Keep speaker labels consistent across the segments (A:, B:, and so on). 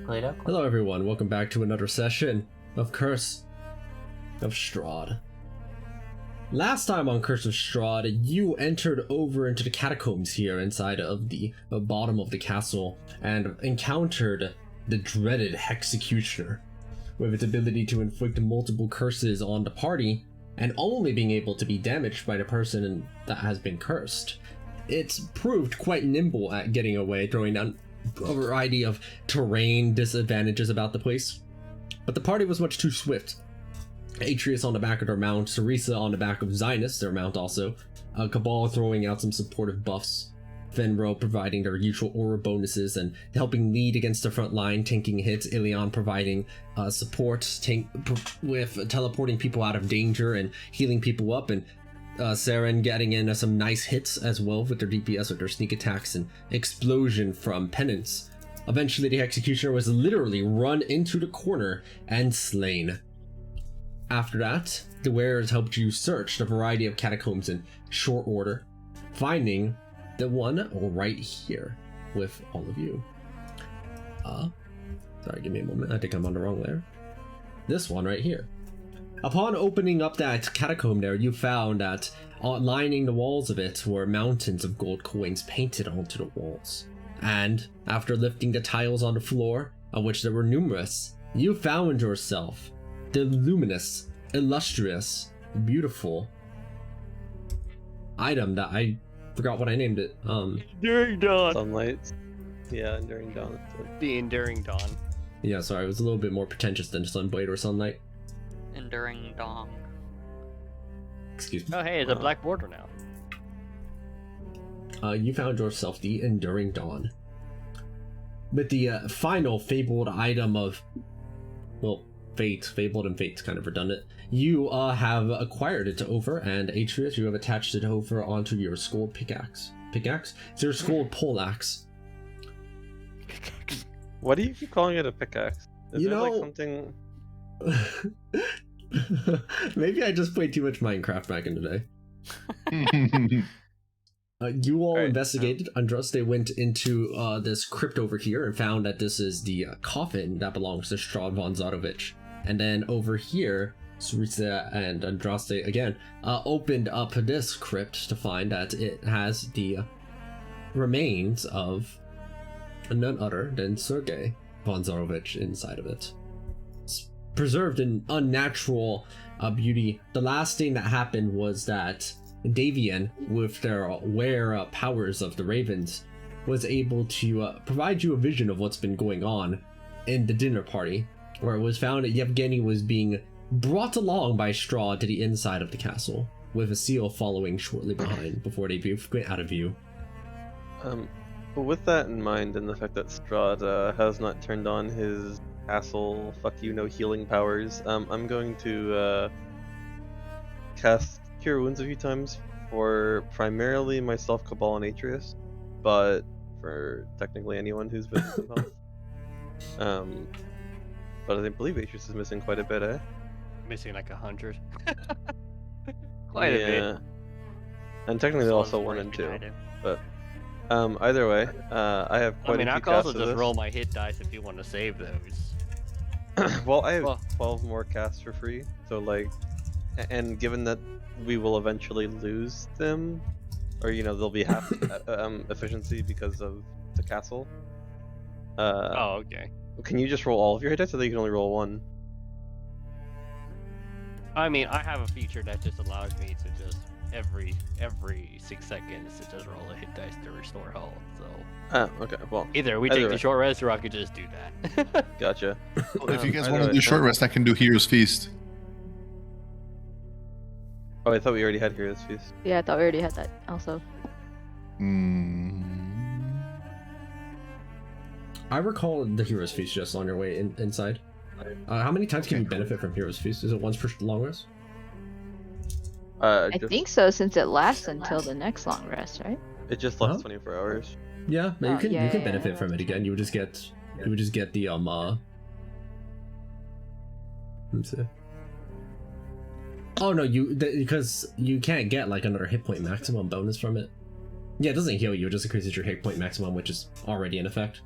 A: Hello everyone, welcome back to another session of Curse of Strahd. Last time on Curse of Strahd, you entered over into the catacombs here inside of the bottom of the castle and encountered the dreaded Hexecutioner, with its ability to inflict multiple curses on the party and only being able to be damaged by the person that has been cursed. It's proved quite nimble at getting away, throwing down a variety of terrain disadvantages about the place, but the party was much too swift. Atreus on the back of their mount, Sarisa on the back of Zinus, their mount also, Cabal throwing out some supportive buffs, Fenro providing their usual aura bonuses and helping lead against the front line, tanking hits, Ilion providing support with teleporting people out of danger and healing people up, and Saren getting in some nice hits as well with their DPS with their sneak attacks and explosion from Penance. Eventually the Executioner was literally run into the corner and slain. After that, the wearers helped you search the variety of catacombs in short order, finding the one right here with all of you. Sorry, give me a moment, I think I'm on the wrong layer. This one right here. Upon opening up that catacomb there, you found that lining the walls of it were mountains of gold coins painted onto the walls. And after lifting the tiles on the floor, of which there were numerous, you found yourself the luminous, illustrious, beautiful item that I forgot what I named it.
B: Enduring Dawn.
C: Sunlight. Yeah, Enduring Dawn.
B: The Enduring Dawn.
A: Yeah, sorry, it was a little bit more pretentious than Sunblade or Sunlight.
D: Enduring Dawn.
A: Excuse me.
B: Oh hey, it's a black border now.
A: You found yourself the Enduring Dawn. With the final fabled item of, well, fate, fabled and fate's kind of redundant. You have acquired it over, and Atreus, you have attached it over onto your skull pickaxe. Pickaxe? It's your skull poleaxe.
C: Why do you keep calling it a pickaxe? Is
A: you
C: there
A: know,
C: like something?
A: Maybe I just played too much Minecraft back in the day. You all investigated. Andraste went into this crypt over here and found that this is the coffin that belongs to Strahd von Zarovich. And then over here, Sarisa and Andraste again opened up this crypt to find that it has the remains of none other than Sergei von Zarovich inside of it. It's preserved in unnatural beauty. The last thing that happened was that Davian, with their powers of the Ravens, was able to provide you a vision of what's been going on in the dinner party, where it was found that Yevgeny was being brought along by Strahd to the inside of the castle, with a seal following shortly behind before they went out of view.
C: But with that in mind, and the fact that Strahd has not turned on his castle no healing powers, I'm going to cast Cure Wounds a few times for primarily myself, Cabal, and Atreus, but for technically anyone who's been some health. But I believe Atreus is missing quite a bit, eh?
B: Missing like 100. Quite a bit.
C: And technically also 1 and 2. But either way, I have quite a few
B: I can
C: casts
B: also just roll my hit dice if you want to save those.
C: Well, I have 12 more casts for free, so like, and given that we will eventually lose them, or they'll be half efficiency because of the castle.
B: Oh, okay.
C: Can you just roll all of your hit dice, or you can only roll 1?
B: I mean, I have a feature that just allows me to just every 6 seconds to just roll a hit dice to restore health. So.
C: Okay. Well.
B: Either we take the short rest, or I could just do that.
C: Gotcha.
E: Well, if you guys want to do short rest, I can do Hero's Feast.
C: Oh, I thought we already had Hero's Feast.
F: Yeah, I thought we already had that also.
A: I recall the Hero's Feast just on your way inside. How many times can you benefit from Hero's Feast? Is it once per long rest?
F: I think so, since it lasts until the next long rest, right?
C: It just lasts 24 hours.
A: Yeah, you can benefit from it again. You would just get the let's see. Oh no, because you can't get like another hit point maximum bonus from it. Yeah, it doesn't heal you, it just increases your hit point maximum, which is already in effect.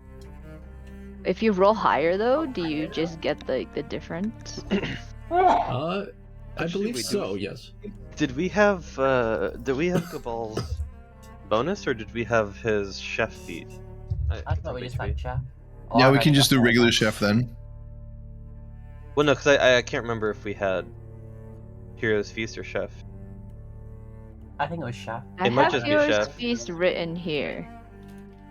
F: If you roll higher though, do you just get the difference?
A: I
C: Actually,
A: believe
C: we
A: so.
C: do.
A: Yes.
C: Did we have Cabal's bonus, or did we have his chef feat?
G: I thought we just had chef.
E: Yeah, we can just do regular chef then.
C: Well, no, because I can't remember if we had Hero's Feast or chef.
G: I think it was chef.
F: I
C: It might
F: have
C: just be
F: Hero's
C: chef.
F: Feast written here.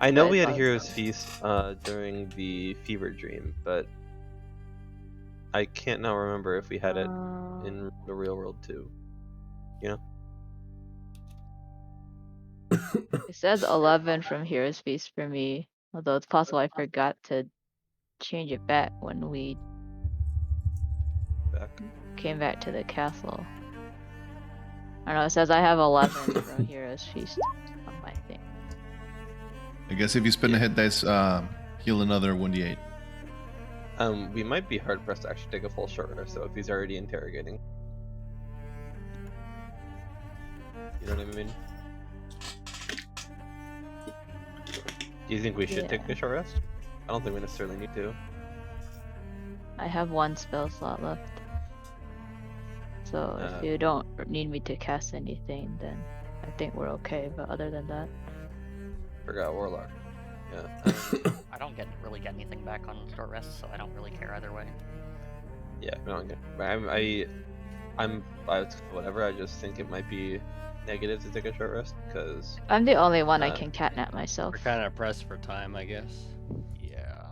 C: I know
F: But
C: we had
F: it's
C: Hero's
F: also-
C: Feast during the Fever Dream, but I can't now remember if we had it in the real world too. You know?
F: It says 11 from Hero's Feast for me, although it's possible I forgot to change it back when we
C: Back.
F: came back to the castle. I don't know, it says I have 11 from Hero's Feast on my thing.
E: I guess if you spend a hit dice, heal another 1d8.
C: We might be hard pressed to actually take a full short rest, so if he's already interrogating. You know what I mean? Do you think we should take
F: Yeah.
C: a short rest? I don't think we necessarily need to.
F: I have one spell slot left. So if you don't need me to cast anything, then I think we're okay, but other than that...
C: Forgot Warlock. Yeah.
D: I don't really get anything back on short rest, so I don't really care either way.
C: Yeah, we don't get. I'm whatever. I just think it might be negative to take a short rest because
F: I'm the only one I can catnap myself.
B: We're kind of pressed for time, I guess. Yeah.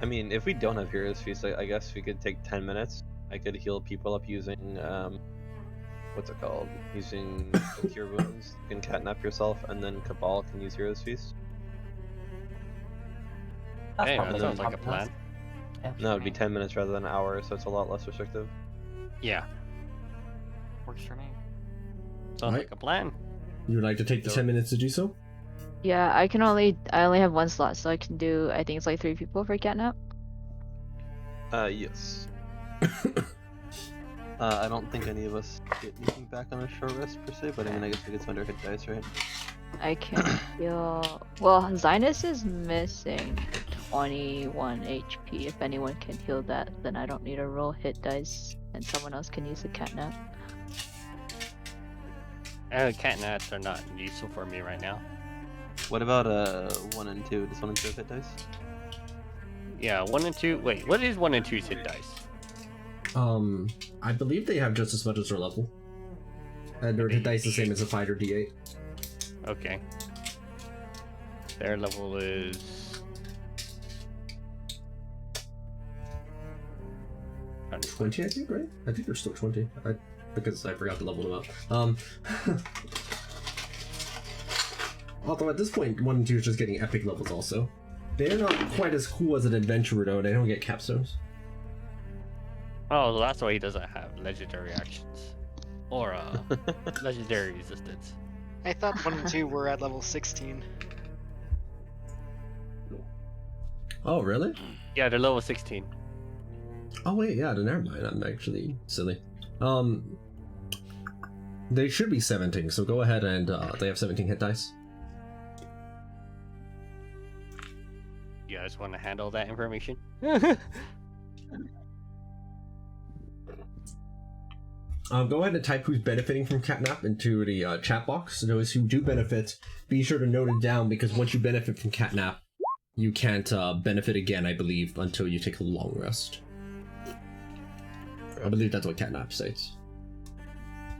C: I mean, if we don't have Hero's Feast, I guess we could take 10 minutes. I could heal people up using what's it called? Using the Cure Wounds. You can catnap yourself, and then Cabal can use Hero's Feast.
G: That's
B: Hey,
G: probably
B: that sounds
G: good
B: like a plan.
G: podcast. Yeah,
C: No, it'd be 10 minutes rather than an hour, so it's a lot less restrictive.
B: Yeah.
D: Works for me.
B: Sounds
A: Alright.
B: like a plan.
A: You would like to take the 10 minutes to do so?
F: Yeah, I only have one slot, so I can do, I think it's like 3 people for catnap.
C: Yes. I don't think any of us get anything back on a short rest per se, but I mean, I guess we could spend our hit dice, right?
F: I can heal. Well, Zinus is missing 21 HP. If anyone can heal that, then I don't need to roll hit dice, and someone else can use the catnap.
B: Catnaps are not useful for me right now.
C: What about 1 and 2? Does 1 and 2 have hit dice?
B: Yeah, 1 and 2. Wait, what is 1 and 2's hit dice?
A: I believe they have just as much as their level. And their hit dice is the same as a fighter D8.
B: Okay. Their level is
A: 20, I think, right? I think they're still 20. Because I forgot to level them up. Although at this point, 1 and 2 is just getting epic levels also. They're not quite as cool as an adventurer though, they don't get capstones.
B: Oh, so that's why he doesn't have legendary actions. Or legendary resistance.
H: I thought 1 and 2 were at level 16.
A: Oh, really?
B: Yeah, they're level 16.
A: Oh wait, yeah, then never mind, I'm actually silly. They should be 17, so go ahead and they have 17 hit dice.
B: You guys want to handle that information?
A: Go ahead and type who's benefiting from catnap into the chat box. Those who do benefit, be sure to note it down because once you benefit from catnap, you can't benefit again, I believe, until you take a long rest. I believe that's what catnap states.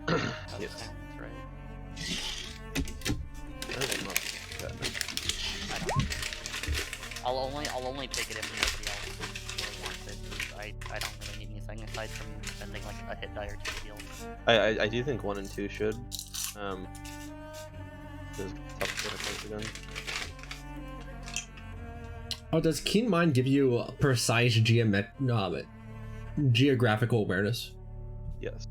C: Yes.
D: That's right.
C: I don't know.
D: I'll only take it if nobody else really wants it. 'Cause I don't really need anything aside from spending like a hit die or 2 to heal.
C: I do think 1 and 2 should. Just tough to hit dice again.
A: Oh, does Keen Mind give you a precise geographical awareness?
C: Yes.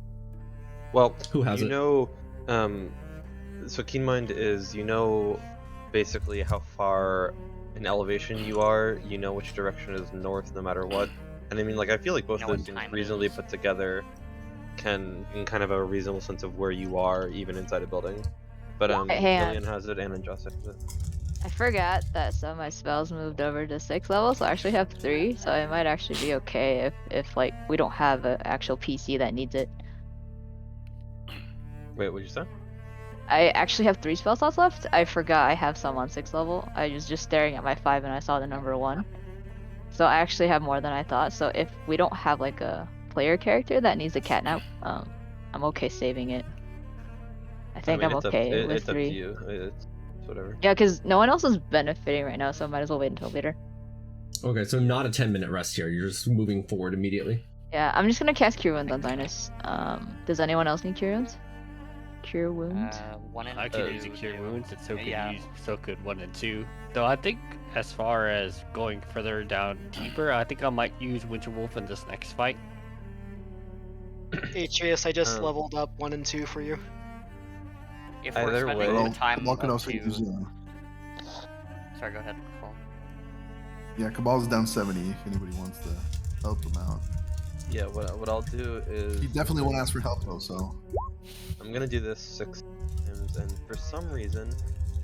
C: Well,
A: Who has
C: you
A: it?
C: know, so Keen Mind is, basically how far in elevation you are, you know which direction is north no matter what. And I mean, like, I feel like both
D: Know
C: those
D: what
C: things
D: time it
C: reasonably
D: is.
C: put together can kind of have a reasonable sense of where you are, even inside a building. But
F: Hey,
C: Jillian has it and Andros has it.
F: I forgot that some of my spells moved over to 6 level, so I actually have 3, so it might actually be okay if like we don't have an actual PC that needs it.
C: Wait, what'd you say?
F: I actually have 3 spell slots left. I forgot I have some on 6 level. I was just staring at my 5 and I saw the number 1. So I actually have more than I thought. So if we don't have like a player character that needs a catnap, I'm okay saving it. I think I'm okay with
C: it's
F: 3.
C: up to you. It's whatever.
F: Yeah, because no one else is benefiting right now, so I might as well wait until later.
A: Okay, so not a 10-minute rest here. You're just moving forward immediately.
F: Yeah, I'm just gonna cast Cure Wounds on Zinus. Does anyone else need Cure Wounds? Cure Wounds?
D: 1 and
B: I
D: 2.
B: could use a Cure Wounds. It's so good.
D: Yeah.
B: So good 1 and 2. Though I think as far as going further down deeper, I think I might use Winter Wolf in this next fight.
H: Atreus, I just leveled up 1 and 2 for you.
D: If we're
C: Either
D: spending
C: way-
D: the time
I: Cabal can
D: up
I: also
D: to...
I: use.
D: Sorry, go ahead. Paul.
I: Yeah, Cabal's down 70 if anybody wants to help him out.
C: Yeah, what I'll do is
I: He definitely won't ask for help though, so.
C: I'm gonna do this 6 times, and for some reason,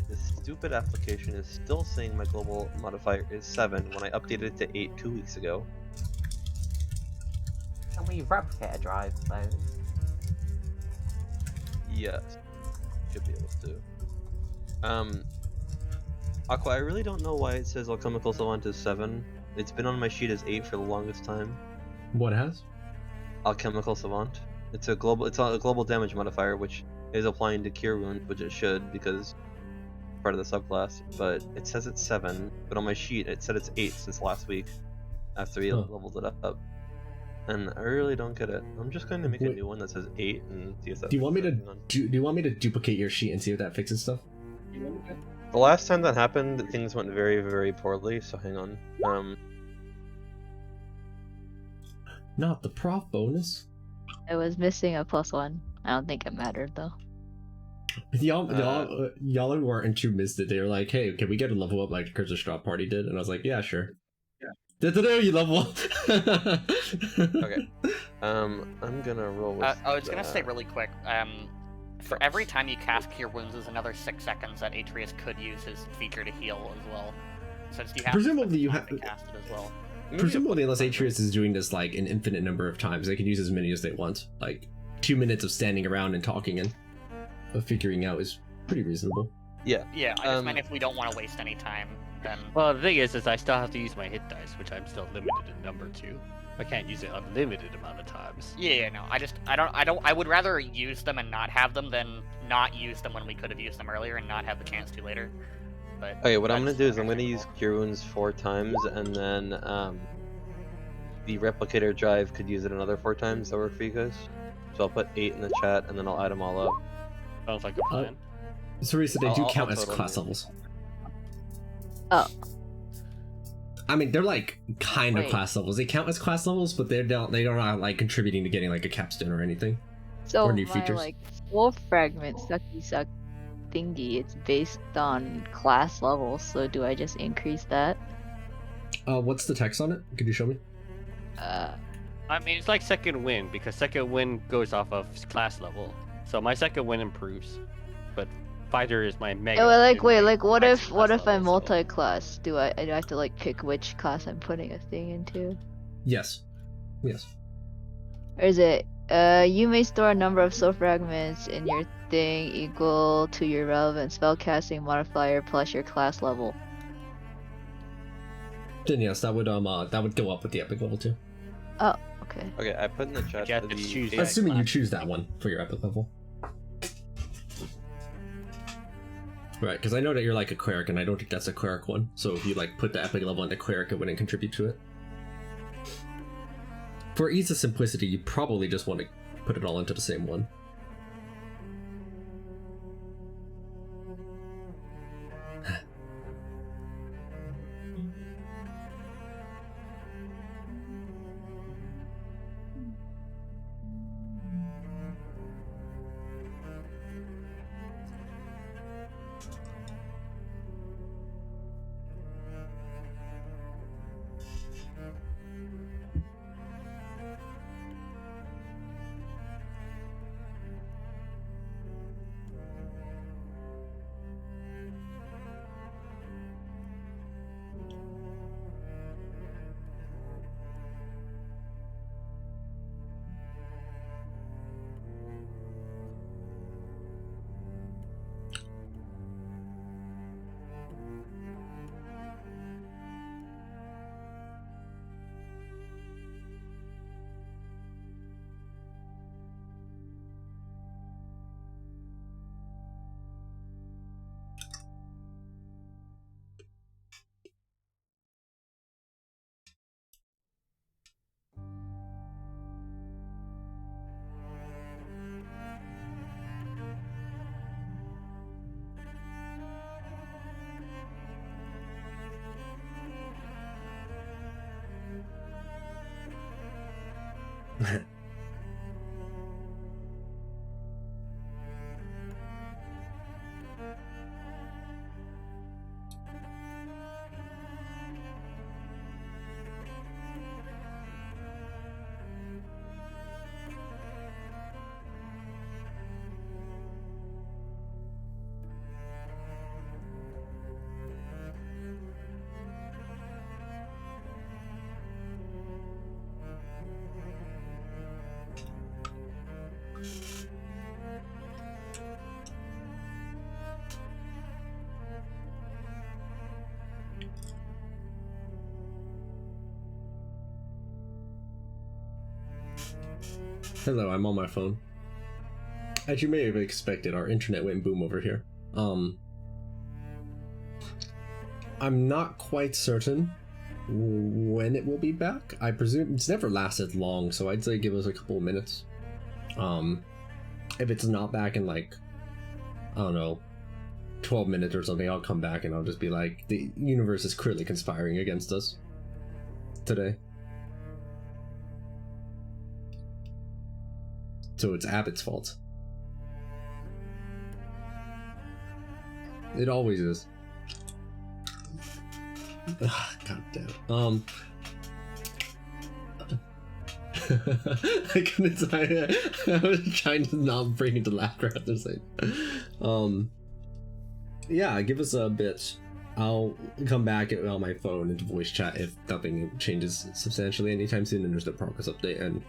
C: this stupid application is still saying my global modifier is 7 when I updated it to 8 2 weeks ago.
G: Can we replicate a drive, though?
C: Yes, should be able to. Aqua, I really don't know why it says Alchemical Savant is 7. It's been on my sheet as 8 for the longest time.
A: What has?
C: Alchemical Savant. It's a global damage modifier, which is applying to Cure Wound, which it should because part of the subclass. But it says it's 7, but on my sheet it said it's 8 since last week, after we leveled it up. And I really don't get it. I'm just going to make a new one that says 8 and see if that.
A: Do you want me to do you want me to duplicate your sheet and see if that fixes stuff?
C: The last time that happened, things went very, very poorly. So hang on.
A: Not the prof bonus.
F: I was missing a +1. I don't think it mattered though.
A: Y'all who weren't too missed it. They were like, "Hey, can we get a level up like the Curse of Strahd party did?" And I was like, "Yeah, sure." Yeah. You level up.
C: Okay. I'm gonna roll with
D: I was gonna say really quick. For every time you cast Cure Wounds, is another 6 seconds that Atreus could use his feature to heal as well. Since you have
A: presumably you have
D: to cast it as well.
A: Presumably, unless Atreus is doing this like an infinite number of times, they can use as many as they want. Like 2 minutes of standing around and talking and figuring out is pretty reasonable.
C: Yeah.
D: Yeah, I just meant if we don't want to waste any time, then.
B: Well, the thing is I still have to use my hit dice, which I'm still limited in number to. I can't use it unlimited amount of times.
D: Yeah, no, I would rather use them and not have them than not use them when we could have used them earlier and not have the chance to later. But
C: okay, what I'm gonna do is I'm gonna use Cure Wounds 4 times, and then the replicator drive could use it another 4 times. Does that work for you guys? So I'll put 8 in the chat, and then I'll add them all up.
B: Sounds like a plan.
A: Teresa, they do
C: I'll
A: count as
C: total
A: class
C: them.
A: levels.
F: Oh.
A: I mean, they're like kind of
F: Wait.
A: class levels. They count as class levels, but they don't like contributing to getting like a capstone or anything.
F: So
A: Or new
F: my
A: features.
F: like soul fragment sucky suck thingy, it's based on class level, so do I just increase that?
A: What's the text on it? Could you show me?
B: I mean, it's like second wind because second wind goes off of class level. So my second wind improves, but fighter is my mega.
F: Oh, like
B: and
F: wait,
B: my
F: like what
B: max
F: if
B: class
F: I'm
B: level, so-
F: multi-class? Do I have to like pick which class I'm putting a thing into?
A: Yes. Yes.
F: Or is it you may store a number of soul fragments in your thing equal to your relevant spellcasting modifier plus your class level.
A: Then yes, that would go up with the epic level too.
F: Oh, okay.
C: Okay, I put in the chat
B: You have to
C: the
B: choose
C: eight-
B: that.
A: Assuming you choose that one for your epic level. Right, because I know that you're like a cleric, and I don't think that's a cleric one. So if you like put the epic level into cleric, it wouldn't contribute to it. For ease of simplicity, you probably just want to put it all into the same one. Hello, I'm on my phone. As you may have expected, our internet went boom over here. I'm not quite certain when it will be back. I presume it's never lasted long, so I'd say give us a couple of minutes. If it's not back in like, I don't know, 12 minutes or something, I'll come back and I'll just be like, the universe is clearly conspiring against us today. So it's Abbott's fault. It always is. God damn. I couldn't. I was trying to not bring it to laughter at the same. Yeah, give us a bit. I'll come back on my phone into voice chat if nothing changes substantially anytime soon and there's no progress update. And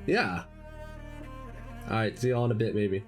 A: yeah. Alright, see you all in a bit, maybe.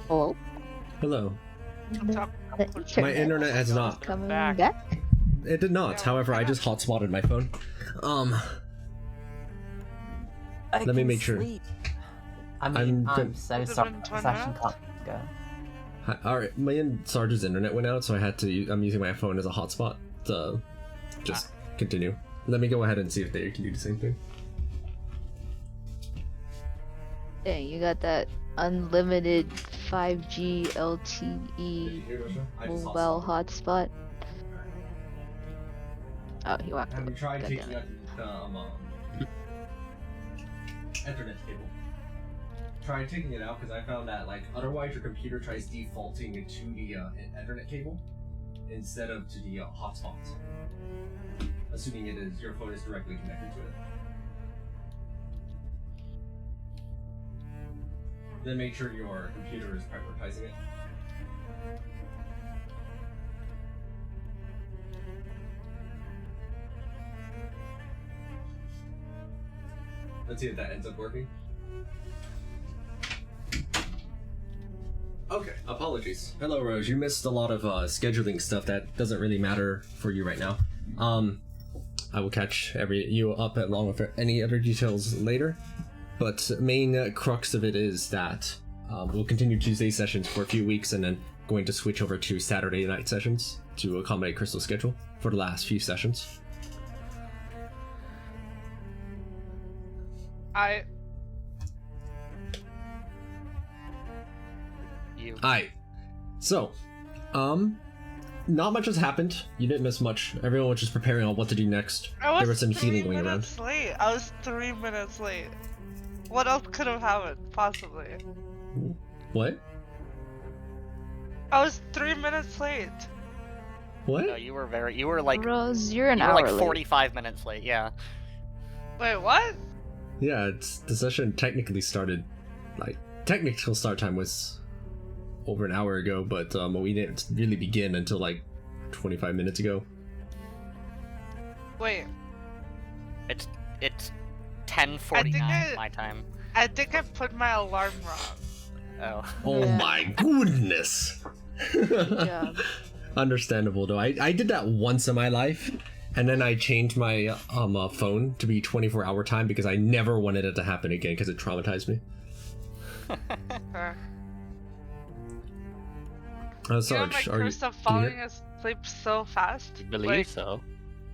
F: Oh,
A: Hello.
F: the
A: My internet has not.
F: coming
B: Back.
F: back.
A: It did not. However, I just hotspotted my phone. Let me make sure.
G: I'm
A: I'm
G: so
H: Is it
G: sorry.
H: been
G: The
H: 20
G: session
H: minutes?
G: can't go.
A: Alright, my Sarge's internet went out, so I'm using my phone as a hotspot to just continue. Let me go ahead and see if they can do the same thing.
F: Dang, you got that unlimited 5G LTE mobile hotspot. Oh, he walked away.
A: tried
F: God damn it.
A: Ethernet cable? Tried taking it out because I found that otherwise your computer tries defaulting to the Ethernet cable instead of to the hotspot. Assuming your phone is directly connected to it. Then make sure your computer is prioritizing it. Let's see if that ends up working. Okay, apologies. Hello, Rose. You missed a lot of scheduling stuff that doesn't really matter for you right now. I will catch you up along with any other details later. But main crux of it is that we'll continue Tuesday sessions for a few weeks and then going to switch over to Saturday night sessions to accommodate Crystal's schedule for the last few sessions. Alright. So, not much has happened. You didn't miss much. Everyone was just preparing on what to do next. There was some healing going around.
J: Late. I was 3 minutes late. What else could have happened, possibly?
A: What?
J: I was 3 minutes late.
A: What?
D: No, you were like
F: Rose, you're an
D: you were
F: hour
D: like
F: late.
D: 45 minutes late. Yeah.
J: Wait, what?
A: Yeah, the session technically started, technical start time was over an hour ago, but we didn't really begin until 25 minutes ago.
J: Wait.
D: It's 10:49 my time.
J: I think I put my alarm wrong.
D: Oh.
A: Oh
F: Yeah.
A: my goodness!
F: Good job.
A: Understandable though. I did that once in my life, and then I changed my phone to be 24-hour time because I never wanted it to happen again because it traumatized me. Sarge,
J: my
A: are you?
J: curse of
A: can you
J: falling
A: hear?
J: asleep so fast.
B: I believe so.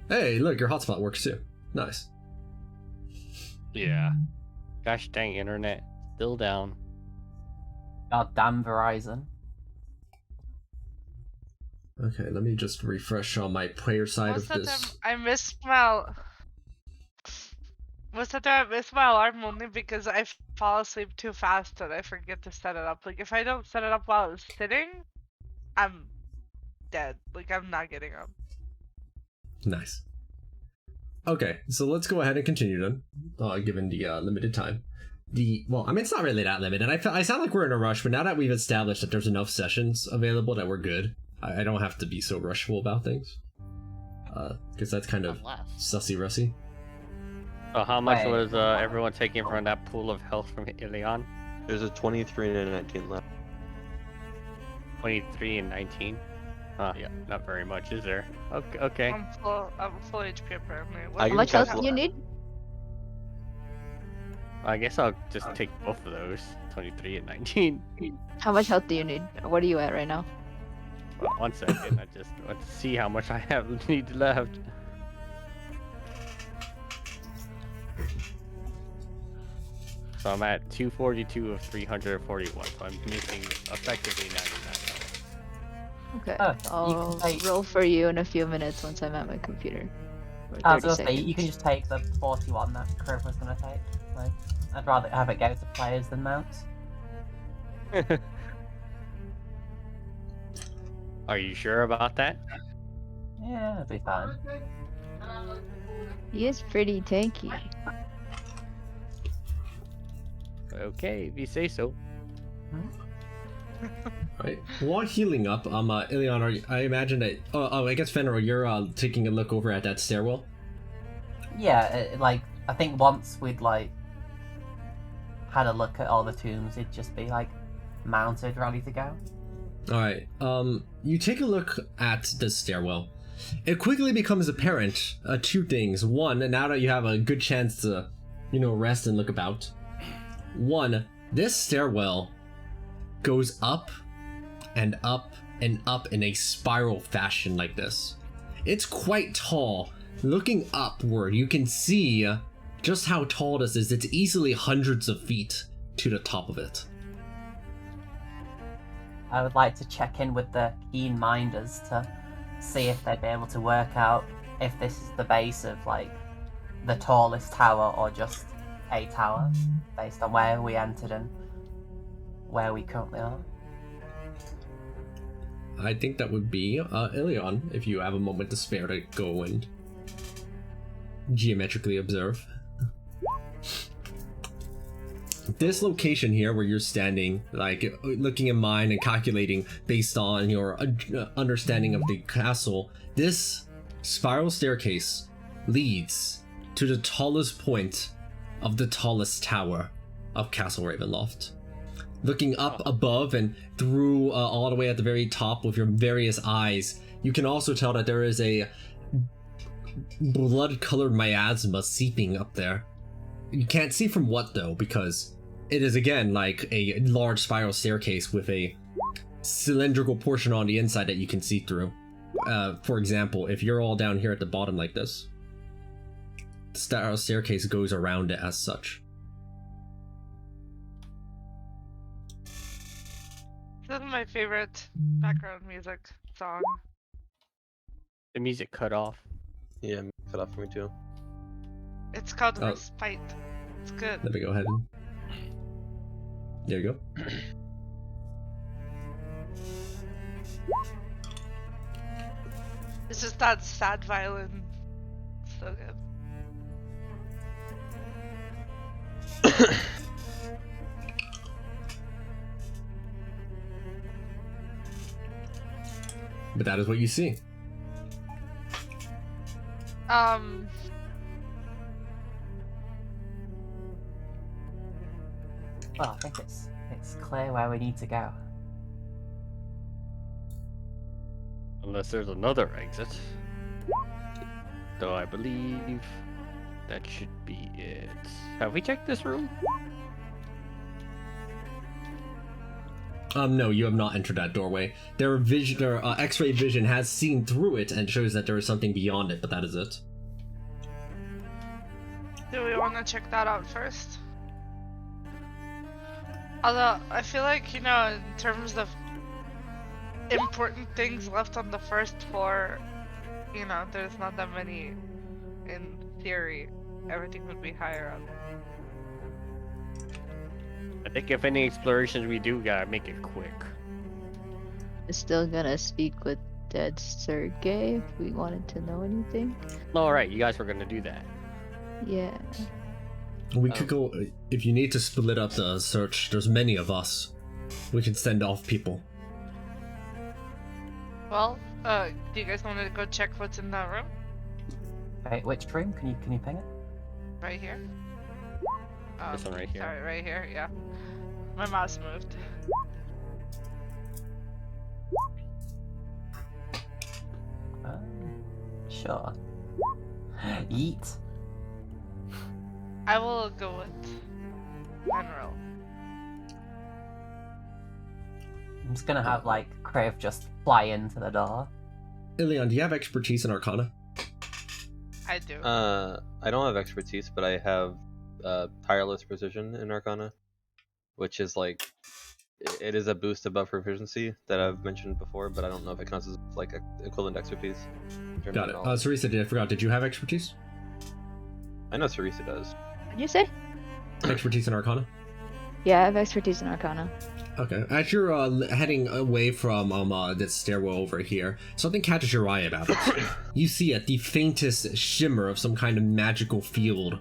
A: Hey, look, your hotspot works too. Nice.
B: Yeah. Gosh dang, internet. Still down.
G: God damn Verizon.
A: Okay, let me just refresh on my player side
J: Most
A: of
J: of the
A: this.
J: time, I missed my alarm only because I fall asleep too fast and I forget to set it up. If I don't set it up while I was sitting, I'm dead. I'm not getting up.
A: Nice. Okay, so let's go ahead and continue then, given the limited time. Well, I mean, it's not really that limited. I sound like we're in a rush, but now that we've established that there's enough sessions available that we're good, I don't have to be so rushful about things. Because that's kind of sussy-russy.
B: So how much
G: Wait.
B: was everyone taking from that pool of health from Ilion?
C: There's a 23 and a 19 left.
B: 23 and 19? Huh,
C: Yeah.
B: not very much, is there? Okay.
J: I'm full HP apparently.
C: I
F: How much
C: can
F: health
C: cast
F: do you need?
B: I guess I'll just take both of those, 23 and 19.
F: How much health do you need? What are you at right now?
B: Well, 1 second, I just want to see how much I need left. So I'm at 242 of 341, so I'm missing effectively 99.
F: Okay,
G: Oh, you
F: I'll
G: can take-
F: roll for you in a few minutes once I'm at my computer. Or
G: I was
F: 30
G: gonna say,
F: seconds.
G: you can just take the 41 that Kriv was gonna take. I'd rather have it go to players than mounts.
B: Are you sure about that?
G: Yeah, it'll be fine.
F: He is pretty tanky.
B: Okay, if you say so.
A: Right. While healing up, Ilion, I imagine that. I guess Fenrir, you're taking a look over at that stairwell.
G: Yeah, I think once we'd had a look at all the tombs, it'd just be mounted, ready to go.
A: Alright, you take a look at the stairwell. It quickly becomes apparent, two things. One, now that you have a good chance to, rest and look about. One, this stairwell goes up and up and up in a spiral fashion like this. It's quite tall. Looking upward, you can see just how tall this is. It's easily hundreds of feet to the top of it.
G: I would like to check in with the keen minders to see if they'd be able to work out if this is the base of, like, the tallest tower or just a tower, based on where we entered and where we currently are.
A: I think that would be Ilion, if you have a moment to spare to go and geometrically observe. This location here where you're standing, like looking in mine and calculating based on your understanding of the castle, this spiral staircase leads to the tallest point of the tallest tower of Castle Ravenloft. Looking up above and through all the way at the very top with your various eyes, you can also tell that there is a blood-colored miasma seeping up there. You can't see from what though, because it is again like a large spiral staircase with a cylindrical portion on the inside that you can see through. For example, if you're all down here at the bottom like this, the spiral staircase goes around it as such.
J: This is my favorite background music song.
B: The music cut off.
C: Yeah, cut off for me too.
J: It's called Respite. It's good.
A: Let me go ahead and... There you go.
J: It's just that sad violin. So good.
A: But that is what you see.
G: Well, I think it's clear where we need to go.
B: Unless there's another exit. Though I believe that should be it. Have we checked this room?
A: No, you have not entered that doorway. Their X-ray vision has seen through it and shows that there is something beyond it, but that is it.
J: Do we want to check that out first? Although, I feel like, in terms of important things left on the first floor, there's not that many in theory. Everything would be higher up.
B: I think if any explorations we do, gotta make it quick.
F: I'm still gonna speak with dead Sergey if we wanted to know anything.
B: Alright, you guys were gonna do that.
F: Yeah.
A: We could go, if you need to split up the search, there's many of us. We can send off people.
J: Well, do you guys want to go check what's in that room?
G: Wait, which room? Can you ping it?
J: Right here.
B: This one right here.
J: Sorry, right here, yeah. My mouse moved.
G: Sure. Yeet.
J: I will go with general.
G: I'm just gonna have, Crave just fly into the door.
A: Ilion, do you have expertise in Arcana?
J: I do.
C: I don't have expertise, but I have tireless precision in Arcana, which is it is a boost above proficiency that I've mentioned before, but I don't know if it counts as equivalent expertise.
A: Got it. Sarisa, I forgot. Did you have expertise?
C: I know Sarisa does.
F: What'd you say?
A: Expertise in Arcana?
F: Yeah, I have expertise in Arcana.
A: Okay. As you're heading away from this stairwell over here, something catches your eye about it. You see the faintest shimmer of some kind of magical field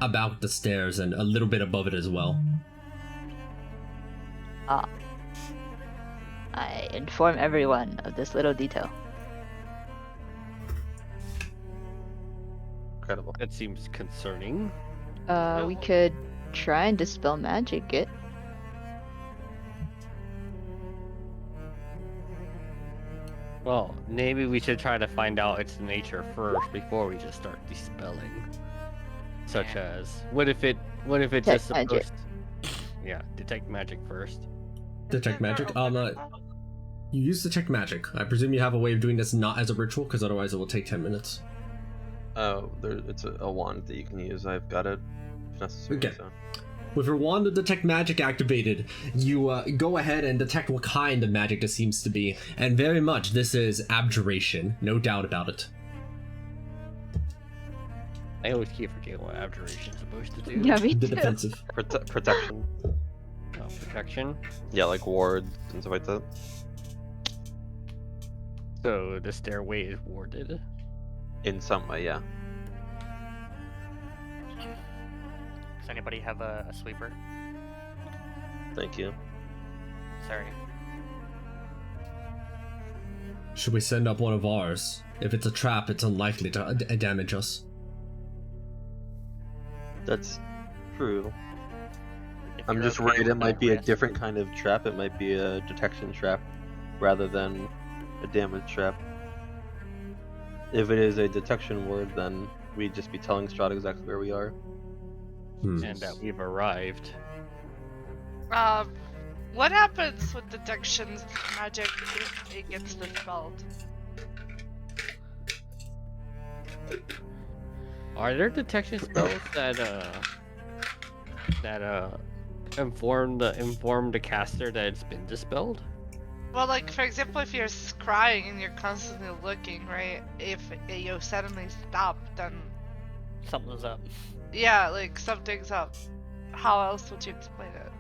A: about the stairs and a little bit above it as well.
F: I inform everyone of this little detail.
C: Incredible.
B: That seems concerning.
F: We could try and dispel magic it.
B: Well, maybe we should try to find out its nature first before we just start dispelling. Such as, what if it's
F: Detect
B: just
F: magic.
B: supposed? Yeah, detect magic first.
A: Detect magic. You use detect magic. I presume you have a way of doing this not as a ritual, because otherwise it will take 10 minutes.
C: Oh, it's a wand that you can use. I've got it. If necessary.
A: Okay.
C: So.
A: With your wand of detect magic activated, you go ahead and detect what kind of magic this seems to be, and very much this is abjuration, no doubt about it.
B: I always keep forgetting what abjuration's supposed to do.
F: Yeah, me
A: The
F: too.
A: defensive.
C: Protection.
B: Oh, protection.
C: Yeah, like wards and stuff like that.
B: So the stairway is warded.
C: In some way, yeah.
D: Does anybody have a sweeper?
C: Thank you.
D: Sorry.
A: Should we send up one of ours? If it's a trap, it's unlikely to damage us.
C: That's true.
D: If
C: I'm
D: you're
C: just
D: okay
C: worried it
D: with
C: might
D: that
C: be a
D: risk-
C: different kind of trap. It might be a detection trap rather than a damage trap. If it is a detection ward, then we'd just be telling Strahd exactly where we are.
B: And that we've arrived.
J: What happens with detection magic if it gets dispelled?
B: Are there detection spells that inform the caster that it's been dispelled?
J: Well, like for example, if you're scrying and you're constantly looking, right? If you suddenly stop, then
D: Something's up.
J: yeah, like something's up. How else would you explain it?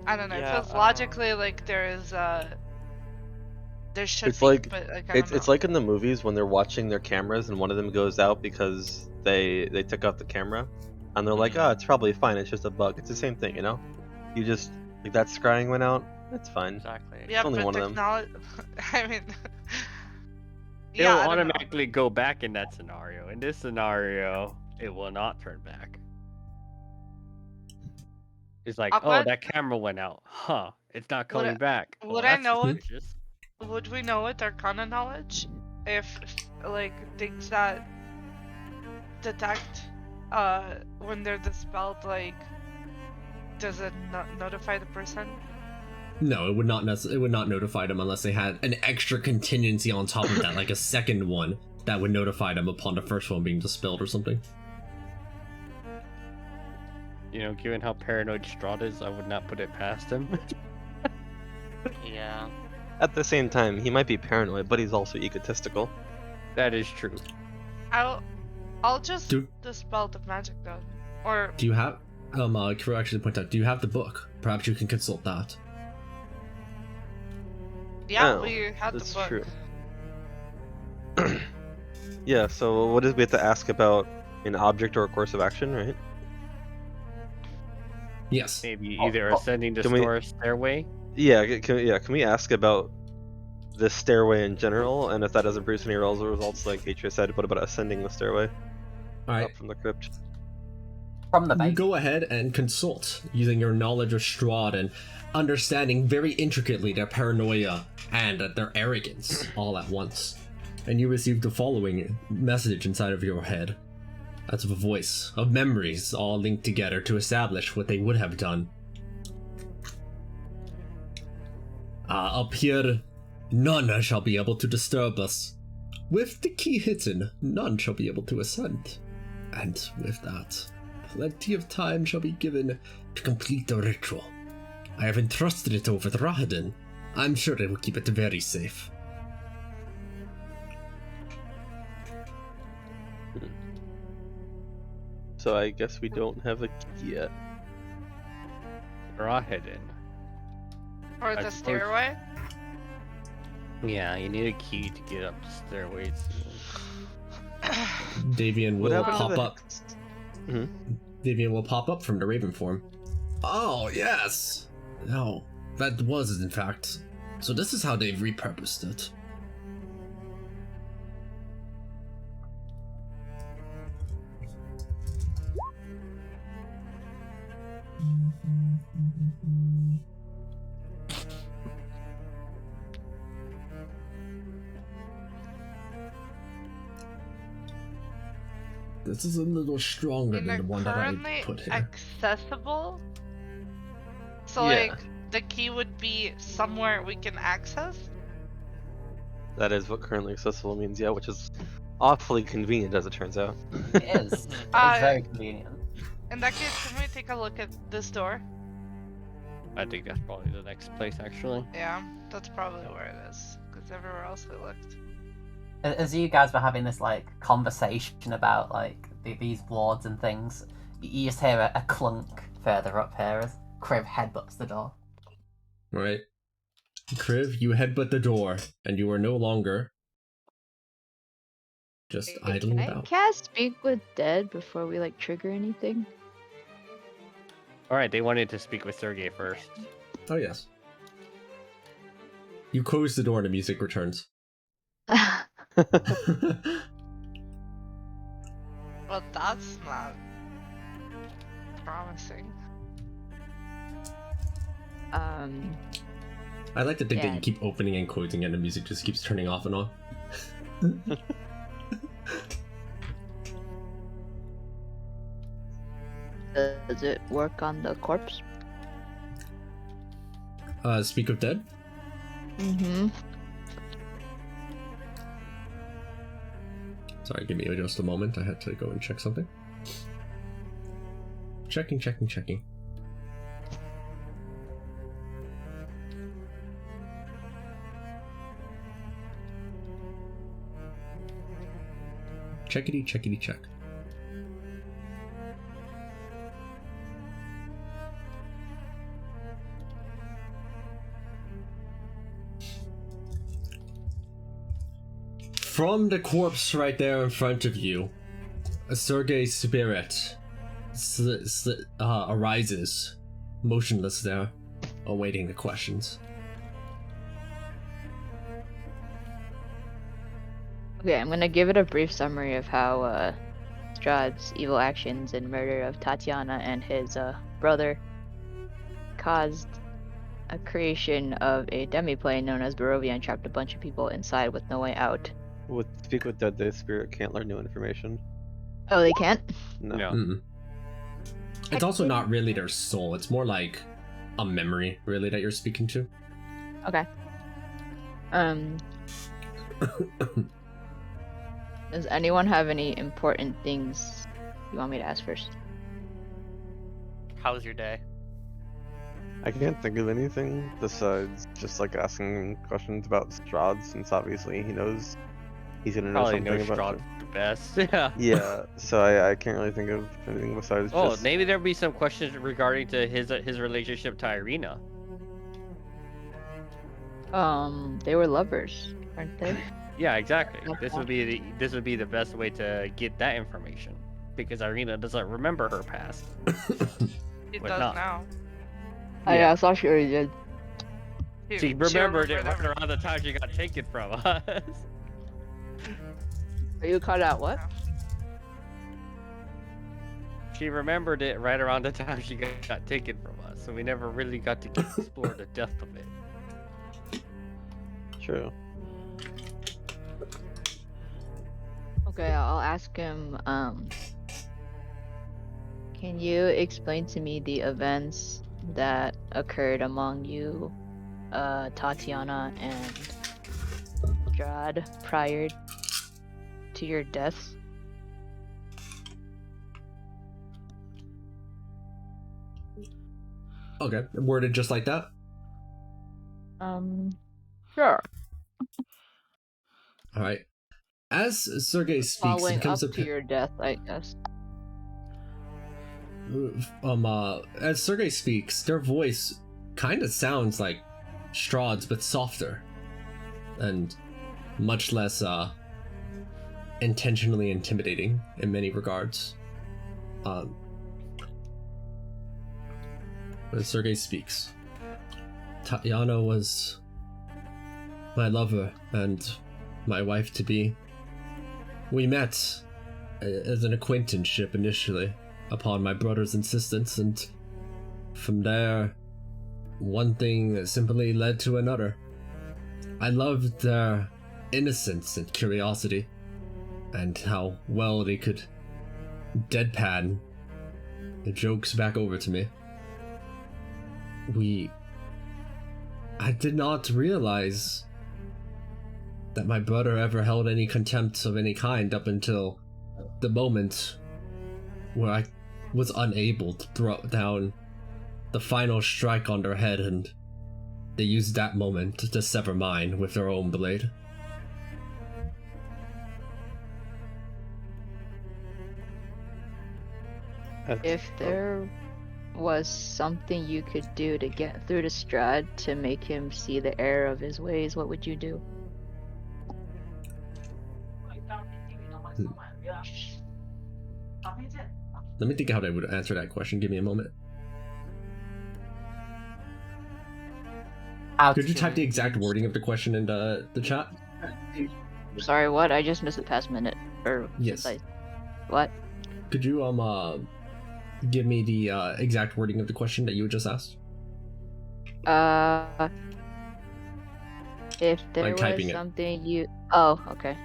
J: I don't know.
D: Yeah,
J: it feels logically like there should
C: It's
J: be,
C: like
J: but like I don't know.
C: it's like in the movies when they're watching their cameras and one of them goes out because they took out the camera, and they're like, oh, it's probably fine. It's just a bug. It's the same thing, you know. You just like that scrying went out. It's fine.
D: Exactly.
J: Yeah,
C: only
J: but
C: one of them.
J: technology. I mean,
B: It'll
J: I don't know.
B: automatically go back in that scenario. In this scenario, it will not turn back. It's like, oh,
J: Aqua?
B: that camera went out. Huh. It's not
J: Would
B: coming back.
J: would
B: Oh,
J: I
B: that's
J: know it?
B: suspicious.
J: Would we know with Arcana knowledge if like things that detect when they're dispelled, like does it not notify the person?
A: No, it would not. It would not notify them unless they had an extra contingency on top of that, like a second one that would notify them upon the first one being dispelled or something.
B: You know, given how paranoid Strahd is, I would not put it past him.
D: Yeah.
C: At the same time, he might be paranoid, but he's also egotistical.
B: That is true.
J: I'll just
A: Do-
J: dispel the magic though, or
A: Do you have? Kiro actually point out. Do you have the book? Perhaps you can consult that.
J: yeah,
C: Oh,
J: we had the
C: That's
J: book.
C: true. Yeah. So what is we have to ask about an object or a course of action, right?
A: Yes.
B: Maybe either ascending the
C: Can we-
B: stairway.
C: Yeah. Can we ask about the stairway in general, and if that doesn't produce any results, like Atreus said, what about ascending the stairway
A: All right.
C: up from the crypt?
G: From the
A: You
G: base.
A: go ahead and consult using your knowledge of Strahd and understanding very intricately their paranoia and their arrogance all at once. And you receive the following message inside of your head. That's a voice of memories all linked together to establish what they would have done. Up here, none shall be able to disturb us. With the key hidden, none shall be able to ascend. And with that, plenty of time shall be given to complete the ritual. I have entrusted it over to Rahadin. I'm sure it will keep it very safe.
C: So I guess we don't have a key yet.
B: Rahadin.
J: Or
B: I
J: the
B: suppose-
J: stairway.
B: Yeah, you need a key to get up the stairways.
A: Davian will
C: happened to
A: pop
C: the
A: up.
C: Mhm.
A: Davian will pop up from the Raven form. Oh, yes! No, that was in fact. So this is how they've repurposed it. This is a little stronger
J: And
A: than
J: they're
A: the one that I
J: currently
A: put here.
J: accessible. So
C: Yeah.
J: like the key would be somewhere we can access.
C: That is what currently accessible means, yeah, which is awfully convenient as it turns out.
G: It is. It's very convenient.
J: In that case, can we take a look at this door?
B: I think that's probably the next place, actually.
J: Yeah, that's probably where it is. Because everywhere else we looked.
G: As you guys were having this like conversation about like these wards and things, you just hear a clunk further up here as Kriv headbutts the door.
A: Right. Kriv, you headbutt the door, and you are no longer just idling
F: Can I
A: about.
F: cast Speak with Dead before we like trigger anything?
B: Alright, they wanted to speak with Sergey first.
A: Oh, yes. You close the door and the music returns.
J: Well, that's not promising.
A: I like to think that
F: Yeah.
A: you keep opening and closing and the music just keeps turning off and on.
F: Does it work on the corpse?
A: Speak of Dead?
F: Mm-hmm.
A: Sorry, give me just a moment. I had to go and check something. Checking. Checkity check. From the corpse right there in front of you, a Sergey's spirit arises, motionless there, awaiting the questions.
F: Okay, I'm gonna give it a brief summary of how Strahd's evil actions and murder of Tatiana and his brother caused a creation of a demiplane known as Barovia and trapped a bunch of people inside with no way out.
C: With Speak with Dead, the spirit can't learn new information.
F: Oh, they can't?
C: No.
B: No.
A: Mm-mm. It's also not really their soul, it's more like a memory, really, that you're speaking to.
F: Okay. Does anyone have any important things you want me to ask first?
D: How's your day?
C: I can't think of anything besides just like asking questions about Strahd, since obviously he knows he's gonna know
B: Probably
C: something
B: know
C: about
B: Strahd the best. Yeah.
C: Yeah, so I can't really think of anything besides
B: Oh,
C: just...
B: maybe there'll be some questions regarding to his relationship to Irina.
F: They were lovers, aren't they?
B: Yeah, exactly.
F: Okay.
B: This would be the best way to get that information because Irina doesn't remember her past.
J: It
B: But
J: does
B: not.
J: now.
F: Yeah, I saw she already did.
B: She remembered it right around the time she got taken from us.
F: Are you caught out what?
B: She remembered it right around the time she got taken from us, so we never really got to explore the depth of it.
C: True.
F: Okay, I'll ask him, can you explain to me the events that occurred among you, Tatiana and Strahd prior to your deaths?
A: Okay, worded just like that?
F: Sure.
A: Alright. As Sergey speaks,
F: Following
A: it comes
F: up to your death, I guess.
A: As Sergey speaks, their voice kind of sounds like Strahd's, but softer. And much less, intentionally intimidating in many regards. When Sergey speaks, Tatiana was my lover and my wife-to-be. We met as an acquaintanceship initially, upon my brother's insistence, and from there, one thing simply led to another. I loved their innocence and curiosity, and how well they could deadpan, the joke's back over to me. I did not realize that my brother ever held any contempt of any kind up until the moment where I was unable to throw down the final strike on their head, and they used that moment to sever mine with their own blade.
F: If there was something you could do to get through to Strahd to make him see the error of his ways, what would you do?
A: Let me think how they would answer that question. Give me a moment. Could you type the exact wording of the question in the chat?
F: Sorry, what? I just missed the past minute. Or
A: Yes.
F: What?
A: Could you give me the exact wording of the question that you just asked?
F: If there
A: Like
F: was
A: typing it.
F: something you... Oh, okay.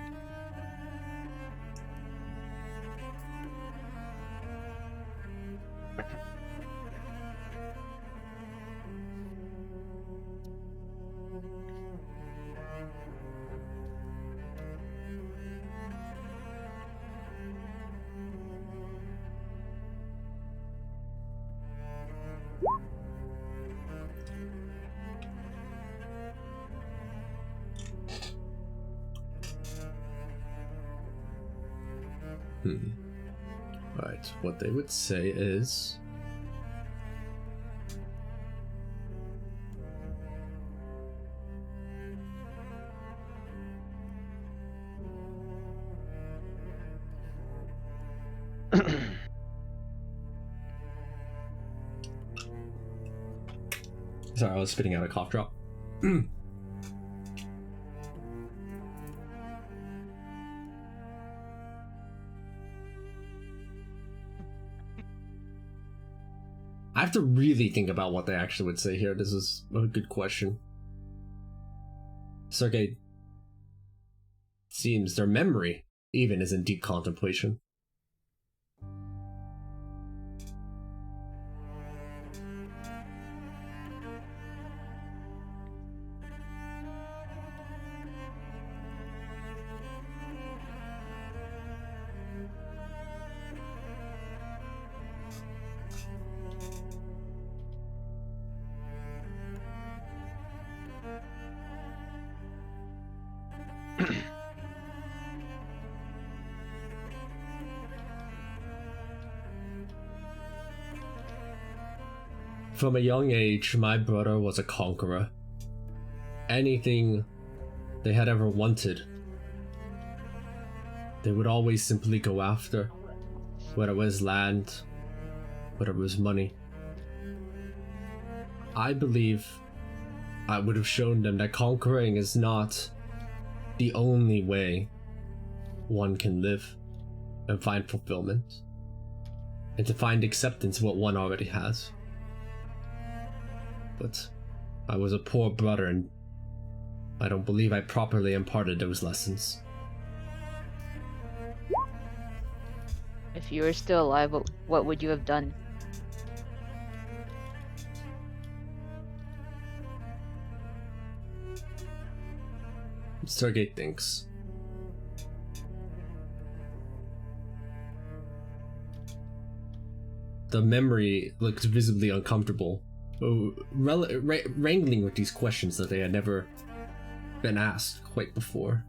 A: Right, what they would say is... Sorry, I was spitting out a cough drop. I have to really think about what they actually would say here. This is a good question. Sergei seems their memory even is in deep contemplation. From a young age, my brother was a conqueror. Anything they had ever wanted, they would always simply go after, whether it was land, whether it was money. I believe I would have shown them that conquering is not the only way one can live and find fulfillment, and to find acceptance of what one already has. But I was a poor brother, and I don't believe I properly imparted those lessons.
F: If you were still alive, what would you have done?
A: Sergei thinks. The memory looks visibly uncomfortable, wrangling with these questions that they had never been asked quite before.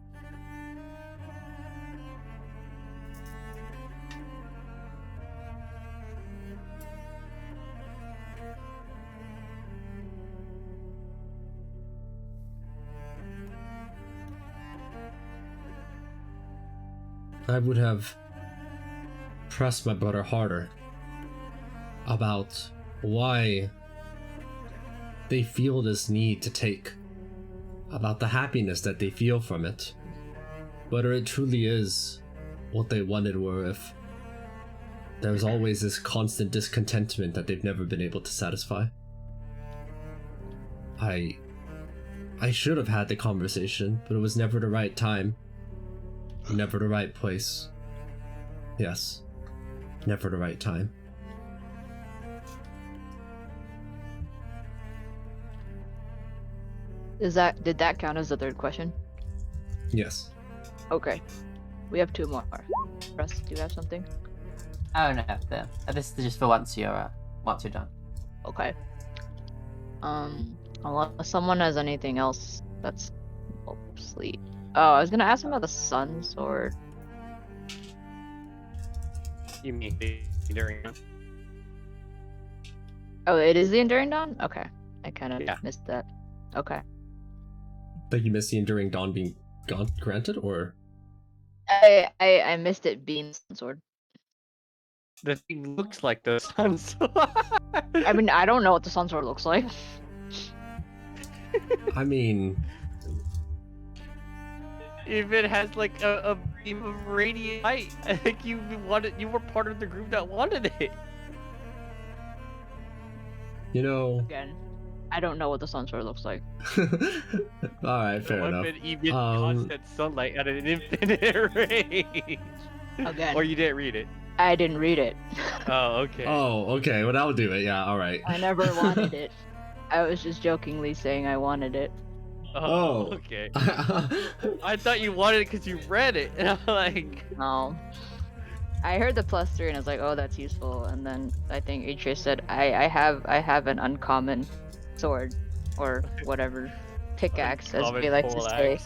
A: I would have pressed my brother harder about why they feel this need to take, about the happiness that they feel from it, whether it truly is what they wanted, or if there's always this constant discontentment that they've never been able to satisfy. I should have had the conversation, but it was never the right time. Never the right place. Yes. Never the right time.
F: Did that count as the third question?
A: Yes.
F: Okay. We have 2 more. Russ, do you have something?
G: Oh no, this is just for once you're done.
F: Okay. Unless someone has anything else that's mostly. Oh, I was gonna ask him about the sun sword.
B: You mean the enduring?
F: Oh, it is the Enduring Dawn? Okay. I kind of
B: Yeah.
F: missed that. Okay.
A: But you missed the Enduring Dawn being granted, or?
F: I missed it being sun sword.
B: The thing looks like the sun sword.
F: I mean, I don't know what the sun sword looks like.
A: I mean,
B: if it has like a beam of radiant light, I think you were part of the group that wanted it.
A: you know.
F: Again, I don't know what the sun sword looks like.
A: Alright, fair enough.
B: Weapon emits constant sunlight at an infinite range.
F: Again.
B: Or you didn't read it.
F: I didn't read it.
B: Oh, okay.
A: Oh, okay, well that'll do it, yeah, alright.
F: I never wanted it. I was just jokingly saying I wanted it.
A: Oh.
B: Okay. I thought you wanted it because you read it, and I'm like,
F: No. I heard the +3 and I was like, oh, that's useful. And then I think Atreus said, I have an uncommon sword or whatever pickaxe, as we like to say.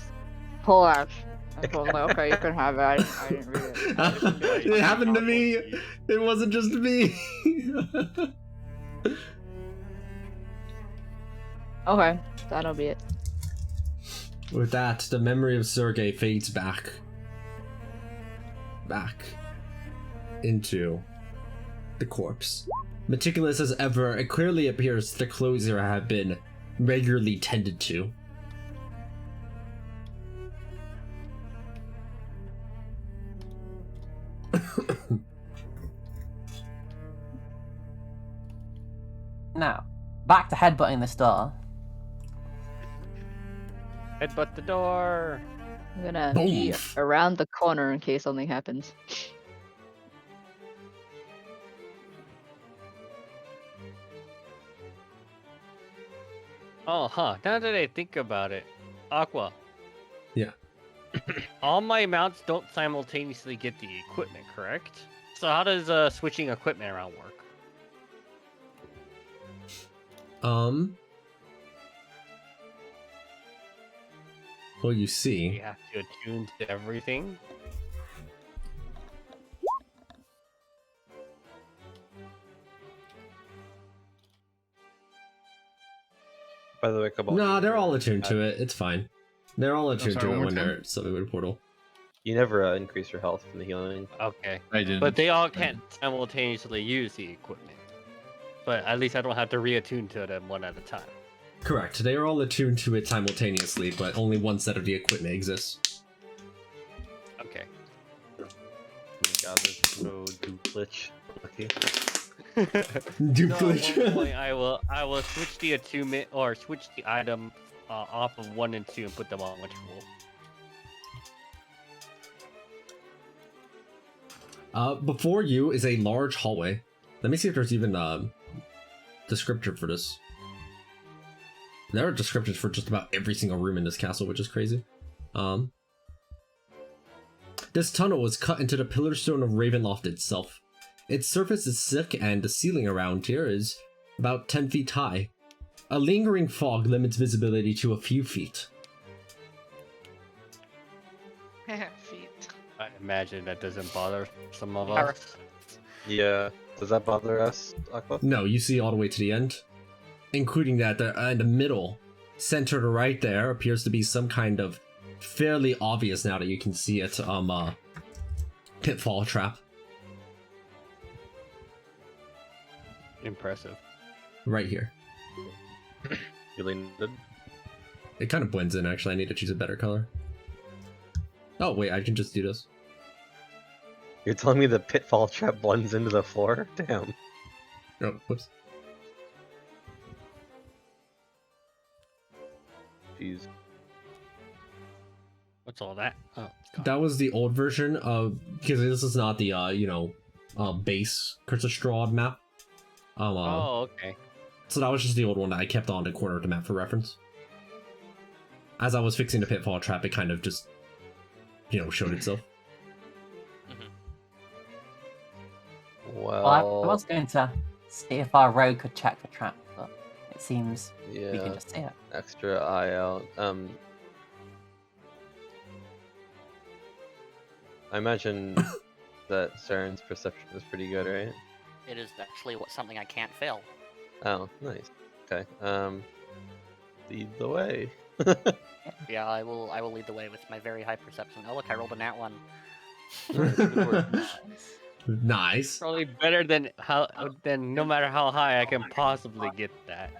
F: Poleaxe. I told him, like, okay, you can have it. I didn't read it.
A: It happened to me. It wasn't just me.
F: Okay, that'll be it.
A: With that, the memory of Sergei fades back into the corpse. Meticulous as ever, it clearly appears the clothes here have been regularly tended to.
G: Now, back to headbutting this door.
B: headbutt the door.
F: I'm gonna be
A: Boom.
F: around the corner in case something happens.
B: Oh, huh. Now that I think about it, Aqua.
A: Yeah.
B: All my mounts don't simultaneously get the equipment, correct? So how does switching equipment around work?
A: Well, you
B: You
A: see,
B: have to attune to everything.
C: By the way, Cabal.
A: no, they're all attuned to it. It's fine. They're all attuned
E: sorry,
A: to
E: one
A: it
E: more
A: when
E: time?
A: they're summoned with a portal.
C: You never increase your health from the healing.
B: Okay.
E: I didn't.
B: But they all can't simultaneously use the equipment. But at least I don't have to reattune to them one at a time.
A: Correct. They are all attuned to it simultaneously, but only one set of the equipment exists.
B: Okay.
C: Oh my god, there's no duplicate. Okay.
B: No,
A: Duplicate.
B: at one point I will switch the attunement or switch the item off of 1 and 2 and put them on which roll.
A: Before you is a large hallway. Let me see if there's even a descriptor for this. There are descriptions for just about every single room in this castle, which is crazy. This tunnel was cut into the pillar stone of Ravenloft itself. Its surface is thick and the ceiling around here is about 10 feet high. A lingering fog limits visibility to a few feet.
J: Feet.
B: I imagine that doesn't bother some of us.
C: Yeah. Does that bother us, Aqua?
A: No, you see all the way to the end, including that in the middle, centered right there, appears to be some kind of fairly obvious now that you can see it. Pitfall Trap
B: Impressive.
A: right here.
C: You landed.
A: It kind of blends in. Actually, I need to choose a better color. Oh wait, I can just do this.
C: You're telling me the pitfall trap blends into the floor? Damn.
A: Oh, whoops.
C: Jeez.
B: What's all that? Oh,
A: That was the old version of, because this is not the base Curse of Strahd map.
B: Oh, okay.
A: So that was just the old one that I kept on the corner of the map for reference. As I was fixing the Pitfall Trap, it kind of just, showed itself.
C: Well,
G: I was going to see if our rogue could check the trap, but it seems we can just see it.
C: Extra eye out. I imagine that Saren's perception is pretty good, right?
D: It is actually something I can't fail.
C: Oh, nice. Okay. Lead the way.
D: Yeah, I will lead the way with my very high perception. Oh look, I rolled a nat 1.
C: Good work.
A: Nice.
B: Probably better than no matter how high I can possibly get that.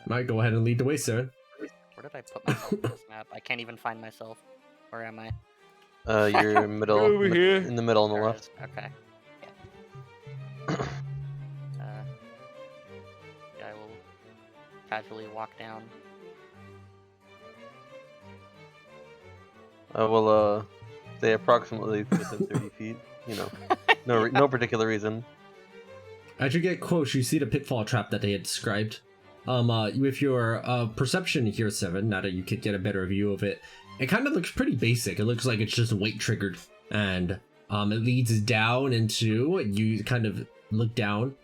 A: Might go ahead and lead the way, sir.
D: Where did I put myself on this map? I can't even find myself. Where am I?
C: You're middle.
B: Over here.
C: In the middle on the
D: There it
C: left.
D: is. Okay. Yeah, I will casually walk down.
C: I will stay approximately within 30 feet. No particular reason.
A: As you get close, you see the Pitfall Trap that they had described. With your perception here, 7, now that you could get a better view of it, it kind of looks pretty basic. It looks like it's just weight triggered, and it leads down into, you kind of look down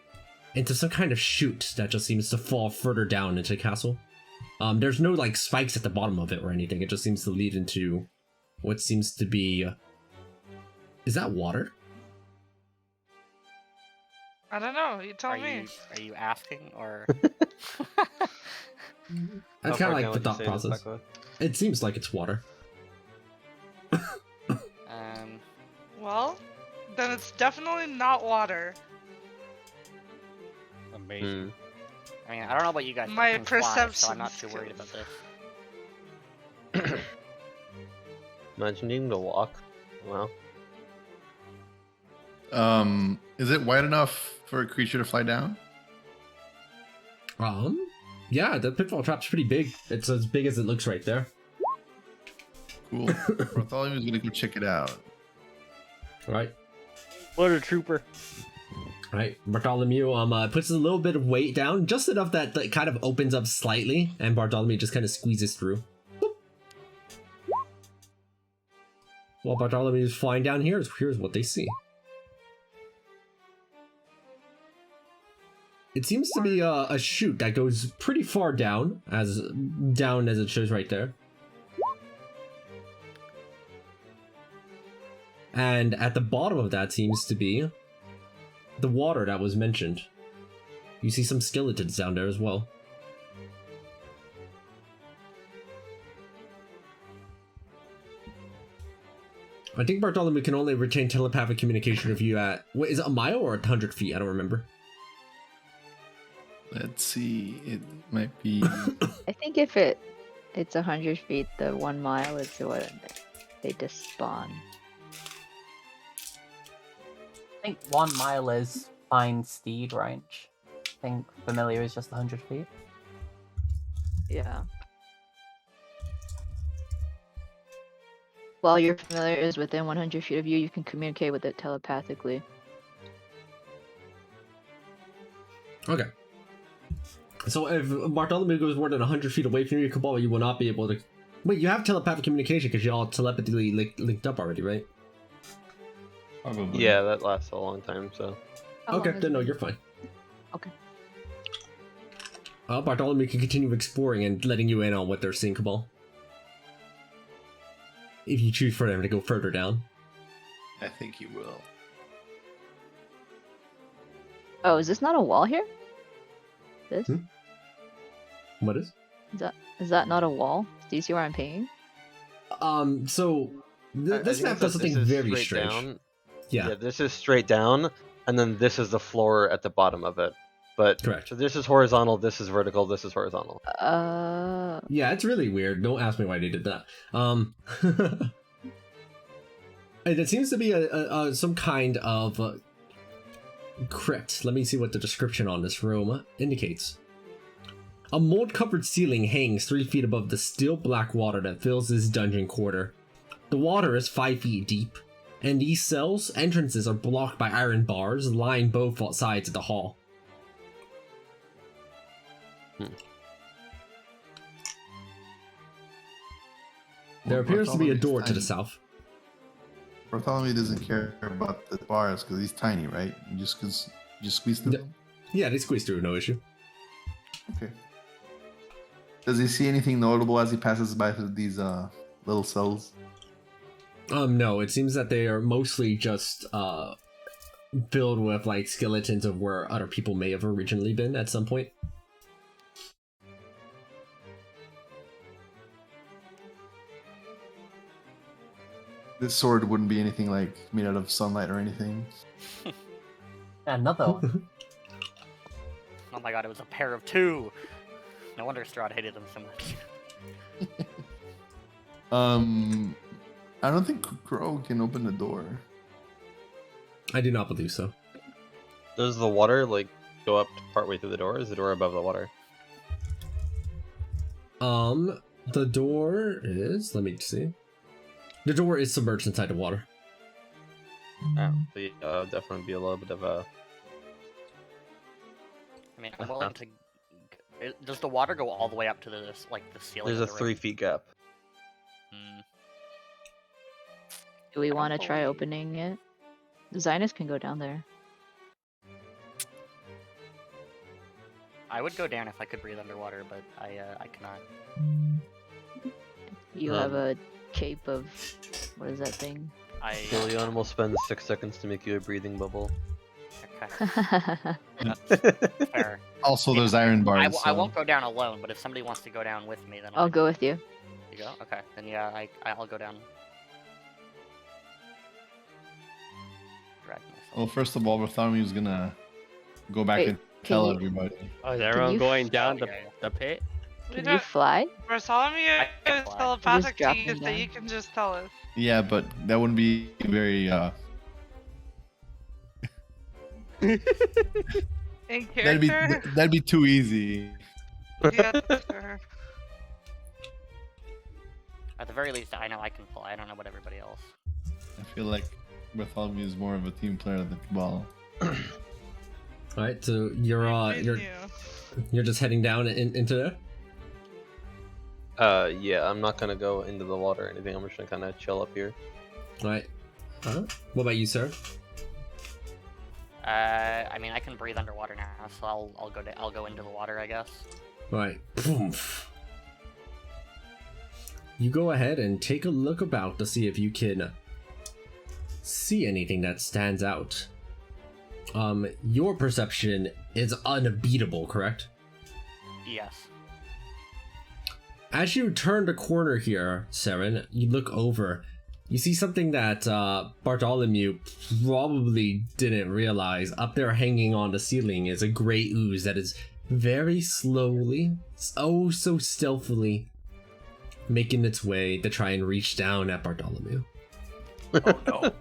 A: into some kind of chute that just seems to fall further down into the castle. There's no like spikes at the bottom of it or anything. It just seems to lead into what seems to be, is that water?
J: I don't know. You tell me.
D: Are you asking or?
A: That's kind of like the thought process. It seems like it's water.
J: Well, then it's definitely not water.
B: Amazing.
D: I mean, I don't know about you guys.
J: My
D: I can fly, so
J: perception
D: I'm not too worried about this.
C: Imagine needing to walk. Wow.
E: Is it wide enough for a creature to fly down?
A: Yeah, the Pitfall Trap's pretty big. It's as big as it looks right there.
E: Cool. Bartholomew's gonna go check it out.
A: Right.
B: What a trooper.
A: Right, Bartholomew puts a little bit of weight down, just enough that it kind of opens up slightly, and Bartholomew just kind of squeezes through. Boop. While Bartholomew is flying down here, here's what they see. It seems to be a chute that goes pretty far down as it shows right there. And at the bottom of that seems to be the water that was mentioned. You see some skeletons down there as well. I think Bartholomew can only retain telepathic communication with you at, what, is it a mile or 100 feet? I don't remember.
E: Let's see. It might be.
F: I think if it's 100 feet, the 1 mile is what they just spawn.
G: I think 1 mile is fine steed range. I think familiar is just 100 feet.
F: Yeah. While your familiar is within 100 feet of you, you can communicate with it telepathically.
A: Okay. So if Bartholomew goes more than 100 feet away from you, Cabal, you will not be able to... Wait, you have telepathic communication because you all telepathically linked up already, right?
E: Probably.
C: Yeah, that lasts a long time, so.
A: Okay, then no, you're fine.
F: Okay.
A: Bartholomew can continue exploring and letting you in on what they're seeing, Cabal. If you choose for them to go further down.
E: I think you will.
F: Oh, is this not a wall here? This?
A: What is?
F: Is that not a wall? Do you see where I'm pinging?
A: So this map does something very strange.
C: Down.
A: Yeah.
C: Yeah, this is straight down, and then this is the floor at the bottom of it. But
A: correct.
C: So this is horizontal, this is vertical, this is horizontal.
A: Yeah, it's really weird. Don't ask me why they did that. It seems to be a some kind of crypt. Let me see what the description on this room indicates. A mold-covered ceiling hangs 3 feet above the still black water that fills this dungeon quarter. The water is 5 feet deep, And these cells' entrances are blocked by iron bars lying both sides of the hall. There appears to be a door to the south.
I: Bartholomew doesn't care about the bars because he's tiny, right? You just squeeze through them?
A: Yeah, they squeeze through, no issue.
I: Okay. Does he see anything notable as he passes by through these little cells?
A: No, it seems that they are mostly just filled with like skeletons of where other people may have originally been at some point.
I: This sword wouldn't be anything like made out of sunlight or anything.
G: Another one.
D: Oh my god, it was a pair of two! No wonder Strahd hated them so much.
I: I don't think Crow can open the door.
A: I do not believe so.
C: Does the water like go up partway through the door? Is the door above the water?
A: The door is, let me see. The door is submerged inside the water.
C: Oh, so yeah, definitely be a little bit of a...
D: I mean, I'm willing to... Does the water go all the way up to the ceiling?
C: There's a
D: of the
C: 3
D: ring?
C: feet gap.
F: Do we want to try opening it? Zynus can go down there.
D: I would go down if I could breathe underwater, but I cannot.
F: You have a cape of... what is that thing?
C: Leon will spend 6 seconds to make you a breathing bubble.
D: Okay. Fair.
E: Also, there's iron bars.
D: I won't go down alone, but if somebody wants to go down with me, then
F: I'll go with you.
D: You go? Okay. Then yeah, I'll go down. Drag myself.
E: Well, first of all, Bartholomew's gonna go back and tell everybody.
B: Oh, is everyone going down
D: yeah.
B: the pit?
F: Can you fly?
J: Bartholomew is
D: fly.
J: telepathic
F: Just
J: to you,
F: drop
J: so
F: me
J: you can just tell us.
E: Yeah, but that wouldn't be very.
J: In character?
E: That'd be too easy.
J: Yeah, sure.
D: At the very least, I know I can fly. I don't know about everybody else.
E: I feel like Bartholomew is more of a team player than Cabal.
A: Alright, so you're just heading down into there?
C: Yeah, I'm not gonna go into the water or anything. I'm just gonna kind of chill up here.
A: Alright. What about you, sir?
D: I mean, I can breathe underwater now, so I'll go into the water, I guess.
A: Alright. You go ahead and take a look about to see if you can see anything that stands out. Your perception is unbeatable, correct?
D: Yes.
A: As you turn the corner here, Saren, you look over. You see something that Bartholomew probably didn't realize. Up there hanging on the ceiling is a gray ooze that is very slowly, oh so stealthily, making its way to try and reach down at Bartholomew.
E: Oh no.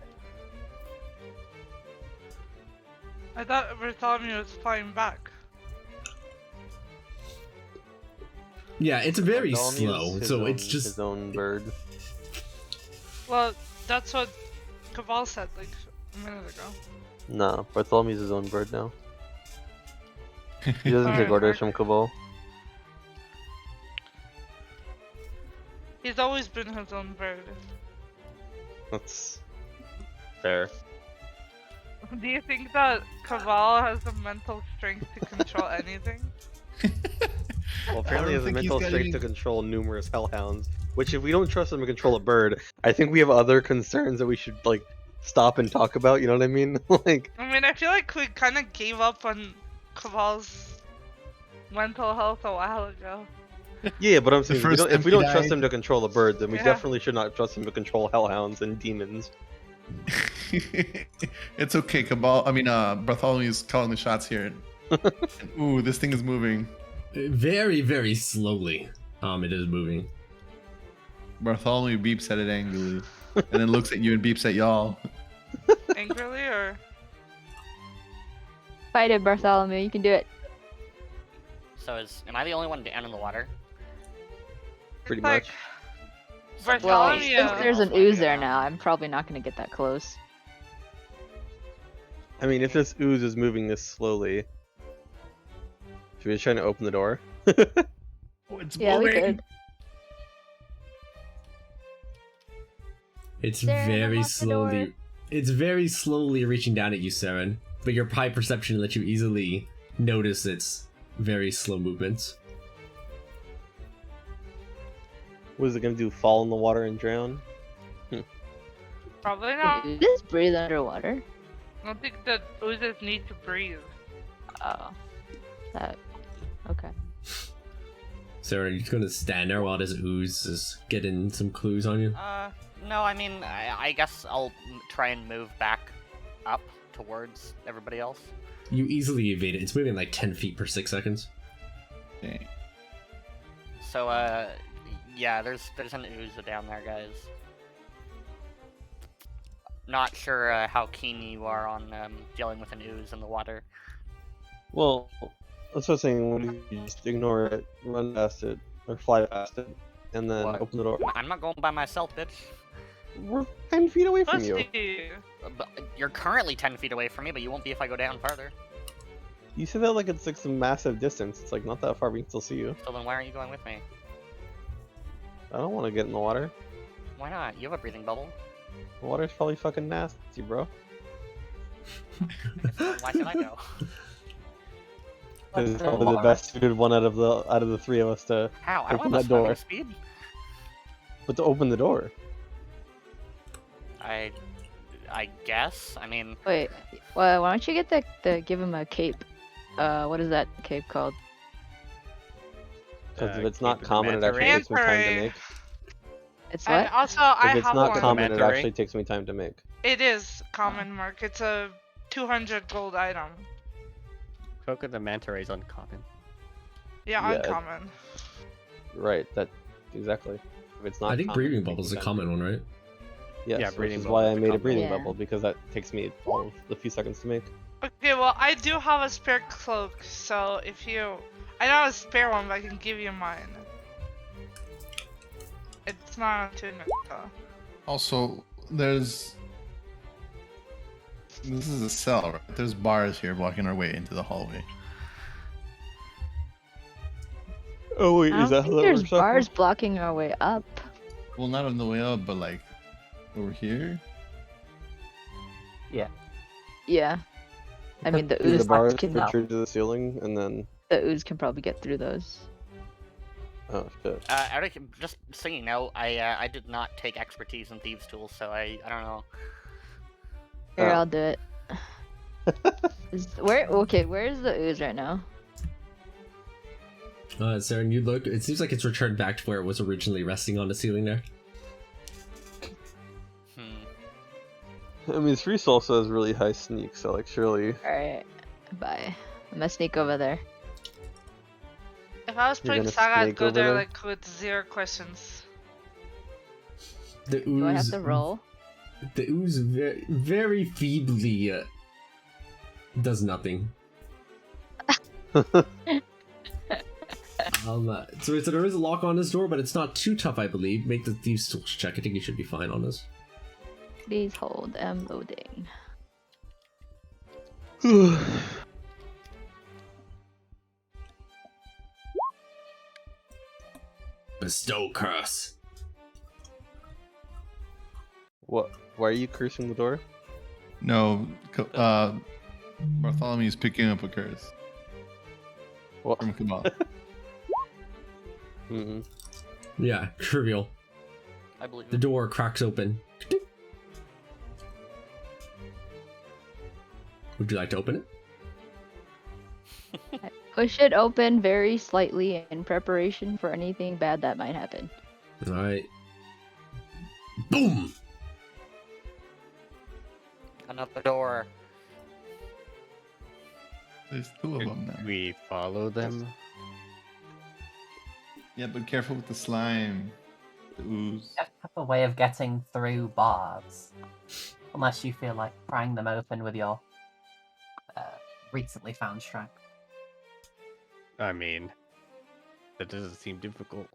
J: I thought Bartholomew was flying back.
A: Yeah, it's very
C: Bartholomew's
A: slow,
C: his
A: so
C: own-
A: it's just...
C: his own bird.
J: Well, that's what Cabal said like a minute ago.
C: Nah, Bartholomew's his own bird now. He doesn't take
J: Alright,
C: orders from Cabal.
J: He's always been his own bird.
C: That's fair.
J: Do you think that Cabal has the mental strength to control anything?
C: Well, apparently he
E: don't
C: has the
E: think he's
C: mental
E: got
C: strength
E: any-
C: to control numerous hellhounds. Which, if we don't trust him to control a bird, I think we have other concerns that we should like stop and talk about. You know what I mean? Like,
J: I mean, I feel like we kind of gave up on Cabal's mental health a while ago.
C: yeah, but I'm saying
E: first
C: if we don't
E: MP
C: trust
E: died.
C: him to control a bird, then we
J: Yeah.
C: definitely should not trust him to control hellhounds and demons.
E: It's okay, Cabal. I mean, Bartholomew's calling the shots here. Ooh, this thing is moving.
A: Very, very slowly. It is moving.
E: Bartholomew beeps at it angrily, and then looks at you and beeps at y'all.
J: Angrily, or
F: Fight it, Bartholomew. You can do it.
D: So am I the only one down in the water?
C: Pretty
J: it's like
C: much.
F: Well,
J: Bartholomew.
F: since there's an ooze there now, I'm probably not gonna get that close.
C: I mean, if this ooze is moving this slowly, should we just try to open the door?
E: Oh, it's
F: Yeah, we
E: moving.
F: could.
A: It's
F: Saren,
A: very
F: unlock the door.
A: slowly. It's very slowly reaching down at you, Saren. But your high perception lets you easily notice its very slow movements.
C: What is it gonna do? Fall in the water and drown?
J: Probably not.
F: Can oozes breathe underwater?
J: I don't think the oozes need to breathe.
F: Oh. That. Okay.
A: Saren, are you just gonna stand there while this ooze is getting some clues on you?
D: No, I mean, I guess I'll try and move back up towards everybody else.
A: You easily evade it. It's moving like 10 feet per 6 seconds.
E: Okay.
D: So, yeah, there's an ooze down there, guys. Not sure how keen you are on dealing with an ooze in the water.
C: Well, that's what I'm saying. What if you just ignore it, run past it, or fly past it, and then
D: What?
C: open the door?
D: I'm not going by myself, bitch.
C: We're 10 feet away from you.
J: Pussy.
D: But you're currently 10 feet away from me, but you won't be if I go down farther.
C: You say that like it's like some massive distance. It's like not that far. We can still see you.
D: So then why aren't you going with me?
C: I don't want to get in the water.
D: Why not? You have a breathing bubble.
C: The water's probably fucking nasty, bro.
D: Why should I go?
C: It's probably the best suited one out of the three of us to
D: How? I don't
C: open
D: have
C: that
D: a swimming
C: door.
D: speed.
C: But to open the door.
D: I guess. I mean,
F: Wait. Well, why don't you get give him a cape? What is that cape called?
C: Because if it's not
B: Cape of the
C: common, it
B: Manta
C: actually
B: Ray.
C: takes me time to
J: Manta Ray.
C: make.
F: It's
J: And
F: what?
J: also, I
C: If it's
J: have
C: not
J: one.
C: common, it
B: Manta Ray?
C: actually takes me time to make.
J: It is common, Mark. It's a 200 gold item.
B: Cloak of the Manta Ray is uncommon.
J: Yeah,
C: Yeah,
J: uncommon.
C: Right, that exactly. If it's not
A: I think
C: common,
A: breathing
C: it takes
A: bubble is
C: me
A: a
C: time
A: common
C: to
A: one, right?
C: make. Yes,
B: Yeah,
C: which
B: breathing
C: is
B: bubble
C: why
B: is
C: I
B: the
C: made a
B: common
C: breathing
F: one. Yeah.
C: bubble, because that takes me all the few seconds to make.
J: Okay, well, I do have a spare cloak, so if you... I don't have a spare one, but I can give you mine. It's not attunement, though.
E: Also, this is a cell, right? There's bars here blocking our way into the hallway.
C: Oh wait,
F: I
C: is
F: don't
C: that how
F: think
C: that
F: there's
C: works out?
F: bars blocking our way up.
E: Well, not on the way up, but like over here.
F: Yeah. I mean, the
C: Is
F: ooze
C: the bars
F: can
C: pictured to the ceiling, and then
F: the ooze can probably get through those.
C: oh shit.
D: Eric, just so you know, I did not take expertise in thieves' tools, so I don't know.
F: Here,
C: Oh.
F: I'll do it. Where's the ooze right now?
A: Saren, you look. It seems like it's returned back to where it was originally resting on the ceiling there.
C: I mean, Shreese also has really high sneak, so like surely
F: Alright. Bye. I'm gonna sneak over there.
J: If I was
C: You're
J: playing
C: gonna
J: Saga, I'd
C: snake
J: go
C: over
J: there
C: there?
J: like with 0 questions.
A: The ooze.
F: Do I have to roll?
A: The ooze very feebly does nothing. So there is a lock on this door, but it's not too tough, I believe. Make the thieves' tools check. I think you should be fine on this.
F: Please hold. I'm loading.
A: Bestow curse.
C: what? Why are you cursing the door?
E: No, Bartholomew's picking up a curse
C: What?
E: from Kamal.
C: Mm-mm.
A: Yeah, trivial.
D: I believe
A: The
D: it.
A: door cracks open. Would you like to open it?
F: Push it open very slightly in preparation for anything bad that might happen.
A: Alright. Boom!
D: Another door.
E: There's two of them
B: Should
E: now.
B: we follow them?
E: Yeah, but careful with the slime. The ooze.
G: You have a way of getting through bars. Unless you feel like prying them open with your recently found strength.
B: I mean, that doesn't seem difficult.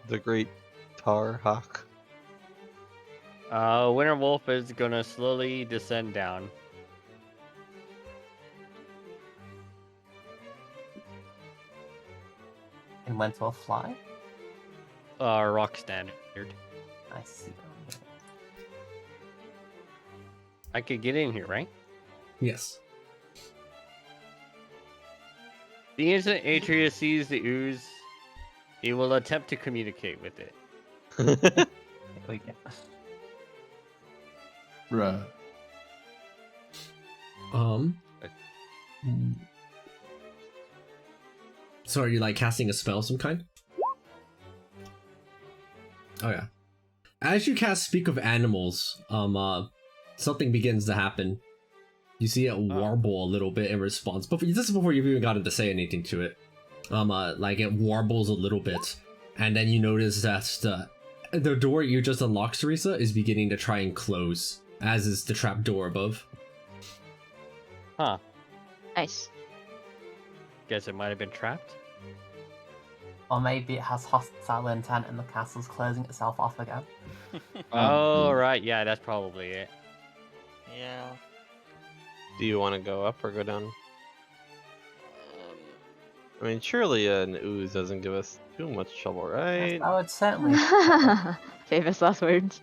C: The great Tar Hawk.
B: Winter Wolf is gonna slowly descend down.
G: And went to a fly.
B: Rock standard.
G: I see.
B: I could get in here, right?
A: Yes.
B: The instant Atreus sees the ooze, he will attempt to communicate with it.
G: Here we go.
I: Bruh.
A: So are you like casting a spell of some kind? Oh yeah. As you cast Speak of Animals, something begins to happen. You see it warble a little bit in response, but this is before you've even gotten to say anything to it. Like it warbles a little bit, and then you notice that the door you just unlocked, Teresa, is beginning to try and close, as is the trap door above.
B: Huh.
F: Nice.
B: Guess it might have been trapped.
G: Or maybe it has hostile intent and the castle's closing itself off again.
B: Oh, right. Yeah, that's probably it.
D: Yeah.
C: Do you want to go up or go down? I mean, surely an ooze doesn't give us too much trouble, right?
G: Yes, I would certainly.
F: Famous last words.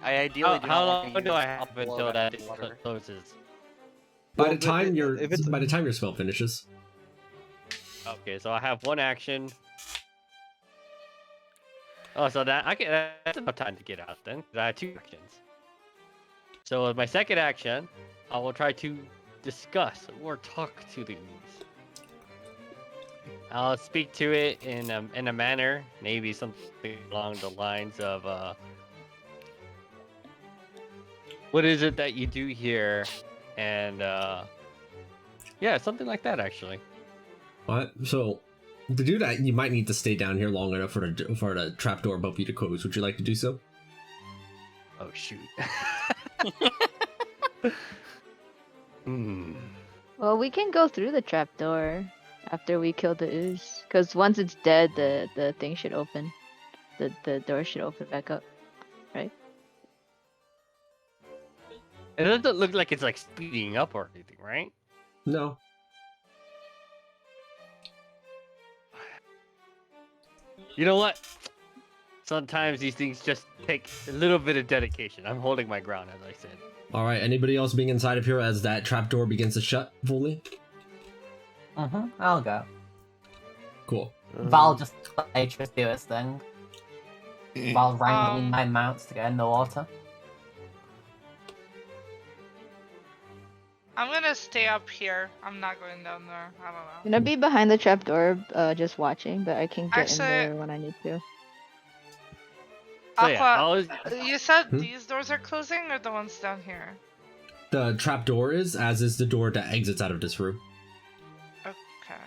D: I ideally do
B: How
D: not
B: long
D: want to
B: do
D: use
B: I have
D: blow
B: until
D: back
B: that
D: water.
B: closes?
A: By
C: Well,
A: the time
C: if it's-
A: by the time your spell finishes.
B: Okay, so I have one action. Oh, so that's enough time to get out then. 'Cause I have two actions. So with my second action, I will try to discuss or talk to the ooze. I'll speak to it in a manner, maybe something along the lines of, what is it that you do here? And, yeah, something like that, actually.
A: What? So, to do that, you might need to stay down here long enough for the trapdoor above you to close. Would you like to do so?
B: Oh, shoot. Hmm.
F: Well, we can go through the trapdoor after we kill the ooze. Because once it's dead, the thing should open. The door should open back up. Right?
B: It doesn't look like it's like speeding up or anything, right?
A: No.
B: You know what? Sometimes these things just take a little bit of dedication. I'm holding my ground, as I said.
A: Alright, anybody else being inside of here as that trapdoor begins to shut fully?
G: I'll go.
A: Cool.
G: Val just let Atreus do his thing. Val wrangling my mounts to get in the water.
J: I'm gonna stay up here. I'm not going down there. I don't know.
F: I'm gonna be behind the trapdoor, just watching, but I can get
J: Actually-
F: in there when I need to.
B: So yeah,
J: Aqua,
B: I'll,
J: you said these doors are closing or the ones down here?
A: The trapdoor is, as is the door that exits out of this room.
J: Okay.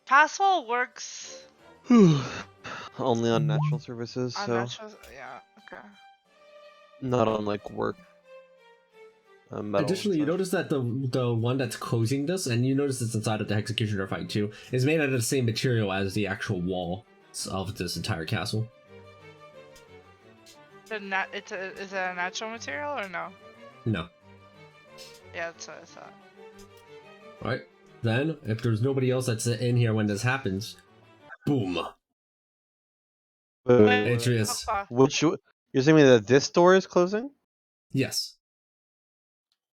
J: Passwell works
C: Only on natural services,
J: on
C: so
J: natural. Yeah. Okay.
C: not on like work. Metals
A: Additionally, you
C: and
A: notice that the one that's closing this, and you notice it's inside of the Executioner fight too, is made out of the same material as the actual wall of this entire castle.
J: Is it a natural material or no?
A: No.
J: Yeah, that's what I thought.
A: Alright. Then, if there's nobody else that's in here when this happens, boom.
C: stuff.
A: Atreus.
C: Which you're saying that this door is closing?
A: Yes.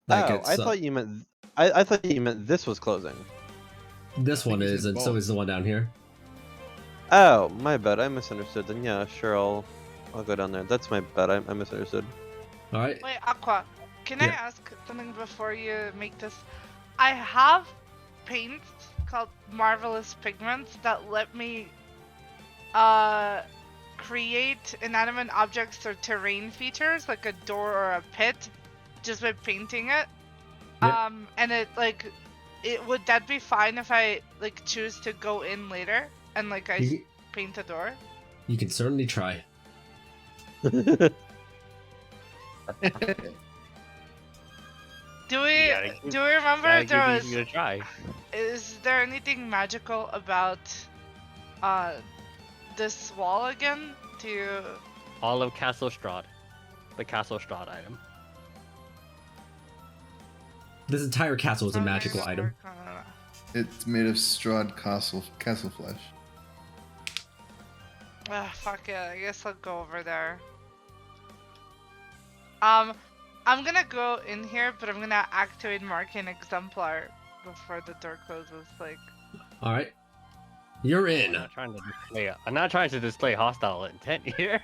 C: I thought you meant. I thought you meant this was closing.
A: This one is, and so is the one down here.
C: Oh, my bad. I misunderstood. Then yeah, sure. I'll go down there. That's my bad. I misunderstood.
A: All right.
J: Wait, Aqua, can I
A: Yeah.
J: ask something before you make this? I have paints called Marvelous Pigments that let me create inanimate objects or terrain features like a door or a pit just by painting it.
A: Yeah.
J: And would that be fine if I like choose to go in later and like
A: You,
J: paint a door?
A: you can certainly try.
J: Do we remember
B: gotta
J: if there
B: give
J: was
B: these a try.
J: is there anything magical about this wall again to.
B: All of Castle Strahd. The Castle Strahd item.
A: This entire castle is a magical item.
I: It's made of Strahd castle flesh.
J: Fuck it. I guess I'll go over there. I'm gonna go in here, but I'm gonna activate Marking Exemplar before the door closes. Like.
A: All right, you're in.
B: I'm not trying to display hostile intent here.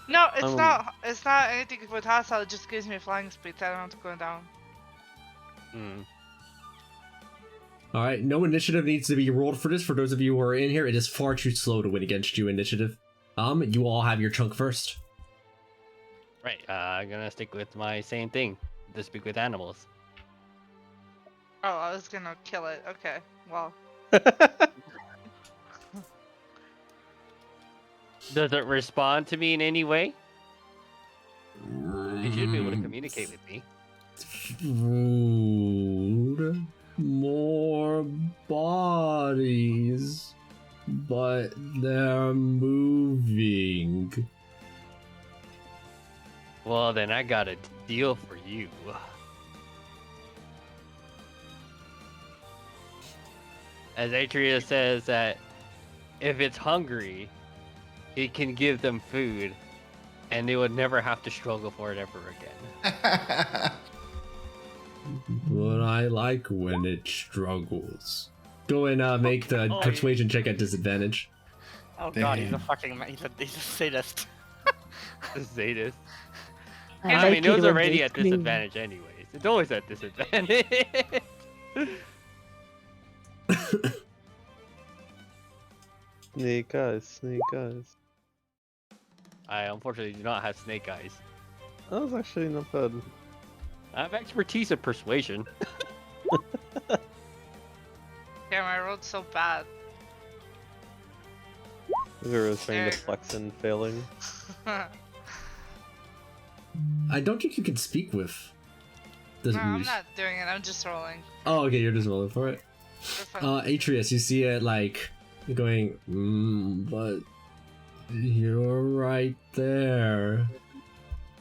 J: No, it's not. It's not anything with hostile. It just gives me flying speed. So I don't have to go down.
A: All right, no initiative needs to be rolled for this. For those of you who are in here, it is far too slow to win against you initiative. You all have your chunk first.
B: Right, I'm gonna stick with my same thing. To speak with animals.
J: Oh, I was gonna kill it. Okay, well.
B: Does it respond to me in any way? It should be able to communicate with me.
A: Food, more bodies, but they're moving.
B: Well, then I got a deal for you. As Atreus says that if it's hungry, it can give them food, and they would never have to struggle for it ever again.
A: But I like when it struggles. Go and make the persuasion check at disadvantage.
D: Oh god, he's a sadist.
B: A sadist.
F: I
B: I mean,
F: like
B: it was
F: it when
B: already
F: they
B: at
F: clean.
B: disadvantage anyways. It's always at disadvantage.
C: Snake eyes, snake eyes.
B: I unfortunately do not have snake eyes.
C: That was actually not bad.
B: I have expertise in persuasion.
J: Damn, I rolled so bad.
C: Zero was trying to flex and failing.
A: I don't think you can speak with this
J: No, I'm
A: ooze.
J: not doing it. I'm just rolling.
A: Oh, okay, you're just rolling for it. Atreus, you see it like going, but you're right there.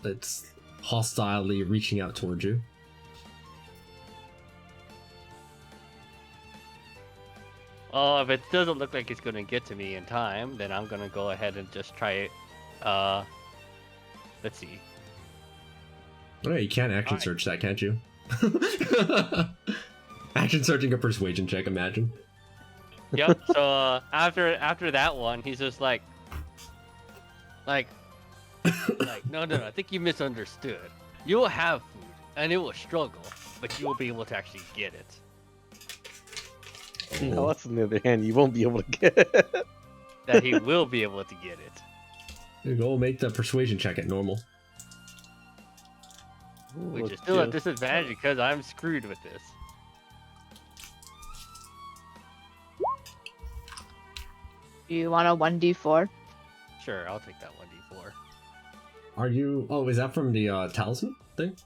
A: It's hostilely reaching out towards you.
B: Well, if it doesn't look like it's gonna get to me in time, then I'm gonna go ahead and just try it. Let's see.
A: Oh, you can't action search that, can't you? Action searching a persuasion check, imagine.
B: Yep. So after that one, he's just like, no, I think you misunderstood. You will have food, and it will struggle, but you will be able to actually get it.
C: No, that's on the other hand, you won't be able to get it.
B: That he will be able to get it.
A: You go make the persuasion check at normal.
B: Which is still at disadvantage because I'm screwed with this.
F: Do you want a 1d4?
B: Sure, I'll take that 1d4.
A: Are you... Oh, is that from the talisman thing?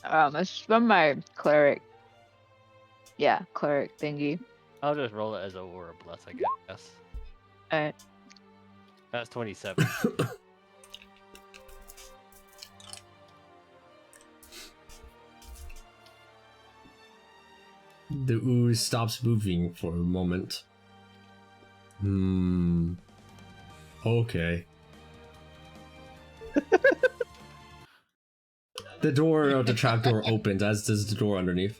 F: It's from my cleric. Yeah, cleric thingy.
B: I'll just roll it as a or a bless, I guess.
F: Alright.
B: That's 27.
A: The ooze stops moving for a moment. Okay. The door of the trapdoor opens, as does the door underneath.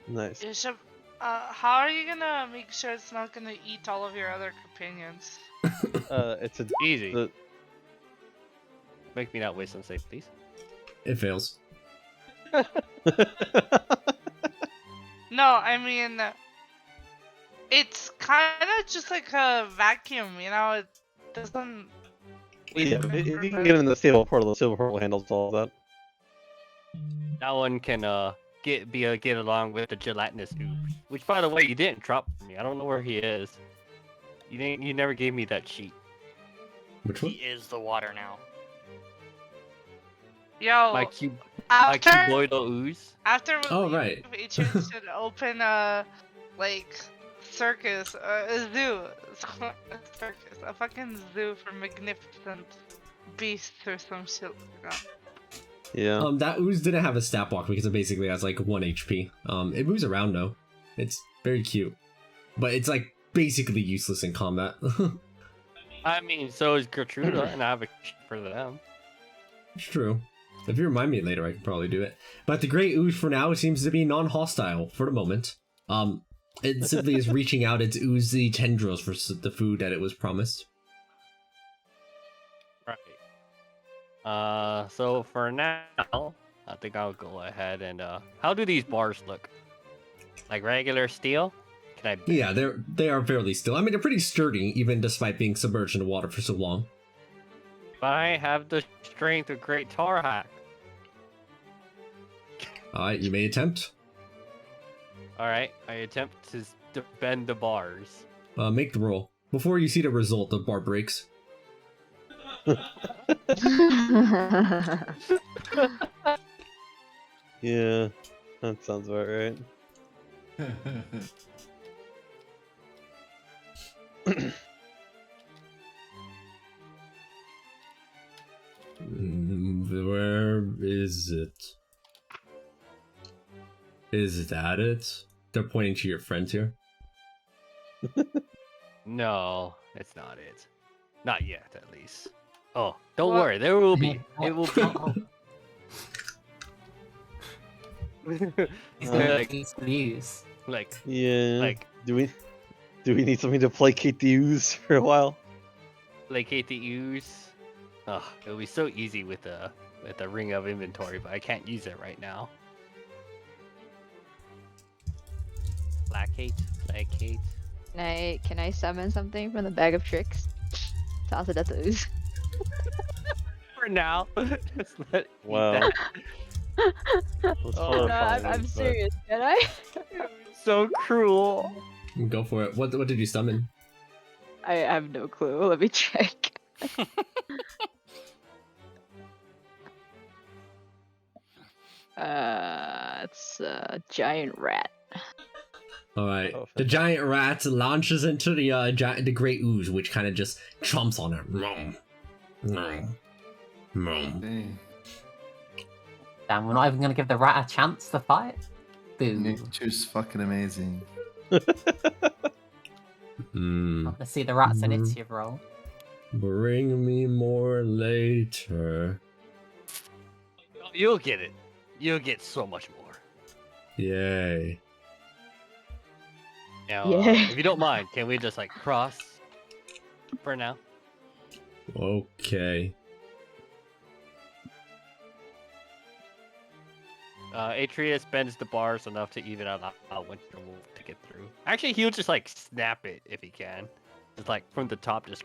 C: Nice.
J: You should, how are you gonna make sure it's not gonna eat all of your other companions?
C: It's
B: easy. Make me not waste some save, please.
A: It fails.
J: No, I mean, it's kind of just like a vacuum, you know? It doesn't.
C: Yeah, if you can get in the stable portal handles all of that.
B: That one can get along with the gelatinous oob. Which, by the way, you didn't drop for me. I don't know where he is. You never gave me that sheet.
A: Which one?
D: He is the water now.
J: Yo,
B: My
J: after
B: cuboidal ooze.
J: after we
A: Oh,
J: leave,
A: right.
J: Atreus should open a like circus, a zoo, a circus, a fucking zoo for magnificent beasts or some shit like that.
C: Yeah.
A: That ooze didn't have a stat block because it basically has like 1 HP. It moves around though. It's very cute. But it's like basically useless in combat.
B: I mean, so is Gertruda, and I have a for them.
A: It's true. If you remind me later, I can probably do it. But the Great Ooze for now seems to be non-hostile for the moment. It simply is reaching out its oozy tendrils for the food that it was promised.
B: Right. So for now, I think I'll go ahead and how do these bars look? Like regular steel? Can I?
A: Yeah, they are fairly still. I mean, they're pretty sturdy, even despite being submerged in the water for so long.
B: I have the strength of Great Tarhak.
A: Alright, you may attempt.
B: Alright, I attempt to bend the bars.
A: Make the roll. Before you see the result, the bar breaks.
C: Yeah, that sounds about right.
A: Where is it? Is that it? They're pointing to your friends here.
B: No, it's not it. Not yet, at least. Oh, don't
J: What?
B: worry, there will be. It will be.
G: He's
C: Uh,
G: like these views.
B: like,
C: Yeah.
B: like,
C: do we need something to placate the ooze for a while?
B: placate the ooze. Oh, it'll be so easy with the ring of inventory, but I can't use it right now. Placate.
F: Can I summon something from the bag of tricks? Toss it at the ooze.
B: For now, just let it eat
C: Wow.
B: that.
C: That's
B: Oh,
F: No,
C: horrifying,
F: I'm
C: but-
F: serious. Can I?
B: So cruel.
A: Go for it. What did you summon?
F: I have no clue. Let me check. It's a giant rat.
A: Alright.
C: Oh,
A: The giant rat launches into the great ooze, which kind of just chomps on it. Nom. Nom. Nom.
I: Dang.
G: Damn, we're not even gonna give the rat a chance to fight. Boo.
I: Nature's fucking amazing.
A: Hmm.
G: Let's see the rat's initiative roll.
A: Bring me more later.
B: You'll get it. You'll get so much more.
A: Yay.
B: Now,
F: Yeah.
B: if you don't mind, can we just like cross for now?
A: Okay.
B: Atreus bends the bars enough to even allow Winter Wolf to get through. Actually, he'll just like snap it if he can. Just like from the top, just.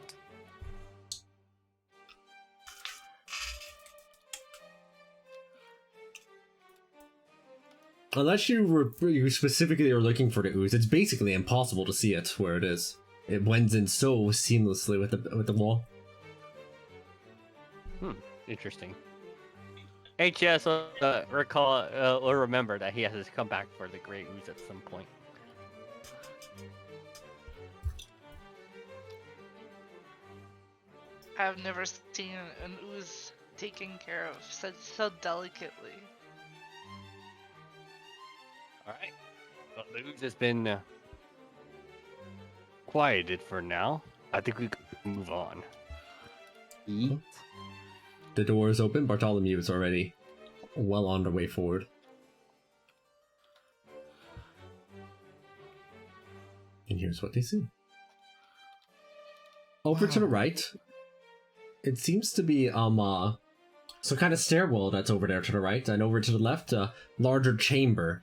A: Unless you specifically are looking for the ooze, it's basically impossible to see it where it is. It blends in so seamlessly with the wall.
B: Interesting. HS recall or remember that he has to come back for the Great Ooze at some point.
J: I've never seen an ooze taken care of so delicately.
B: Alright. Well, the ooze has been quieted for now. I think we could move on.
G: Yeet.
A: The door is open. Bartholomew is already well on the way forward. And here's what they see. Over to the right, it seems to be some kind of stairwell that's over there to the right, and over to the left, a larger chamber.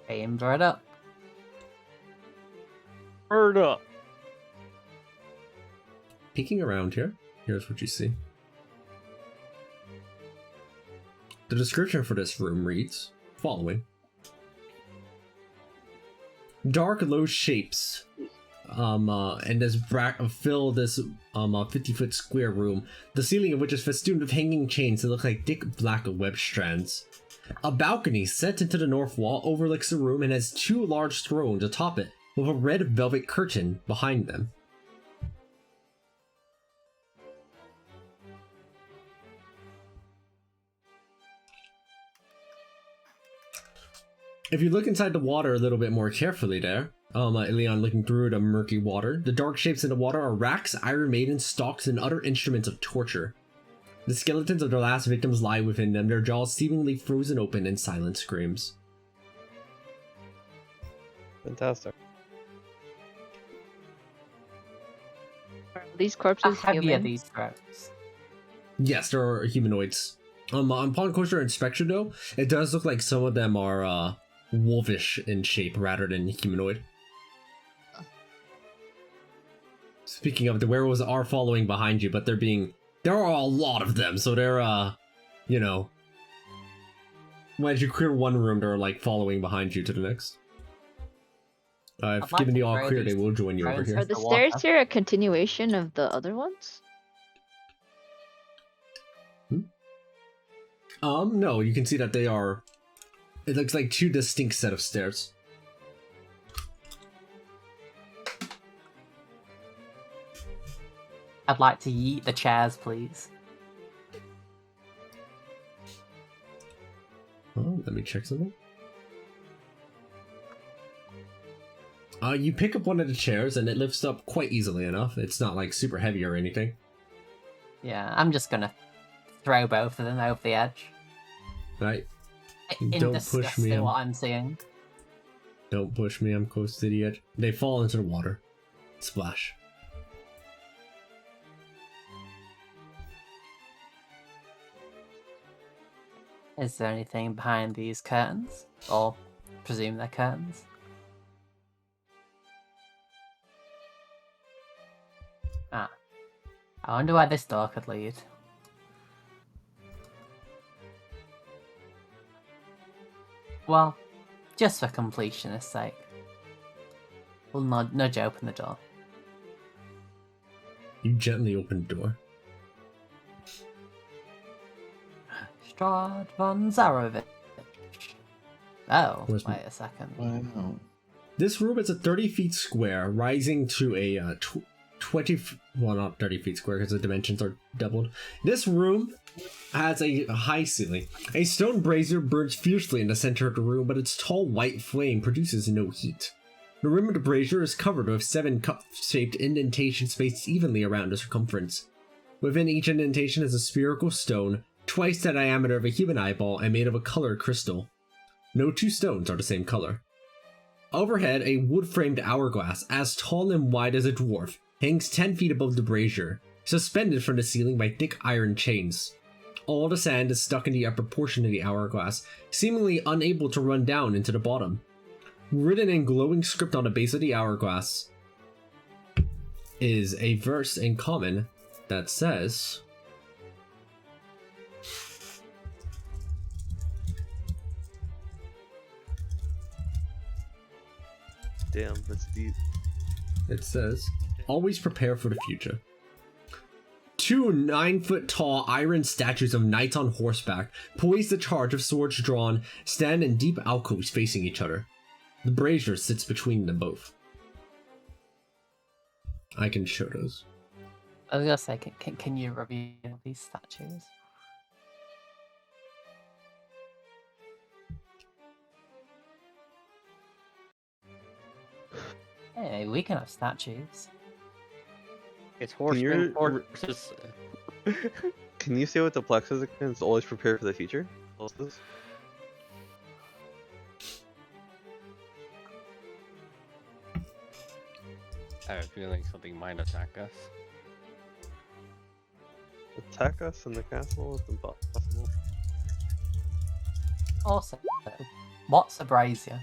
G: Chamber it up.
B: Bird up.
A: Peeking around here, here's what you see. The description for this room reads following. Dark, low shapes and fill this 50-foot square room, the ceiling of which is festooned with hanging chains that look like thick black web strands. A balcony set into the north wall overlooks the room and has 2 large thrones atop it, with a red velvet curtain behind them. If you look inside the water a little bit more carefully there, Leon looking through the murky water, the dark shapes in the water are racks, Iron Maiden, stalks, and other instruments of torture. The skeletons of their last victims lie within them, their jaws seemingly frozen open in silent screams.
C: Fantastic.
F: Are these corpses
G: How heavy are
F: human?
G: these corpses?
A: Yes, there are humanoids. Upon closer inspection though, it does look like some of them are wolfish in shape rather than humanoid. Speaking of, the werewolves are following behind you, but there are a lot of them, so they're you know, as you clear one room, they're like following behind you to the next. I've
G: like
A: given
G: to
A: the all
G: try
A: clear, they
G: these
A: will join you over
G: drones.
A: here.
F: Are the
G: The water.
F: stairs here a continuation of the other ones?
A: No, you can see that they are. It looks like 2 distinct set of stairs.
G: I'd like to yeet the chairs, please.
A: Oh, let me check something. You pick up one of the chairs and it lifts up quite easily enough. It's not like super heavy or anything.
G: Yeah, I'm just gonna throw both of them over the edge.
A: Right?
G: In
A: Don't push
G: disgust
A: me.
G: at what I'm seeing.
A: Don't push me, I'm close to the edge. They fall into the water. Splash.
G: Is there anything behind these curtains? Or presume they're curtains? Ah. I wonder where this door could lead. Well, just for completionist's sake. We'll nudge open the door.
A: You gently open the door.
G: Strahd von Zarovich. Oh,
A: Where's
G: wait a second.
I: Wow.
A: This room is a 30 feet square, rising to a 20... Well, not 30 feet square because the dimensions are doubled. This room has a high ceiling. A stone brazier burns fiercely in the center of the room, but its tall white flame produces no heat. The rim of the brazier is covered with 7 cup-shaped indentations spaced evenly around the circumference. Within each indentation is a spherical stone, twice the diameter of a human eyeball and made of a colored crystal. No 2 stones are the same color. Overhead, a wood-framed hourglass, as tall and wide as a dwarf, hangs 10 feet above the brazier, suspended from the ceiling by thick iron chains. All the sand is stuck in the upper portion of the hourglass, seemingly unable to run down into the bottom. Written in glowing script on the base of the hourglass is a verse in common that says...
C: Damn, that's deep.
A: It says, always prepare for the future. 2 9-foot-tall iron statues of knights on horseback, poised to charge with swords drawn, stand in deep alcoves facing each other. The brazier sits between them both. I can show those.
G: I was gonna say, can you reveal these statues? Hey, we can have statues.
B: It's horsemen
C: you-
B: horses.
C: Can you say what the plexus is again? It's always prepare for the future? What's this?
B: I have a feeling something might attack us.
C: Attack us in the castle? It's impossible.
G: Also, what's a brazier?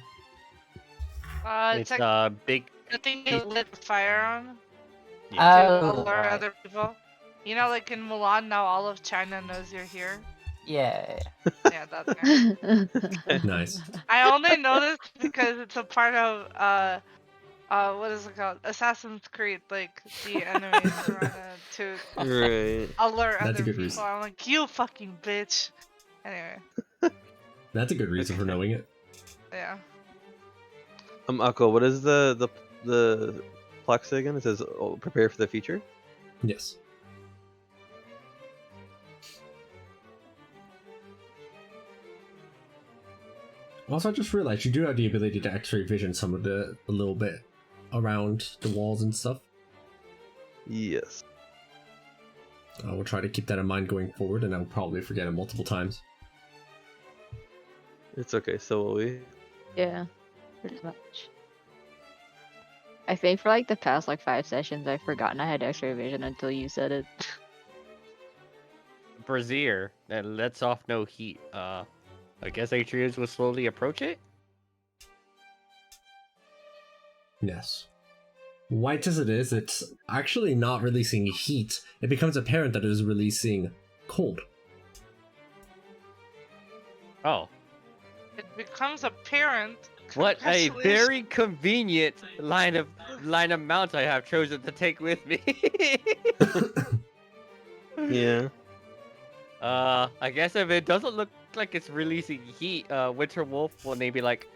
J: It's
B: It's
J: like
B: big.
J: the thing you lit fire on to
G: Oh,
J: alert
G: right.
J: other people. You know, like in Mulan, now all of China knows you're here.
G: Yeah.
J: Yeah, that thing.
A: Nice.
J: I only know this because it's a part of what is it called? Assassin's Creed, like the enemies run to
C: Right.
J: alert
A: That's a
J: other
A: good
J: people.
A: reason.
J: I'm like, you fucking bitch. Anyway,
A: That's a good reason for knowing it.
J: yeah.
C: Akko, what is the plaque say again? It says, oh, prepare for the future.
A: Yes. Also, I just realized you do have the ability to X-ray vision some of a little bit around the walls and stuff.
C: Yes.
A: I will try to keep that in mind going forward, and I'll probably forget it multiple times.
C: It's okay. So will we.
F: Yeah, pretty much. I think for like the past like 5 sessions, I've forgotten I had X-ray vision until you said it.
B: Brazier that lets off no heat. I guess Atreus will slowly approach it.
A: Yes. White as it is, it's actually not releasing heat. It becomes apparent that it is releasing cold.
B: Oh,
J: It becomes apparent.
B: what a
J: Congratulations.
B: very convenient line of mount I have chosen to take with me.
C: Yeah.
B: I guess if it doesn't look like it's releasing heat, Winter Wolf will maybe like.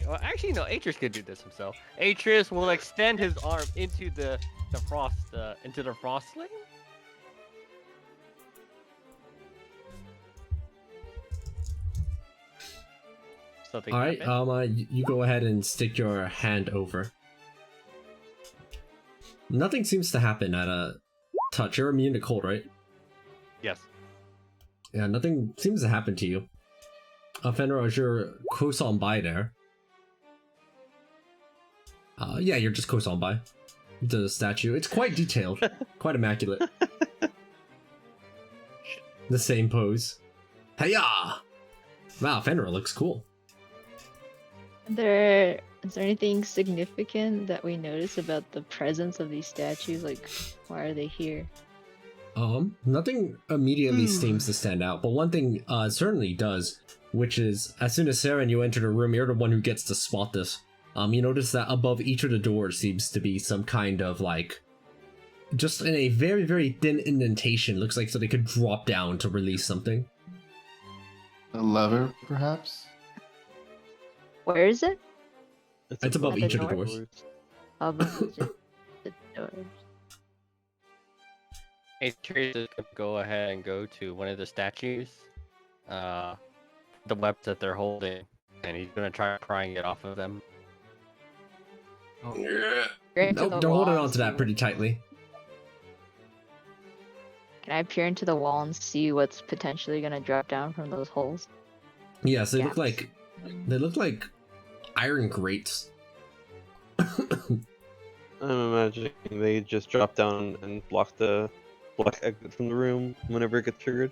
B: Well, actually, no. Atreus could do this himself. Atreus will extend his arm into the frostling. Something.
A: All right,
B: happened.
A: you go ahead and stick your hand over. Nothing seems to happen at a touch. You're immune to cold, right?
B: Yes.
A: Yeah, nothing seems to happen to you. Fenrir, as you're close on by there. Yeah, you're just close on by the statue. It's quite detailed, quite immaculate. The same pose. Hey-ya! Wow, Fenrir looks cool.
F: Is there anything significant that we notice about the presence of these statues? Like, why are they here?
A: Nothing immediately seems to stand out, but one thing certainly does, which is, as soon as Sarah and you enter the room, you're the one who gets to spot this. You notice that above each of the doors seems to be some kind of, like, just in a very, very thin indentation. Looks like so they could drop down to release something.
I: A lever, perhaps?
F: Where is it?
A: It's above
F: At the
A: each of the
F: doors?
A: doors.
F: Above each of the doors.
B: Atreus is gonna go ahead and go to one of the statues, the weapons that they're holding, and he's gonna try prying it off of them.
F: Peer into
A: Nope,
F: the
A: they're
F: wall
A: holding
F: and
A: on to
F: see
A: that pretty tightly.
F: Can I peer into the wall and see what's potentially gonna drop down from those holes?
A: Yes, they
F: Gaps.
A: look like iron grates.
C: I'm imagining they just drop down and block exit from the room whenever it gets triggered.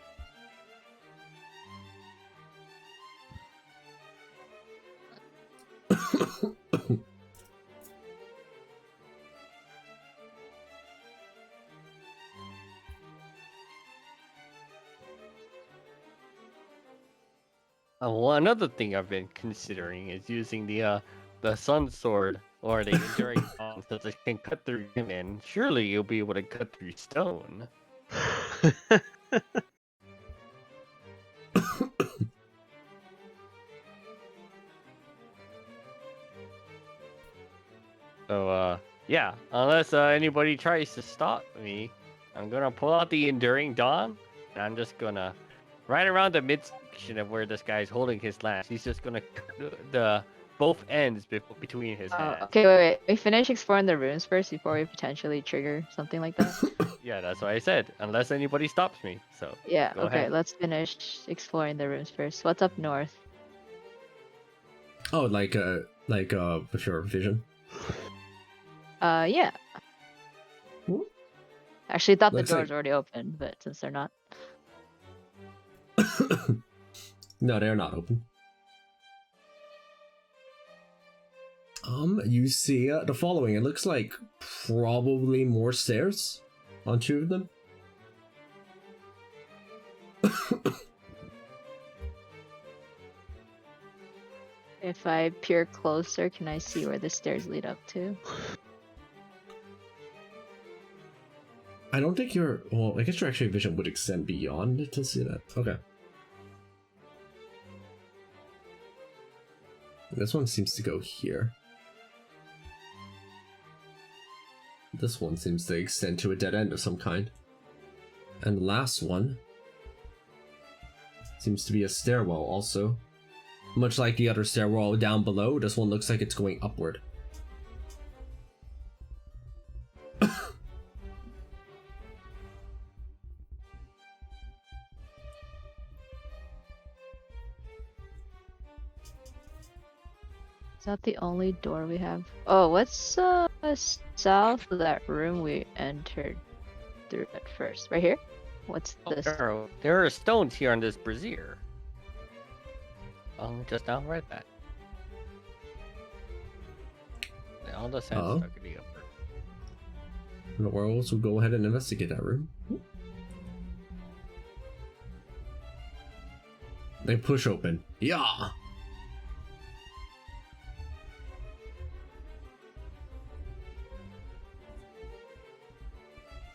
B: Well, another thing I've been considering is using the sun sword or the enduring bomb so that it can cut through him, and surely you'll be able to cut through stone. So, yeah, unless anybody tries to stop me, I'm gonna pull out the Enduring Dawn, and I'm just gonna, right around the midsection of where this guy's holding his lance, he's just gonna cut the both ends between his hands.
F: Okay, wait. We finish exploring the rooms first before we potentially trigger something like that.
B: Yeah, that's what I said, unless anybody stops me, so
F: Yeah,
B: go
F: okay,
B: ahead.
F: let's finish exploring the rooms first. What's up north?
A: Oh, like with your vision.
F: Yeah.
A: Hmm?
F: Actually, thought the
A: Looks
F: doors
A: like-
F: already open, but since they're not.
A: No, they're not open. You see the following. It looks like probably more stairs on 2 of them.
F: If I peer closer, can I see where the stairs lead up to?
A: I don't think your... Well, I guess your X-ray vision would extend beyond it to see that. Okay. This one seems to go here. This one seems to extend to a dead end of some kind. And the last one seems to be a stairwell also. Much like the other stairwell down below, this one looks like it's going upward.
F: Is that the only door we have? Oh, what's south of that room we entered through at first? Right here? What's this?
B: There are stones here on this brazier. Just now read that. All the sounds are getting upward.
A: The werewolves will go ahead and investigate that room. They push open. Yeah!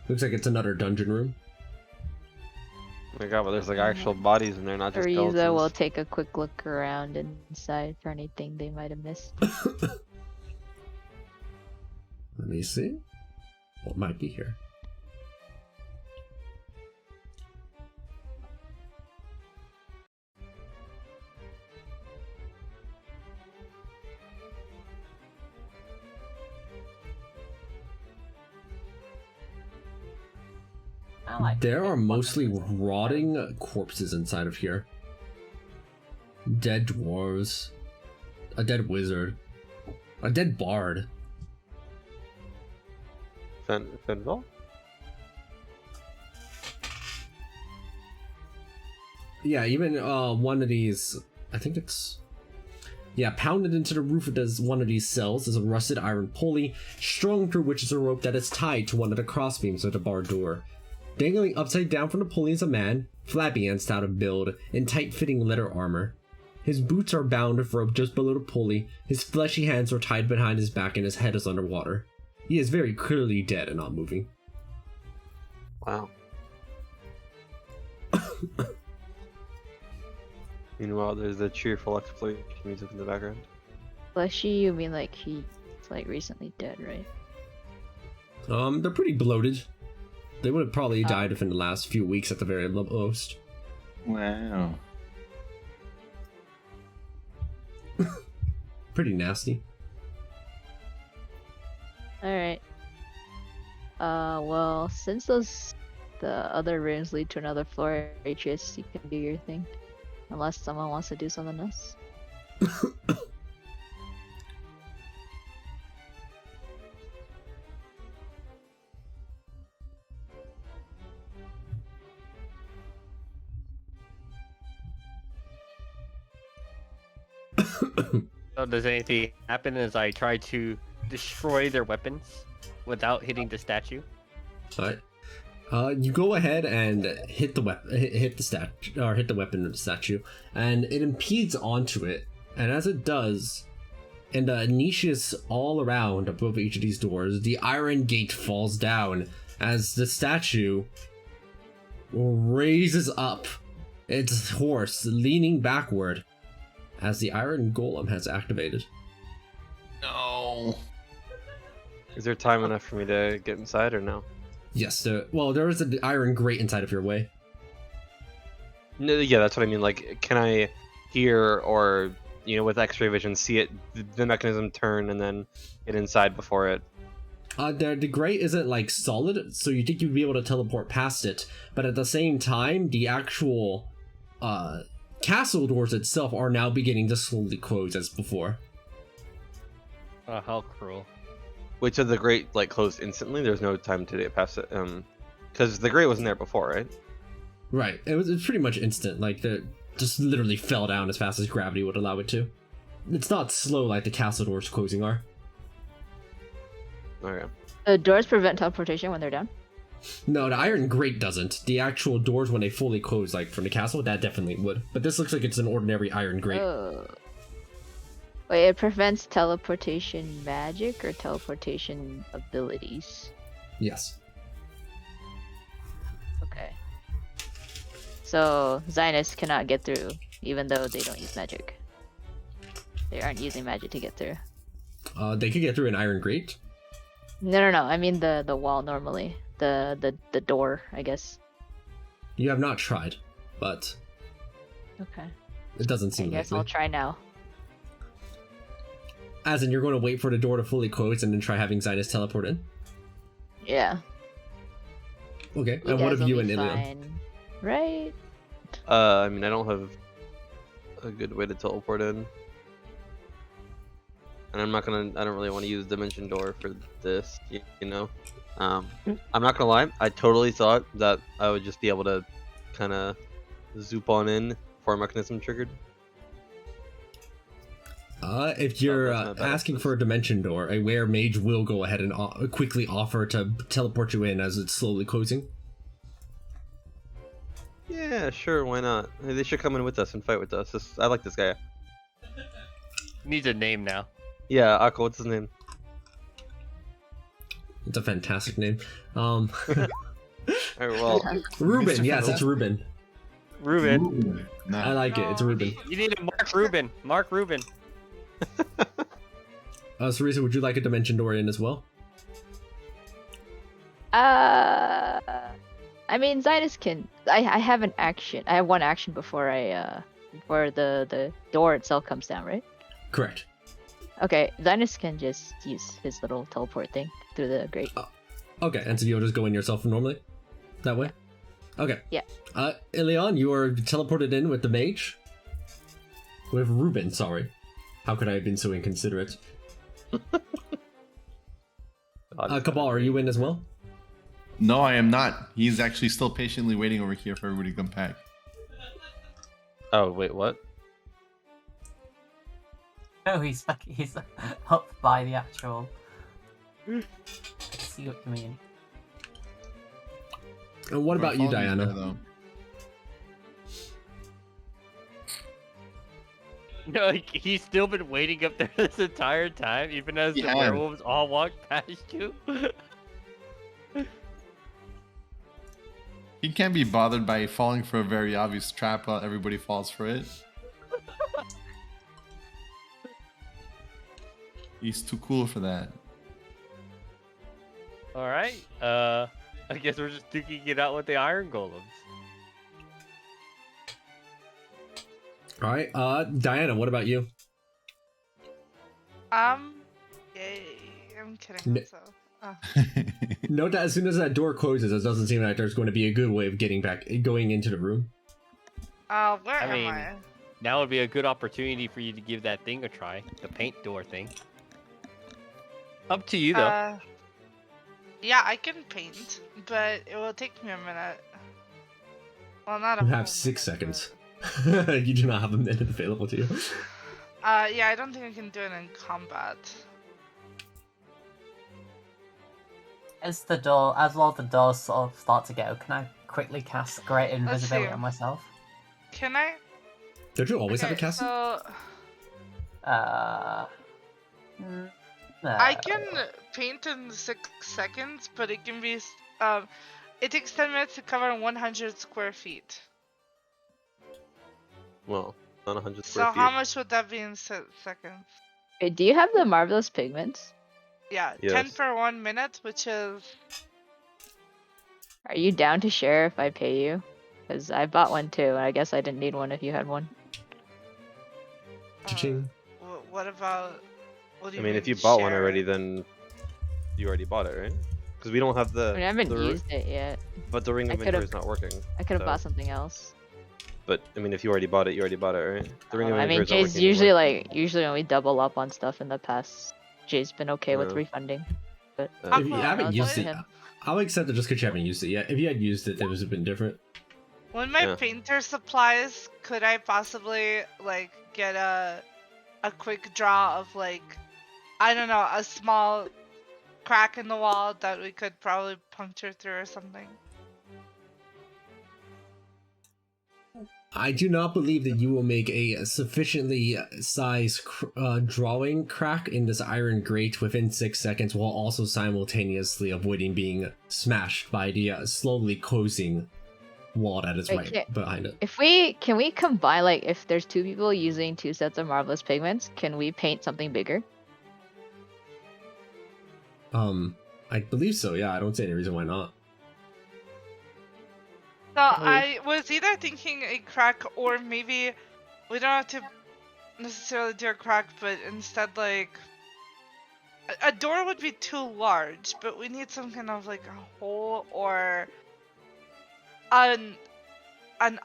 A: Looks like it's another dungeon room.
C: Oh my god, but there's like actual bodies in there, not just skeletons.
F: Ariza will take a quick look around inside for anything they might have missed.
A: Let me see. What might be here? There are mostly rotting corpses inside of here. Dead dwarves. A dead wizard. A dead bard.
C: Fenval?
A: Yeah, even one of these, I think it's... Yeah, pounded into the roof of one of these cells is a rusted iron pulley, strung through which is a rope that is tied to one of the crossbeams of the bar door. Dangling upside down from the pulley is a man, flabby and stout of build, in tight-fitting leather armor. His boots are bound with rope just below the pulley, his fleshy hands are tied behind his back, and his head is underwater. He is very clearly dead and not moving.
C: Wow. Meanwhile, there's the cheerful exploitation music in the background.
F: Fleshy, you mean like he's like recently dead, right?
A: They're pretty bloated. They would have probably died within the last few weeks at the very most.
I: Wow.
A: Pretty nasty.
F: Alright. Well, since the other rooms lead to another floor, Atreus, you can do your thing. Unless someone wants to do something else.
B: So does anything happen as I try to destroy their weapons without hitting the statue?
A: Alright. You go ahead and hit the weapon, hit the weapon of the statue, and it impedes onto it. And as it does, in the niches all around above each of these doors, the iron gate falls down as the statue raises up its horse, leaning backward, as the iron golem has activated.
E: No.
C: Is there time enough for me to get inside or no?
A: Yes, there is an iron grate inside of your way.
C: No, yeah, that's what I mean. Like, can I hear or, you know, with X-ray vision, see it, the mechanism turn and then get inside before it?
A: The grate isn't like solid, so you think you'd be able to teleport past it, but at the same time, the actual castle doors itself are now beginning to slowly close as before.
B: Oh, how cruel.
C: Wait, so the grate like closed instantly? There's no time to get past it, because the grate wasn't there before, right?
A: Right. It was pretty much instant. Like just literally fell down as fast as gravity would allow it to. It's not slow like the castle doors closing are.
C: Okay.
F: The doors prevent teleportation when they're down?
A: No, the iron grate doesn't. The actual doors, when they fully close, like from the castle, that definitely would. But this looks like it's an ordinary iron grate.
F: Wait, it prevents teleportation magic or teleportation abilities?
A: Yes.
F: Okay. So Zionist cannot get through, even though they don't use magic. They aren't using magic to get through.
A: They could get through an iron grate.
F: No. I mean the wall normally. The door, I guess.
A: You have not tried, but
F: Okay.
A: it doesn't
F: I
A: seem
F: guess
A: likely.
F: I'll try now.
A: As in, you're going to wait for the door to fully close and then try having Zionist teleport in?
F: Yeah.
A: Okay,
F: You
A: and what
F: guys
A: have you
F: will
A: and
F: be
A: Ilion?
F: fine. Right?
C: I mean, I don't have a good way to teleport in. And I don't really want to use Dimension Door for this, you know? I'm not gonna lie, I totally thought that I would just be able to kind of zoop on in before mechanism triggered.
A: If you're
C: that's my bad
A: asking
C: assist.
A: for a dimension door, a were mage will go ahead and quickly offer to teleport you in as it's slowly closing.
C: Yeah, sure, why not? They should come in with us and fight with us. I like this guy.
B: Needs a name now.
C: Yeah, Akko, what's his name?
A: It's a fantastic name.
C: Alright, well,
A: Ruben,
E: Mr.
A: yes,
E: Fiddle.
A: it's Ruben.
B: Ruben.
I: Ooh, nah.
A: I like it, it's Ruben.
B: You need a Mark Ruben. Mark Ruben.
A: Sarisa, would you like a dimension door in as well?
F: I mean, Zionist can. I have an action. I have one action before before the door itself comes down, right?
A: Correct.
F: Okay, Zionist can just use his little teleport thing through the grate.
A: Okay, and so you'll just go in yourself normally? That way? Okay.
F: Yeah.
A: Ilion, you are teleported in with the mage? With Ruben, sorry. How could I have been so inconsiderate? Cabal, are you in as well?
E: No, I am not. He's actually still patiently waiting over here for everybody to come back.
C: oh, wait, what?
G: No, he's up by the actual. I see what you mean.
A: And what about you,
E: Bartholomew's
A: Diana?
E: there, though.
B: No, like, he's still been waiting up there this entire time, even as the
E: Yeah.
B: werewolves all walked past you.
E: He can't be bothered by falling for a very obvious trap while everybody falls for it. He's too cool for that.
B: All right. I guess we're just duking it out with the iron golems.
A: Alright, Diana, what about you?
J: Yay. I'm kidding
A: No.
J: myself. Oh.
A: Note that as soon as that door closes, it doesn't seem like there's going to be a good way of going into the room.
J: Where
B: I
J: am
B: mean-
J: I?
B: Now would be a good opportunity for you to give that thing a try. The paint door thing. Up to you, though.
J: Yeah, I can paint, but it will take me a minute. Well, not a
A: You
J: whole
A: have 6
J: minute,
A: seconds. You do not have a minute available to you.
J: Yeah, I don't think I can do it in combat.
G: As all the doors sort of start to go, can I quickly cast Great Invisibility
J: see.
G: on myself?
J: Can I?
A: Don't you always have a
J: Okay,
A: casting?
J: so
G: No.
J: I can paint in 6 seconds, but it can be it takes 10 minutes to cover 100 square feet.
C: Well, not 100
J: So
C: square feet.
J: how much would that be in seconds?
F: Wait, do you have the marvelous pigments?
J: Yeah,
C: Yes.
J: 10 for 1 minute, which is
F: Are you down to share if I pay you? Because I bought one too, and I guess I didn't need one if you had one.
A: Cha-ching.
J: what about? What do
C: I
J: you
C: mean,
J: mean
C: if you bought one
J: share?
C: already, then you already bought it, right? Because we don't have the.
F: I mean, I haven't
C: the ri-
F: used it yet.
C: But the ring
F: I
C: inventory
F: could've-
C: is not working.
F: I could have
C: so-
F: bought something else.
C: But I mean, if you already bought it, you alady bought it, right? The ring
F: I
C: inventory
F: mean,
C: is not
F: Jay's
C: working
F: usually
C: anymore.
F: usually when we double up on stuff in the past, Jay's been okay with
C: Yeah.
F: refunding. But
A: If you
J: Aqua,
A: haven't
F: I'll
A: used
F: tell
A: it,
F: him.
A: I'll accept it just because you haven't used it yet. If you had used it, it would have been different.
J: With my
C: Yeah.
J: painter supplies, could I possibly like get a quick draw of like, I don't know, a small crack in the wall that we could probably puncture through or something?
A: I do not believe that you will make a sufficiently sized drawing crack in this iron grate within 6 seconds while also simultaneously avoiding being smashed by the slowly closing wall that is behind it.
F: Can we combine, like, if there's 2 people using 2 sets of marvelous pigments, can we paint something bigger?
A: I believe so, yeah. I don't see any reason why not.
J: So I was either thinking a crack, or maybe we don't have to necessarily do a crack, but instead, like, a door would be too large, but we need some kind of, like, a hole or an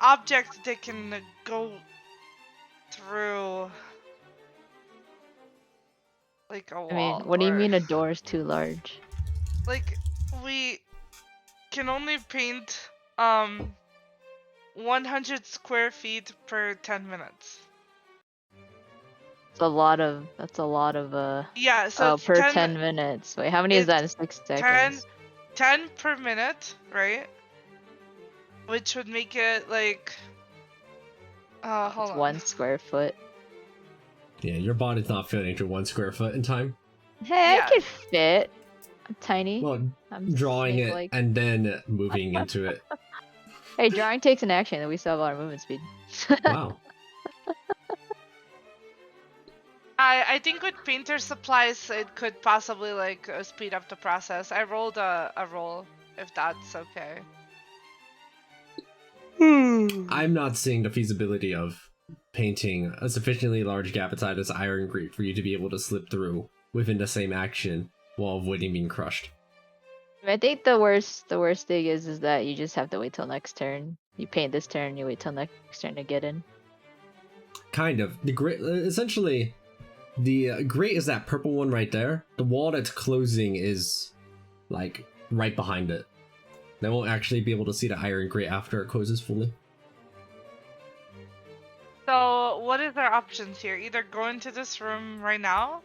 J: object that can go through, like, a wall.
F: I mean, what do you mean a door is too large?
J: Like, we can only paint 100 square feet per 10 minutes.
F: That's a lot of
J: yeah, so
F: per 10 minutes. Wait, how many is that in 6 seconds?
J: 10 per minute, right? Which would make it like hold on.
F: 1 square foot.
A: Yeah, your body's not fitting to 1 square foot in time.
F: Hey, I could fit. I'm tiny.
A: Well,
F: I'm
A: drawing it
F: like...
A: and then moving into it.
F: Hey, drawing takes an action, and we still have our movement speed.
A: Wow.
J: I think with painter supplies, it could possibly like speed up the process. I rolled a roll, if that's okay.
A: I'm not seeing the feasibility of painting a sufficiently large gap inside this iron grate for you to be able to slip through within the same action while avoiding being crushed.
F: I think the worst thing is that you just have to wait till next turn. You paint this turn, you wait till next turn to get in.
A: Kind of. The grate, essentially, the grate is that purple one right there. The wall that's closing is like right behind it. They won't actually be able to see the iron grate after it closes fully.
J: So what is our options here? Either go into this room right now,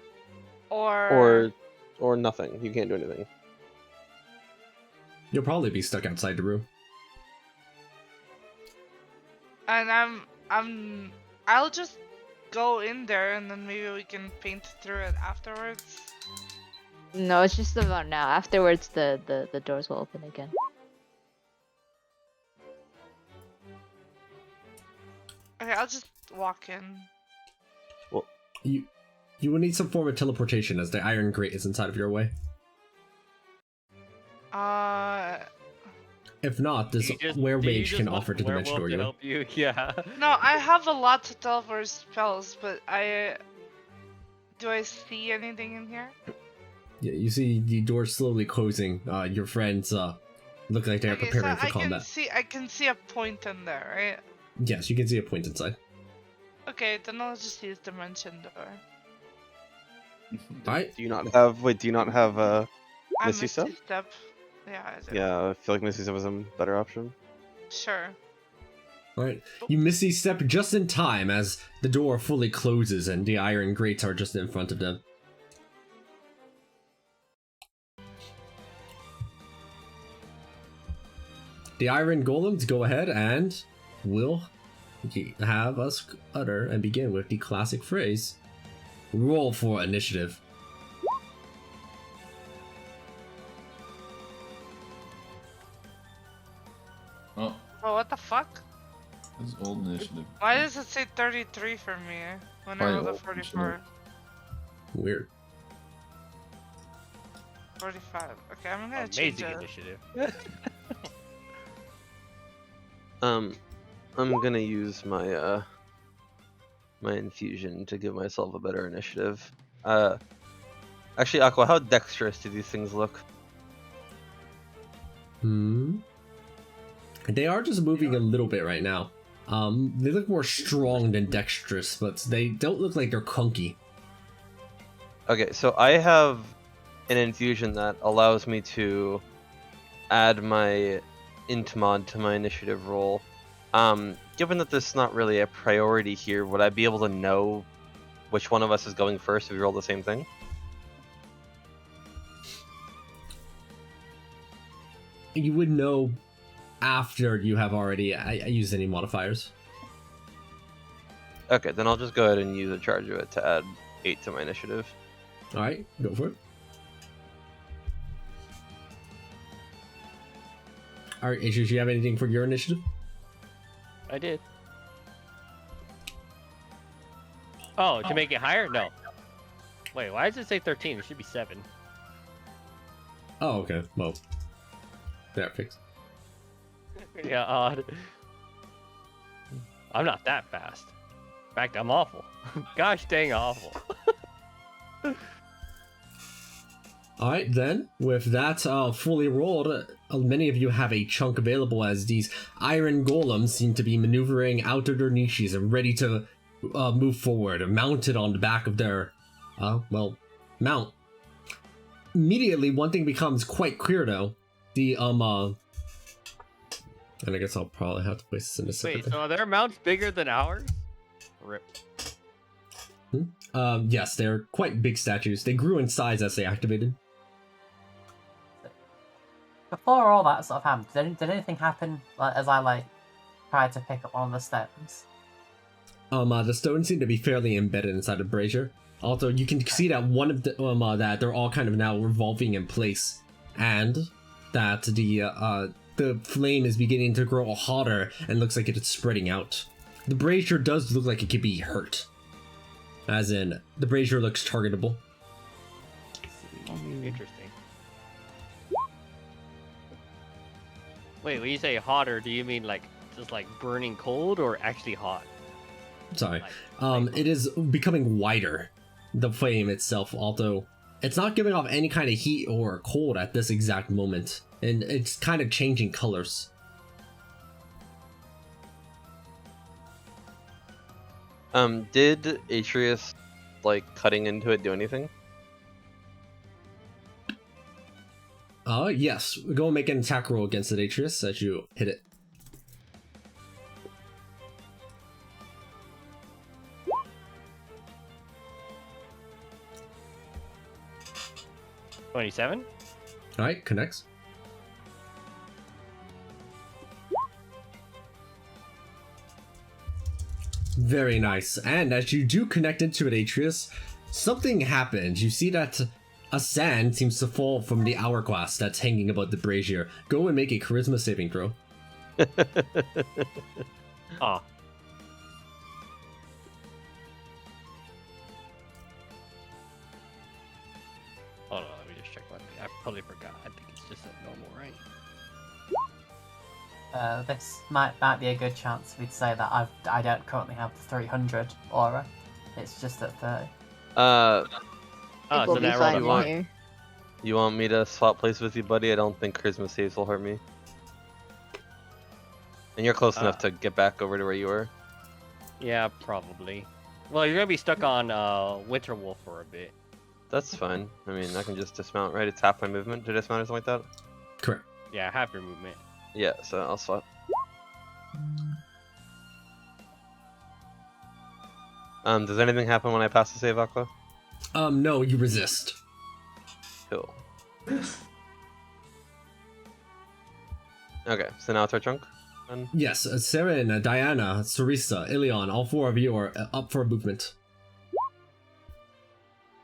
J: or
C: nothing. You can't do anything.
A: You'll probably be stuck outside the room.
J: And I'll just go in there, and then maybe we can paint through it afterwards.
F: No, it's just about now. Afterwards, the doors will open again.
J: Okay, I'll just walk in.
C: Well,
A: you will need some form of teleportation as the iron grate is inside of your way. If not, this werewolf can offer to dimension door you.
B: Help you? Yeah.
J: No, I have a lot of teleport spells, but do I see anything in here?
A: Yeah, you see the door slowly closing. Your friends look like they're preparing for combat.
J: I can see a point in there, right?
A: Yes, you can see a point inside.
J: Okay, then I'll just use dimension door.
A: Alright.
C: Do you not have Misty Step?
J: Yeah, I do.
C: Yeah, I feel like Misty Step was a better option.
J: Sure.
A: Alright, you Misty Step just in time as the door fully closes and the iron grates are just in front of them. The iron golems go ahead and will have us utter and begin with the classic phrase, roll for initiative.
E: Oh,
J: what the fuck?
E: that's old initiative.
J: Why does it say 33 for me when I rolled a 44?
A: Weird.
J: 45. Okay, I'm gonna change it.
B: Initiative.
C: I'm gonna use my my infusion to give myself a better initiative. Actually, Aqua, how dexterous do these things look?
A: They are just moving a little bit right now. They look more strong than dexterous, but they don't look like they're clunky.
C: Okay, so I have an infusion that allows me to add my int mod to my initiative roll. Given that this is not really a priority here, would I be able to know which one of us is going first if we roll the same thing?
A: You would know after you have already used any modifiers.
C: Okay, then I'll just go ahead and use a charge of it to add 8 to my initiative.
A: All right, go for it. All right, Atreus, do you have anything for your initiative?
B: I did. Oh, to make it higher? No. Wait, why does it say 13? It should be 7.
A: Oh, okay. Well, that fixed.
B: Yeah, odd. I'm not that fast. In fact, I'm awful. Gosh dang awful.
A: All right, then, with that fully rolled, many of you have a chunk available as these iron golems seem to be maneuvering out of their niches and ready to move forward, mounted on the back of their, mount. Immediately, one thing becomes quite clear, though. The, and I guess I'll probably have to place this in a second.
B: Wait, so are their mounts bigger than ours? Rip.
A: Yes, they're quite big statues. They grew in size as they activated.
G: Before all that sort of happened, did anything happen as I tried to pick up one of the stones?
A: The stones seem to be fairly embedded inside the brazier. Also, you can see that one of the that they're all kind of now revolving in place, and that the flame is beginning to grow hotter and looks like it's spreading out. The brazier does look like it could be hurt, as in the brazier looks targetable.
B: Interesting. Wait, when you say hotter, do you mean like just like burning cold or actually hot?
A: Sorry. It is becoming wider, the flame itself, although it's not giving off any kind of heat or cold at this exact moment, and it's kind of changing colors.
C: Did Atreus, cutting into it do anything?
A: Yes. Go and make an attack roll against it, Atreus, as you hit it.
B: $27?
A: Alright, connects. Very nice. And as you do connect into it, Atreus, something happens. You see that a sand seems to fall from the hourglass that's hanging above the brazier. Go and make a charisma saving throw.
B: Ah. Hold on, let me just check one thing. I probably forgot. I think it's just a normal, right?
G: This might be a good chance we'd say that I don't currently have the 300 aura. It's just at 30.
B: Oh,
F: We'll
B: so
F: be
B: now
F: fine
B: roll
F: in here.
C: You want me to swap place with you, buddy? I don't think charisma saves will hurt me. And you're close enough to get back over to where you were.
B: Yeah, probably. Well, you're gonna be stuck on Winter Wolf for a bit.
C: That's fine. I mean, I can just dismount, right? It's half my movement to dismount or something like that?
A: Correct.
B: Yeah, half your movement.
C: Yeah, so I'll swap. Does anything happen when I pass the save, Aqua?
A: No, you resist.
C: Cool. Okay, so now it's our chunk? And...
A: Yes, Seren, Diana, Sarisa, Ilion, all four of you are up for movement.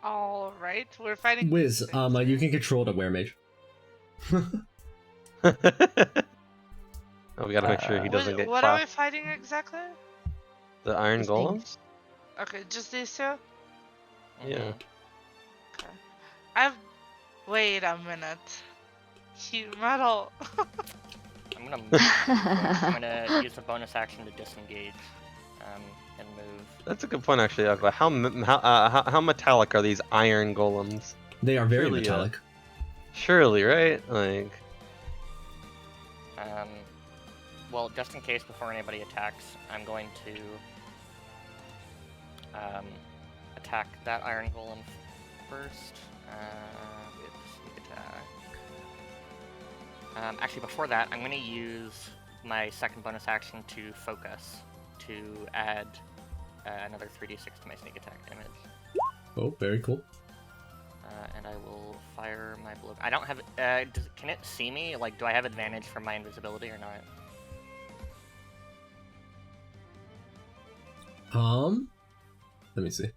J: Alright, we're fighting.
A: Wiz, you can control the weremage.
C: Oh, we gotta make sure he doesn't get
J: What
C: clapped.
J: are we fighting exactly?
C: The iron
F: These
C: golems?
F: things.
J: Okay, just these two?
C: Yeah.
J: Wait a minute. Heat metal.
D: I'm gonna use a bonus action to disengage and move.
C: That's a good point, actually, Aqua. How metallic are these iron golems?
A: They are very
C: Surely,
A: metallic.
C: Surely, right? Like...
D: Well, just in case before anybody attacks, I'm going to attack that iron golem first with sneak attack. Actually, before that, I'm going to use my second bonus action to focus to add another 3d6 to my sneak attack damage.
A: Oh, very cool.
D: And I will fire my blow. I don't have. Can it see me? Like, do I have advantage from my invisibility or not?
A: Let me see.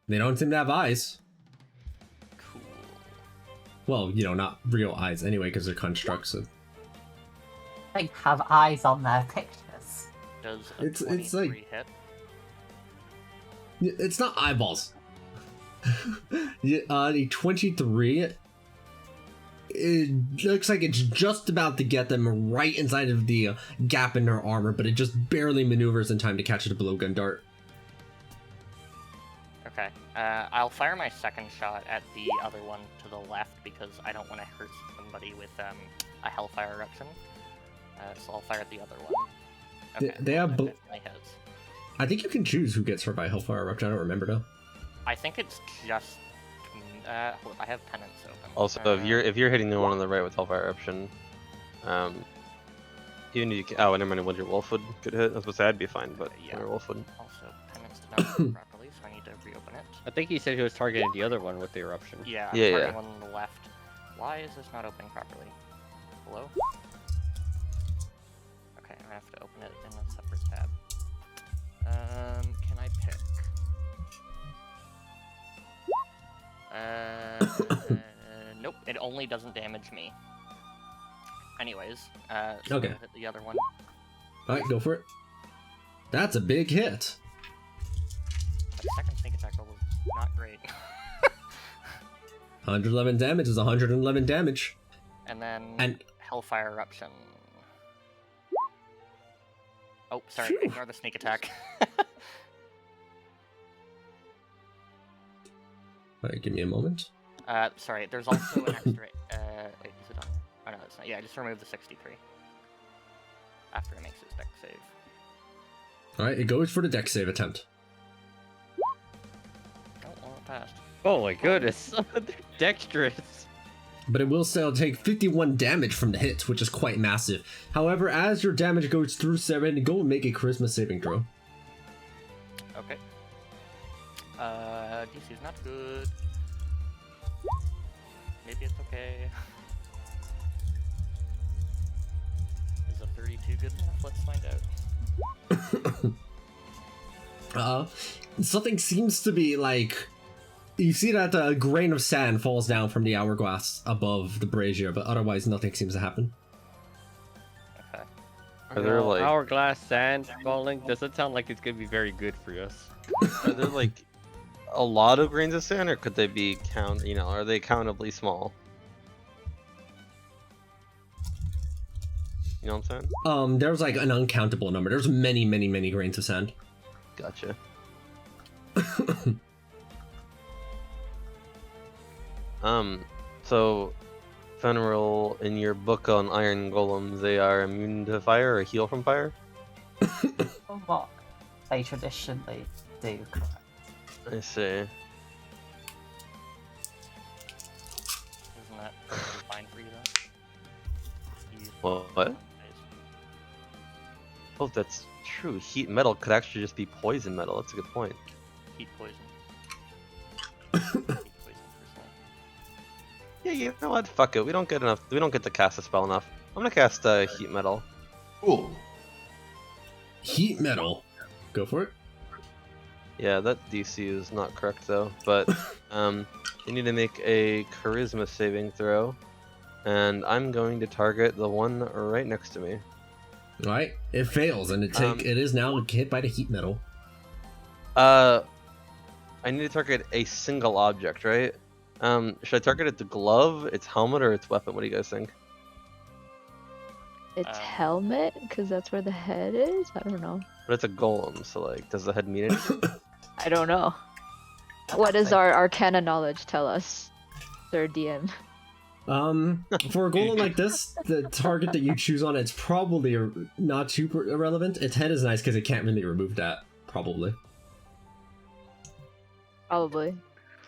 A: They don't seem to have eyes.
D: Cool.
A: Well, you know, not real eyes anyway, because they're constructs. So.
G: They have eyes on their pictures.
D: Does a
A: It's
D: 23
A: like-
D: hit?
A: It's not eyeballs. The 23. It looks like it's just about to get them right inside of the gap in their armor, but it just barely maneuvers in time to catch the blowgun dart.
D: Okay. I'll fire my second shot at the other one to the left because I don't want to hurt somebody with a Hellfire Eruption. So I'll fire at the other one. Okay.
A: They have.
D: that definitely hits.
A: I think you can choose who gets hurt by Hellfire Eruption. I don't remember though.
D: I think it's just. Hold on, I have penance open.
C: Also, if you're hitting the one on the right with Hellfire Eruption, even if you can, oh, and never mind, Winter Wolf would get hit. I was supposed to say I'd be fine, but
D: Yeah.
C: Winter Wolf would.
D: Also, penance did not work properly, so I need to reopen it.
B: I think he said he was targeting the other one with the eruption.
D: Yeah,
C: Yeah,
D: targeting
C: yeah.
D: one on the left. Why is this not opening properly? Hello? Okay, I have to open it in a separate tab. Can I pick? Nope, it only doesn't damage me. Anyways, so
A: Okay.
D: I'm gonna hit the other one.
A: Alright, go for it. That's a big hit.
D: The second sneak attack roll was not great.
A: 111 damage is 111 damage.
D: And then
A: And
D: Hellfire Eruption. Oh, sorry,
A: Phew.
D: ignore the sneak attack.
A: alright, give me a moment.
D: Sorry, there's also an extra. Wait, is it on? Oh no, it's not. Yeah, I just removed the 63 after it makes its deck save.
A: Alright, it goes for the dex save attempt.
D: Oh, well, it passed.
B: Oh my goodness. They're dexterous.
A: But it will still take 51 damage from the hit, which is quite massive. However, as your damage goes through 7, go and make a charisma saving throw.
D: Okay. DC's not good. Maybe it's okay. Is a 32 good enough? Let's find out.
A: Something seems to be like... You see that a grain of sand falls down from the hourglass above the brazier, but otherwise nothing seems to happen.
D: Okay.
C: Are there like
B: hourglass sand falling? Doesn't sound like it's gonna be very good for us.
C: are there like a lot of grains of sand, or could they be are they countably small? You know what I'm saying?
A: There's like an uncountable number. There's many, many, many grains of sand.
C: Gotcha. So, Fenrir, in your book on iron golems, they are immune to fire or heal from fire?
G: From what they traditionally do, correct?
C: I see.
D: Isn't that perfectly fine for you then?
C: Well, what? Oh, that's true. Heat metal could actually just be poison metal. That's a good point.
D: Heat poison. Heat poison, personally.
C: Yeah, you know what? Fuck it. We don't get to cast a spell enough. I'm gonna cast heat metal.
I: Cool.
A: Heat metal. Go for it.
C: Yeah, that DC is not correct though. But you need to make a charisma saving throw, and I'm going to target the one right next to me.
A: Alright, it fails, and it is now hit by the heat metal.
C: I need to target a single object, right? Should I target it the glove, its helmet, or its weapon? What do you guys think?
F: Its helmet, because that's where the head is? I don't know.
C: But it's a golem, so like, does the head mean anything?
F: I don't know. What does our arcana knowledge tell us? Sir DM.
A: For a golem like this, the target that you choose on it's probably not super irrelevant. Its head is nice because it can't really remove that, probably.
F: Probably.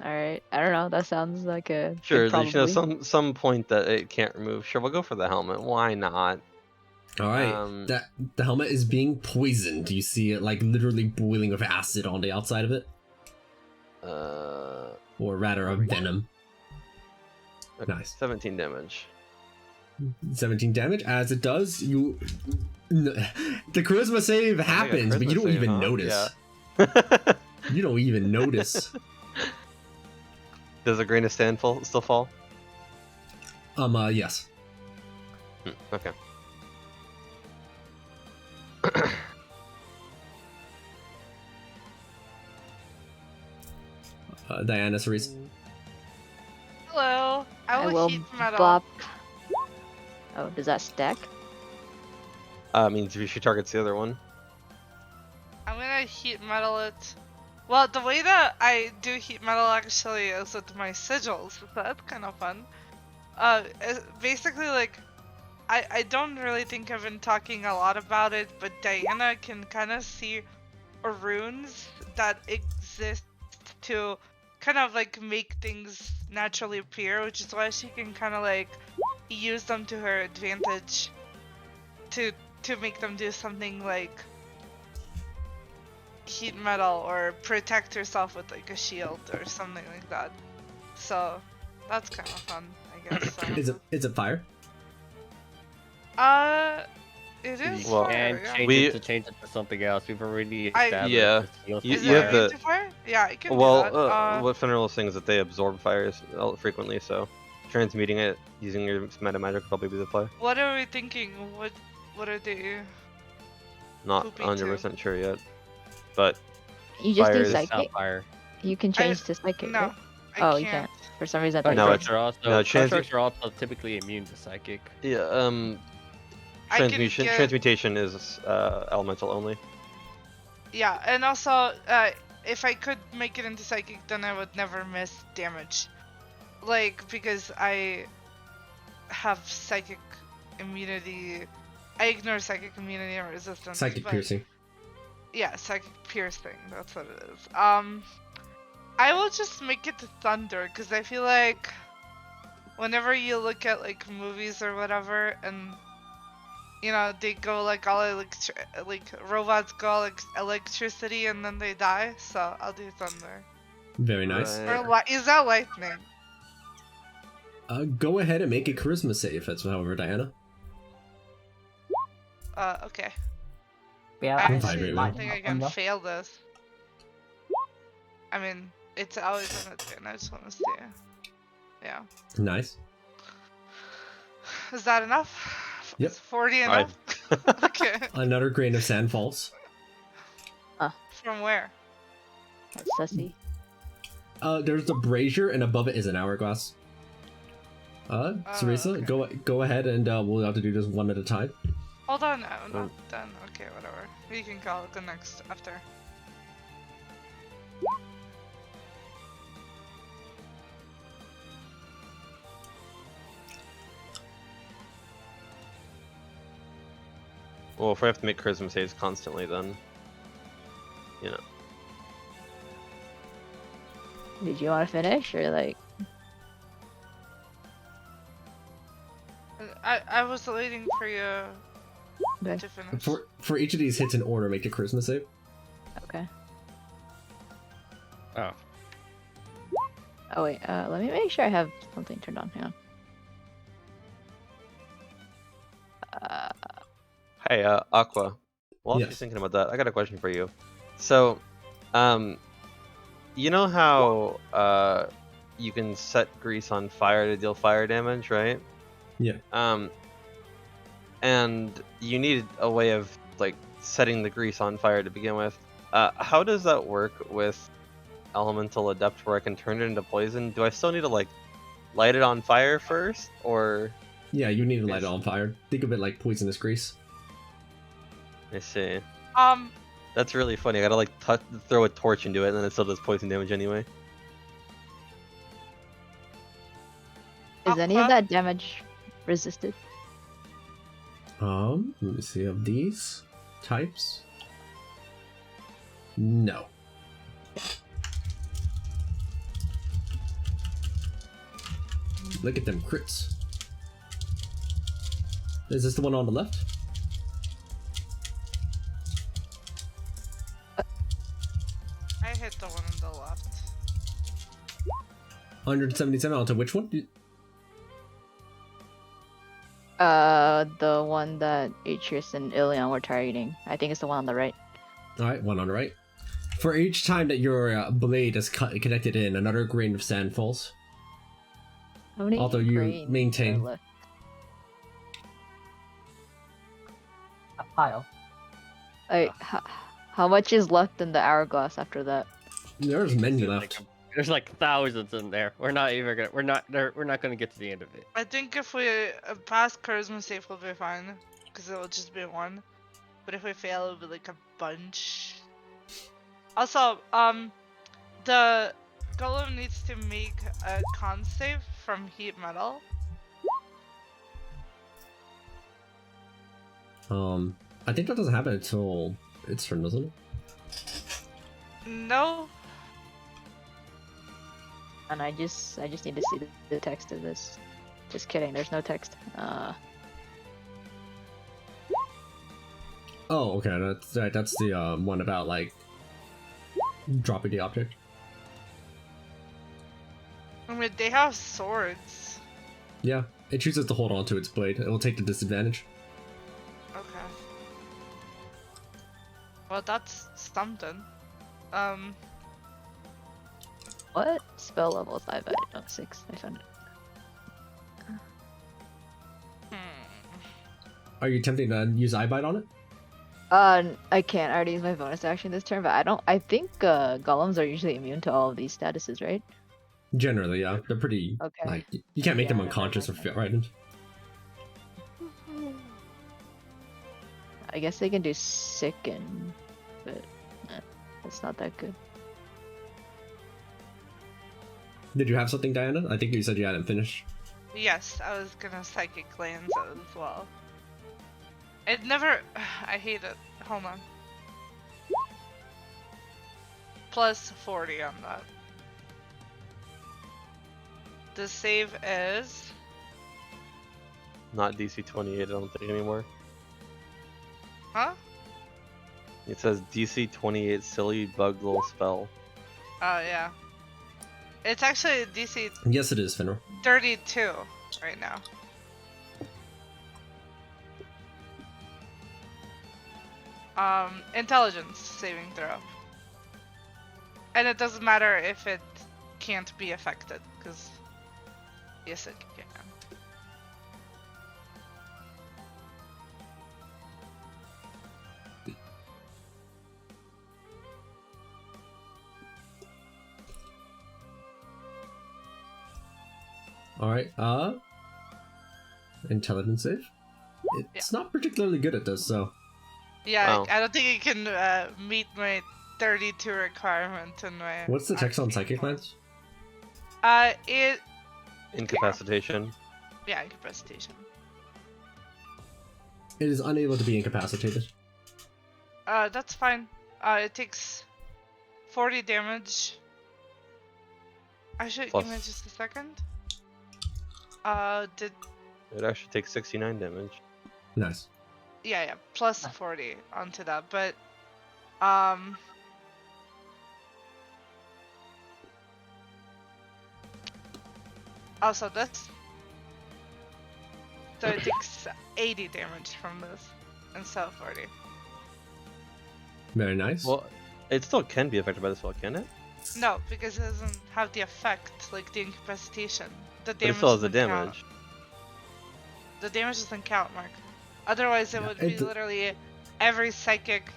F: Alright. I don't know. That sounds like a
C: Sure,
F: good
C: you should have
F: probably.
C: some point that it can't remove. Sure, we'll go for the helmet. Why not?
A: Alright, the helmet is being poisoned. You see it like literally boiling with acid on the outside of it. Or rather, a venom.
C: Okay,
A: Nice.
C: 17 damage.
A: 17 damage. As it does, the charisma save happens, but you don't even notice.
C: Yeah.
A: You don't even notice.
C: Does a grain of sand still fall?
A: Yes.
C: Okay.
A: Diana, Cerise.
J: Hello. I will heat metal.
F: bop. Oh, does that stack?
C: Means she targets the other one.
J: I'm gonna heat metal it. Well, the way that I do heat metal actually is with my sigils, so that's kind of fun. Basically, like, I don't really think I've been talking a lot about it, but Diana can kind of see runes that exist to kind of like make things naturally appear, which is why she can kind of like use them to her advantage to make them do something like heat metal or protect herself with like a shield or something like that. So that's kind of fun, I guess.
A: Is it fire?
J: It is
C: Well,
J: fire.
B: And
J: Yeah.
B: change it to something else. We've already
J: I-
B: established.
C: Yeah.
B: the
C: You-
J: Is
C: you
J: it
C: have
J: immune
C: the-
J: to fire? Yeah, I can
C: Well,
J: do that.
C: what Fenrir saying is that they absorb fires frequently, so transmuting it using your meta magic will probably be the play.
J: What are we thinking? What are they?
C: Not
J: Poopy
C: 100% sure yet, but
F: You just
C: Fire
F: do
C: is
F: psychic.
B: Fire.
F: You can change to psychic.
J: No,
F: right?
J: I
F: Oh,
J: can't.
F: you can't. For some reason, I thought
C: No,
F: you
C: it's-
F: could.
B: Constructs are also,
C: no,
B: constructs are also typically immune to psychic.
C: yeah,
J: I can
C: transmutation
J: get-
C: transmutation is elemental only.
J: Yeah, and also, if I could make it into psychic, then I would never miss damage. Like, because I have psychic immunity. I ignore psychic immunity and resistance.
A: Psychic
J: but-
A: piercing.
J: Yeah, psychic piercing. That's what it is. I will just make it to thunder because I feel like whenever you look at like movies or whatever, and you know they go like all like robots go all electricity and then they die. So I'll do thunder.
A: Very nice.
C: Right.
J: Or is that lightning?
A: Go ahead and make a charisma save. That's however, Diana.
J: Okay.
G: Yeah,
J: I
A: Don't
J: actually
A: vibrate,
J: don't
A: man.
J: think I can fail this. I mean, it's always on a 10. I just want to see. Yeah.
A: Nice.
J: Is that enough?
A: Yep.
J: Is 40 enough? Okay.
A: Another grain of sand falls.
J: From where?
F: That's sussy.
A: There's a brazier, and above it is an hourglass. Sarisa,
J: okay.
A: go ahead, and we'll have to do this one at a time.
J: Hold on, no, not done. Okay, whatever. You can call it the next after.
C: Well, if I have to make charisma saves constantly, then you know.
F: Did you want to finish or like?
J: I was waiting for you
F: Okay.
J: to finish.
A: For each of these hits in order, make a charisma save.
F: Okay.
B: Oh.
F: Oh wait. Let me make sure I have something turned on. Hang on.
C: Hey, Aqua. While
A: Yes.
C: she's thinking about that, I got a question for you. So, you know how you can set grease on fire to deal fire damage, right?
A: Yeah.
C: And you need a way of like setting the grease on fire to begin with. How does that work with Elemental Adept, where I can turn it into poison? Do I still need to like light it on fire first, or?
A: Yeah, you need to light it on fire. Think of it like poisonous grease.
C: I see.
J: Um,
C: That's really funny. I gotta like throw a torch into it, and then it still does poison damage anyway.
F: Is any of that damage resisted?
A: Let me see, of these types. No. Look at them crits. Is this the one on the left?
J: I hit the one on the left.
A: 177 onto which one?
F: The one that Atreus and Ilion were targeting. I think it's the one on the right.
A: Alright, one on the right. For each time that your blade is connected in, another grain of sand falls.
F: How many
A: Although you
F: grains
A: maintain-
F: are left?
G: A pile.
F: Like, how much is left in the hourglass after that?
A: There's many
B: There's
A: left.
B: There's like thousands in there. We're not gonna get to the end of it.
J: I think if we pass charisma save, we'll be fine, because it will just be one. But if we fail, it'll be like a bunch. Also, the golem needs to make a con save from heat metal.
A: I think that doesn't happen until its turn, doesn't it?
J: No.
F: And I just need to see the text of this. Just kidding, there's no text.
A: Oh, okay, that's the one about, like, dropping the object.
J: I mean, they have swords.
A: Yeah, it chooses to hold on to its blade. It will take the disadvantage.
J: Okay. Well, that's something.
F: What? Spell level 5, I don't know, 6, I found it.
A: Are you attempting to use Eyebite on it?
F: I can't. I already used my bonus action this turn, but I think golems are usually immune to all of these statuses, right?
A: Generally, yeah. They're pretty,
F: Okay.
A: like, you can't make them
F: Yeah,
A: unconscious or
F: never
A: frightened.
F: I guess they can do sicken, but it's not that good.
A: Did you have something, Diana? I think you said you hadn't finished.
J: Yes, I was gonna psychic glance out as well. It never. I hate it. Hold on. Plus 40 on that. The save is.
C: Not DC 28, I don't think anymore.
J: Huh?
C: It says DC 28 silly bug little spell.
J: Oh, yeah. It's actually DC
A: Yes, it is, Finra.
J: 32 right now. Intelligence saving throw. And it doesn't matter if it can't be affected, because yes, it can.
A: Alright, intelligence save? It's not particularly good at this, so.
J: Yeah,
C: Wow.
J: I don't think it can meet my 32 requirement in my.
A: What's the text on Psychic
J: Glance?
A: Glance?
J: It.
C: Incapacitation.
J: Yeah, incapacitation.
A: It is unable to be incapacitated.
J: That's fine. It takes 40 damage. Actually,
C: Plus.
J: give me just a second. Did.
C: It actually takes 69 damage.
A: Nice.
J: Yeah, plus 40 onto that, but. Also this. So it takes 80 damage from this instead of 40.
A: Very nice.
C: Well, it still can be affected by the spell, can it?
J: No, because it doesn't have the effect like the incapacitation. The
C: But
J: damage
C: it still has the
J: doesn't count.
C: damage.
J: The damage doesn't count, Mark. Otherwise, it
A: Yeah,
J: would be literally every psychic.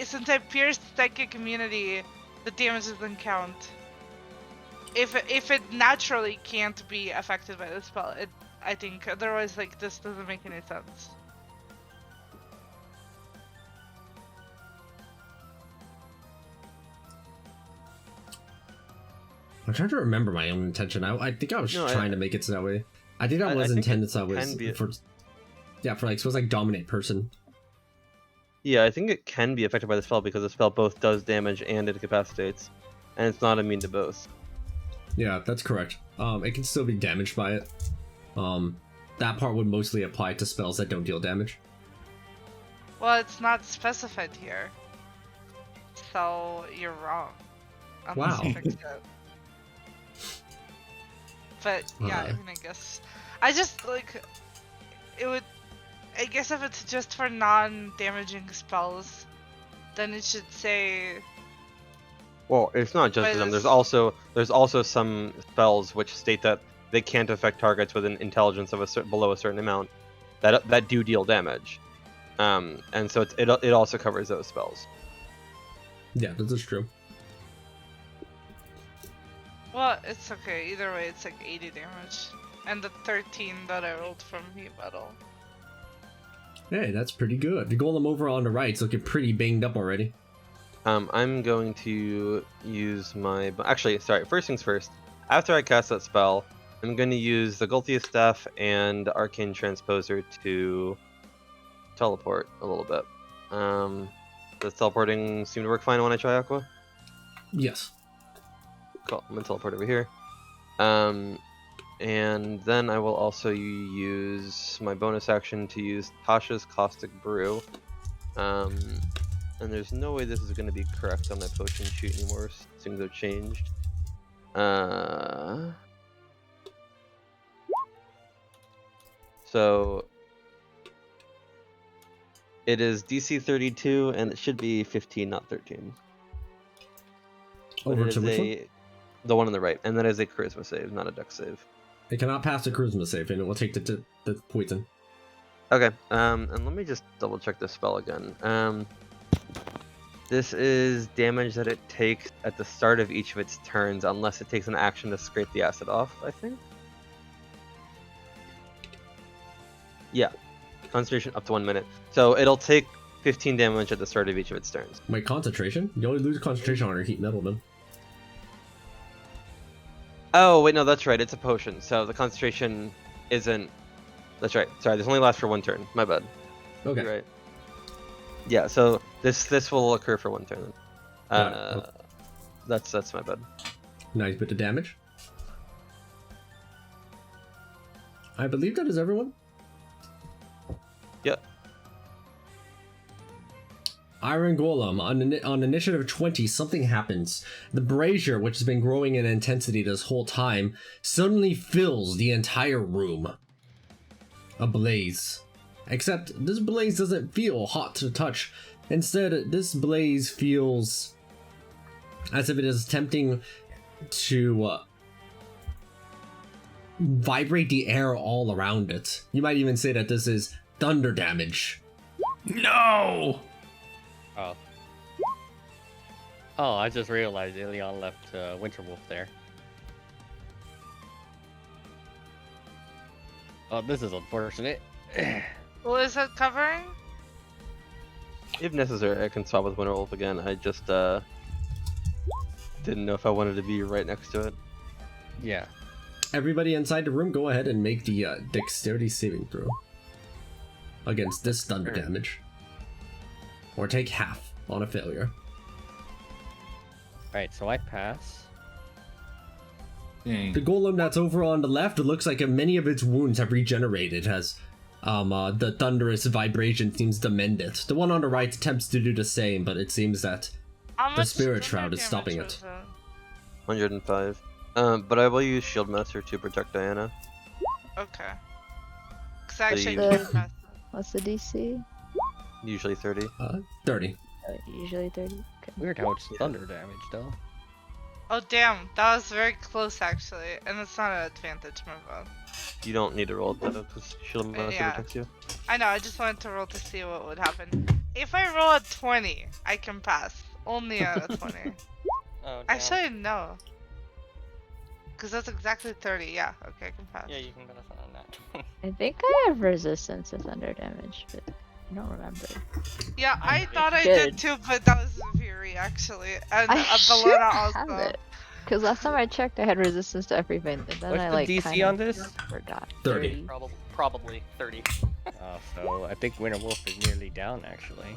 J: Since I pierced psychic immunity, the damage doesn't count. If it naturally can't be affected by the spell, I think. Otherwise, like this doesn't make any sense.
A: I'm trying to remember my own intention. I think I was
C: No,
A: trying to make it so that way. I think that was
C: think
A: intended
C: it
A: so that was
C: can be-
A: for like supposed like dominate person.
C: Yeah, I think it can be affected by the spell because the spell both does damage and incapacitates, and it's not immune to both.
A: Yeah, that's correct. It can still be damaged by it. That part would mostly apply to spells that don't deal damage.
J: Well, it's not specified here, so you're wrong. Unless you
A: Wow.
J: fix it. But yeah, I
A: Alright.
J: mean, I guess I just like it would. I guess if it's just for non-damaging spells, then it should say.
C: Well, it's not just
J: But
C: for them.
J: it's-
C: There's also some spells which state that they can't affect targets with an intelligence of below a certain amount that do deal damage. And so it also covers those spells.
A: Yeah, this is true.
J: Well, it's okay. Either way, it's like 80 damage, and the 13 that I rolled from heat metal.
A: Hey, that's pretty good. The golem over on the right's looking pretty banged up already.
C: I'm going to use my... Actually, sorry, first things first. After I cast that spell, I'm going to use the Gultius Staff and Arcane Transposer to teleport a little bit. Does teleporting seem to work fine when I try Aqua?
A: Yes.
C: Cool, I'm going to teleport over here. And then I will also use my bonus action to use Tasha's Caustic Brew. And there's no way this is going to be correct on my potion sheet anymore. Things have changed. So it is DC 32, and it should be 15, not 13.
A: Over to which one?
C: The one on the right, and that is a charisma save, not a dex save.
A: It cannot pass the charisma save, and it will take the poison.
C: Okay, and let me just double check this spell again. This is damage that it takes at the start of each of its turns, unless it takes an action to scrape the acid off, I think? Yeah, concentration up to 1 minute. So it'll take 15 damage at the start of each of its turns.
A: Wait, concentration? You only lose concentration on your heat metal, then.
C: Oh, wait, no, that's right, it's a potion, so the concentration isn't... That's right, sorry, this only lasts for 1 turn, my bad.
A: Okay.
C: You're right. Yeah, so this will occur for 1 turn.
A: Okay.
C: That's my bad.
A: Nice bit of damage. I believe that is everyone.
C: Yep.
A: Iron Golem, on initiative 20, something happens. The brazier, which has been growing in intensity this whole time, suddenly fills the entire room. Ablaze. Except this blaze doesn't feel hot to the touch. Instead, this blaze feels as if it is attempting to vibrate the air all around it. You might even say that this is thunder damage.
I: No!
B: Oh. Oh, I just realized Ilion left Winterwolf there. Oh, this is unfortunate.
J: What is it covering?
C: If necessary, I can swap with Winterwolf again. I just didn't know if I wanted to be right next to it.
B: Yeah.
A: Everybody inside the room, go ahead and make the dexterity saving throw against this thunder damage. Or take half on a failure.
B: Alright, so I pass.
I: Dang.
A: The golem that's over on the left, it looks like many of its wounds have regenerated as the thunderous vibration seems to mend it. The one on the right attempts to do the same, but it seems that
J: How
A: the
J: much
A: spirit
J: thunder
A: shroud is
J: damage
A: stopping
J: was
A: it.
C: 105. But I will use Shield Master to protect Diana.
J: Okay. Cause actually,
C: So
J: I
F: you-
J: can't pass it.
F: What's the DC?
C: Usually 30.
A: 30.
F: Usually 30. Okay.
B: Weird how it's thunder damage, though.
J: Oh damn, that was very close actually, and it's not an advantage, my bad.
C: You don't need to roll it though, because Shield Master
J: Yeah.
C: protects you.
J: I know, I just wanted to roll to see what would happen. If I roll a 20, I can pass. Only a 20.
D: Oh, damn.
J: Actually, no. Because that's exactly 30, yeah, okay, I can pass.
D: Yeah, you can benefit on that.
F: I think I have resistance to thunder damage, but I don't remember.
J: Yeah, I
D: I'm
J: thought I
F: good.
J: did too, but that was Fury actually. And
F: I should
J: Bellona
F: have
J: also.
F: it. Because last time I checked, I had resistance to everything, and then
B: What's
F: I
B: the
F: like
B: DC
F: kinda
B: on this?
F: forgot.
A: 30.
D: Probably 30.
B: Oh, so I think Winterwolf is nearly down, actually.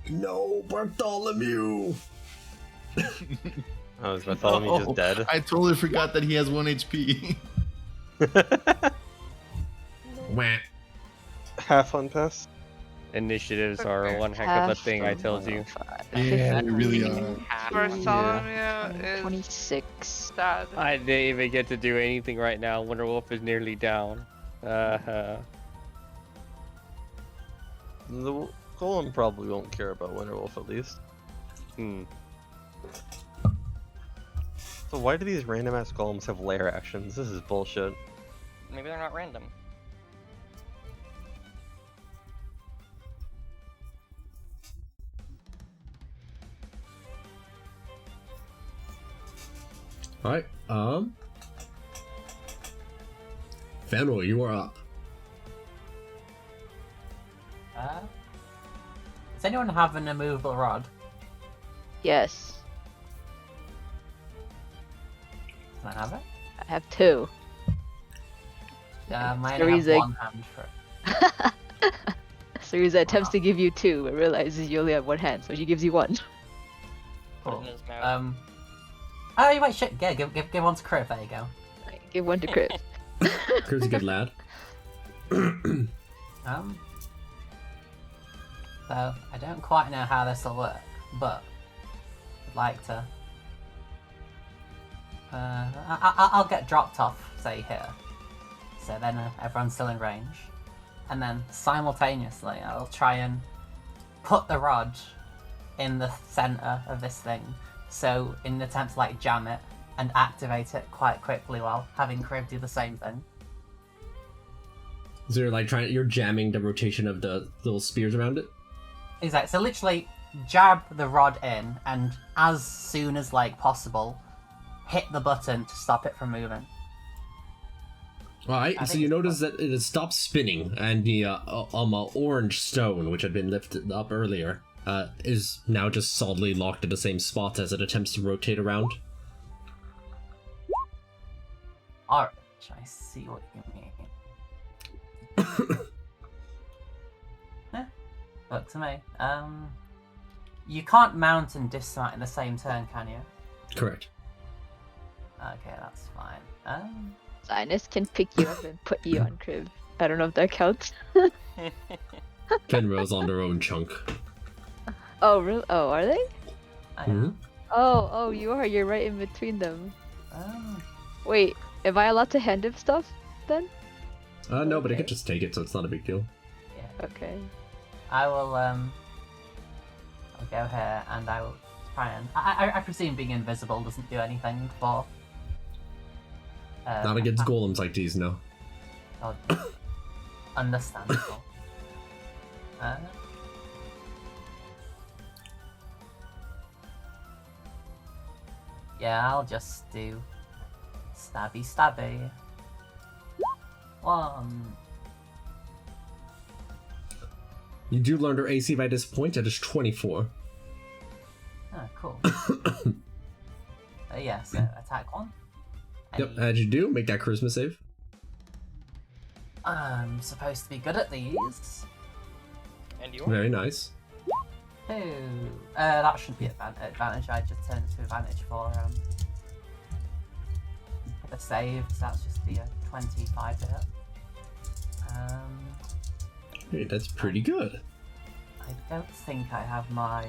A: No, Bartholomew!
C: Oh, is Bartholomew just dead?
I: I totally forgot that he has 1 HP.
A: Wah.
C: Half on pass.
B: Initiatives are
J: Okay.
B: one heck of a
F: Half
B: thing, I
F: from
B: told you.
F: 105.
I: Yeah, they really are.
J: Bartholomew is
F: 26.
J: sad.
B: I didn't even get to do anything right now. Winterwolf is nearly down. Uh,
C: The golem probably won't care about Winterwolf at least.
B: hmm.
C: So why do these random ass golems have lair actions? This is bullshit.
D: Maybe they're not random.
A: Alright, Fenwell, you are up.
G: Does anyone have an immovable rod?
F: Yes,
G: Can I have it?
F: I have 2.
G: Mine
F: Theresa-
G: have one hand for it.
F: Syriza attempts to give you 2, but realizes you only have 1 hand, so she gives you 1.
D: Put it
G: Cool.
D: in his mouth.
G: Oh, wait, shit. Yeah, give one to Crib. There you go.
F: Give 1 to Chris.
A: Crib's a good lad.
G: So I don't quite know how this will work, but I'd like to. I'll get dropped off, say here. So then everyone's still in range, and then simultaneously I'll try and put the rod in the center of this thing. So in an attempt to like jam it and activate it quite quickly while having Crib do the same thing.
A: So you're jamming the rotation of the little spears around it?
G: Exactly. So literally jab the rod in, and as soon as like possible, hit the button to stop it from moving.
A: Alright,
G: I
A: so
G: think
A: you
G: it's
A: notice that it has stopped spinning, and the orange stone, which had been lifted up earlier, is now just solidly locked at the same spot as it attempts to rotate around.
G: Alright, I see what you mean. Look to me. You can't mount and dismount in the same turn, can you?
A: Correct.
G: Okay, that's fine.
F: Sinus can pick you up and put you on Crib. I don't know if that counts.
A: Fenrir's on their own chunk.
F: Oh, really? Oh, are they?
G: I
A: Hmm?
G: am.
F: Oh, you are. You're right in between them.
G: Um,
F: Wait, am I allowed to hand him stuff then?
A: No, but I
F: Okay.
A: could just take it, so it's not a big deal.
G: yeah.
F: Okay.
G: I will, I'll go here and I will try and. I presume being invisible doesn't do anything for.
A: Not against golems like these, no.
G: God. Understandable. Yeah, I'll just do stabby. 1.
A: You do learn their AC by this point, it is 24.
G: Oh, cool. Yeah, so attack 1.
A: Yep, as you do, make that charisma save.
G: I'm supposed to be good at these.
D: And you?
A: Very nice.
G: Oh, that shouldn't be advantage. I just turned it to advantage for the save. So that's just the 25 to hit.
A: Hey, that's pretty good.
G: I don't think I have my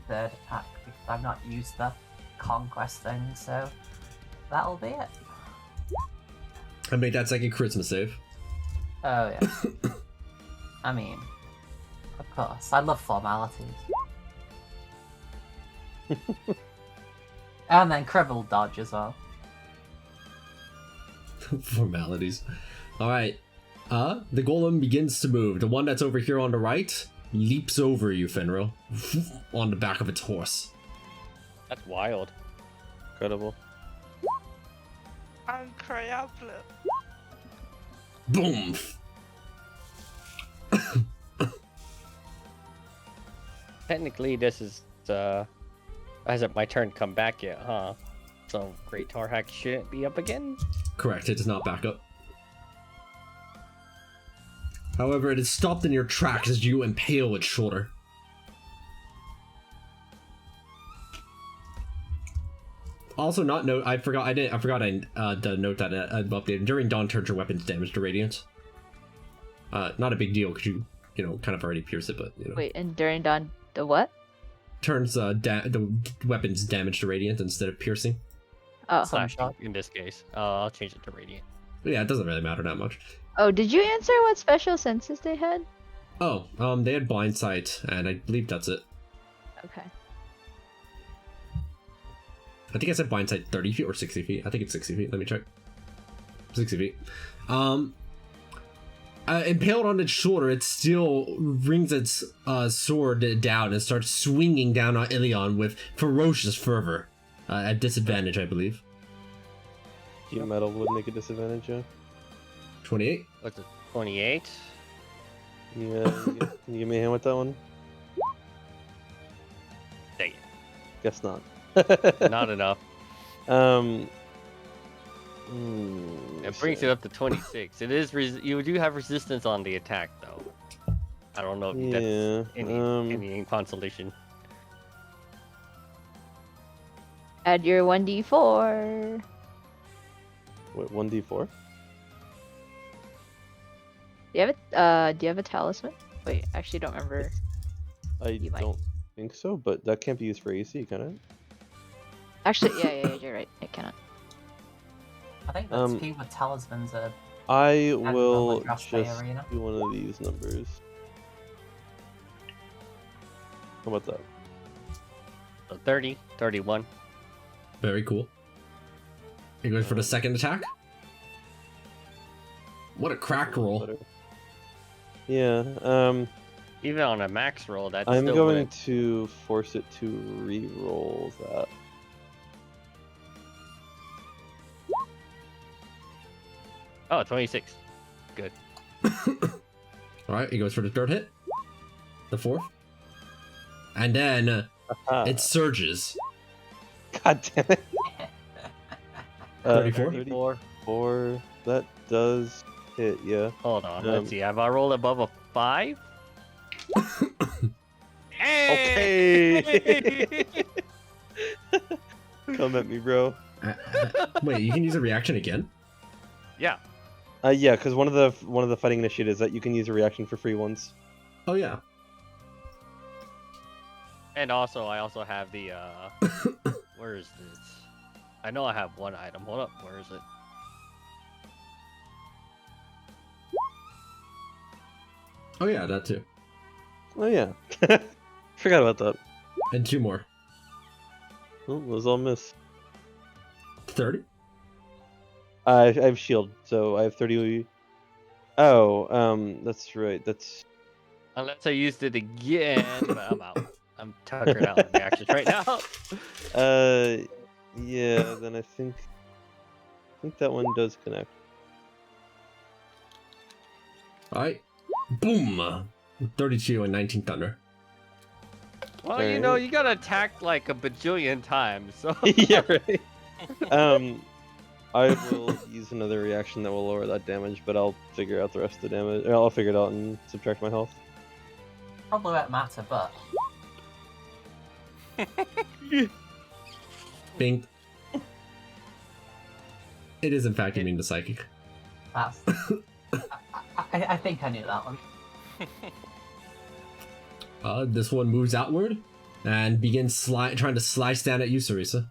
G: 3rd attack because I've not used the conquest thing. So that'll be it.
A: I made that second charisma save.
G: Oh yeah. I mean, of course, I love formalities. And then Cribble dodge as well.
A: Formalities. Alright. The golem begins to move. The one that's over here on the right leaps over you, Fenrir, on the back of its horse.
B: That's wild.
C: Incredible.
J: Incroyable.
A: Boom!
B: Technically, this is hasn't my turn come back yet, huh? So Great Tarhak shouldn't be up again.
A: Correct, it does not back up. However, it is stopped in your tracks as you impale its shoulder. Also, not note. I forgot to note that I've updated. During dawn turns, your weapons damage to radiant. Not a big deal because you kind of already pierce it, but
F: Wait, and during dawn, the what?
A: turns the weapons damage to radiant instead of piercing.
F: Oh,
B: Slash in this case. I'll change it to radiant.
A: But yeah, it doesn't really matter that much.
F: Oh, did you answer what special senses they had?
A: Oh, they had blind sight, and I believe that's it.
F: Okay.
A: I think I said blind sight 30 feet or 60 feet. I think it's 60 feet. Let me check. 60 feet. Impaled on its shoulder, it still rings its sword down and starts swinging down on Ilion with ferocious fervor. At disadvantage, I believe.
C: Heat metal would make a disadvantage, yeah.
A: 28.
B: What's it? 28.
C: Yeah, can you give me a hand with that one?
B: Dang
C: Guess not.
B: it. Not enough.
C: It
B: It brings it up to 26. It is you do have resistance on the attack though. I don't know if that's any consolation.
F: Add your 1d4.
C: Wait, 1d4?
F: Do you have a talisman? Wait, actually don't remember.
C: I
F: might.
C: don't think so, but that can't be used for AC, can it?
F: Actually, yeah, you're right. It cannot.
G: I think that's key with talismans are
C: I
G: on
C: will
G: the Dross
C: just
G: Bay Arena.
C: do one of these numbers. How about that?
B: So 30, 31.
A: Very cool. He goes for the second attack. What a crack roll.
C: Better. Yeah,
B: Even on a max roll, that's
C: I'm
B: still
C: going
B: wouldn't-
C: to force it to re-roll that.
B: Oh, 26. Good.
A: Alright, he goes for the third hit. The fourth. And then it surges.
C: God damn it.
A: 34?
C: 34. That does hit, yeah.
B: Hold on, let's see. Have I rolled above a 5?
C: Okay. Come at me, bro.
A: Wait, you can use a reaction again?
B: Yeah.
C: Yeah, because one of the fighting initiatives that you can use a reaction for free once.
A: Oh yeah.
B: And also, I also have the, where is this? I know I have one item. Hold up, where is it?
A: Oh yeah, that too.
C: Oh yeah. Forgot about that.
A: And two more.
C: Oh, those all miss.
A: 30?
C: I have shield, so I have 30. Oh, that's right. That's
B: Unless I used it again, but I'm out. I'm tuckering out the reactions right now.
C: yeah. Then I think that one does connect.
A: Alright. Boom! 32 and 19 thunder.
B: Well, you know, you gotta attack like a bajillion times, so...
C: Yeah, right. I will use another reaction that will lower that damage, but I'll figure out the rest of the damage. Or I'll figure it out and subtract my health.
G: Probably won't matter, but
A: Bing. It is in fact immune to psychic.
G: that's. I think I knew that one.
A: This one moves outward and begins trying to slice down at you, Sarisa.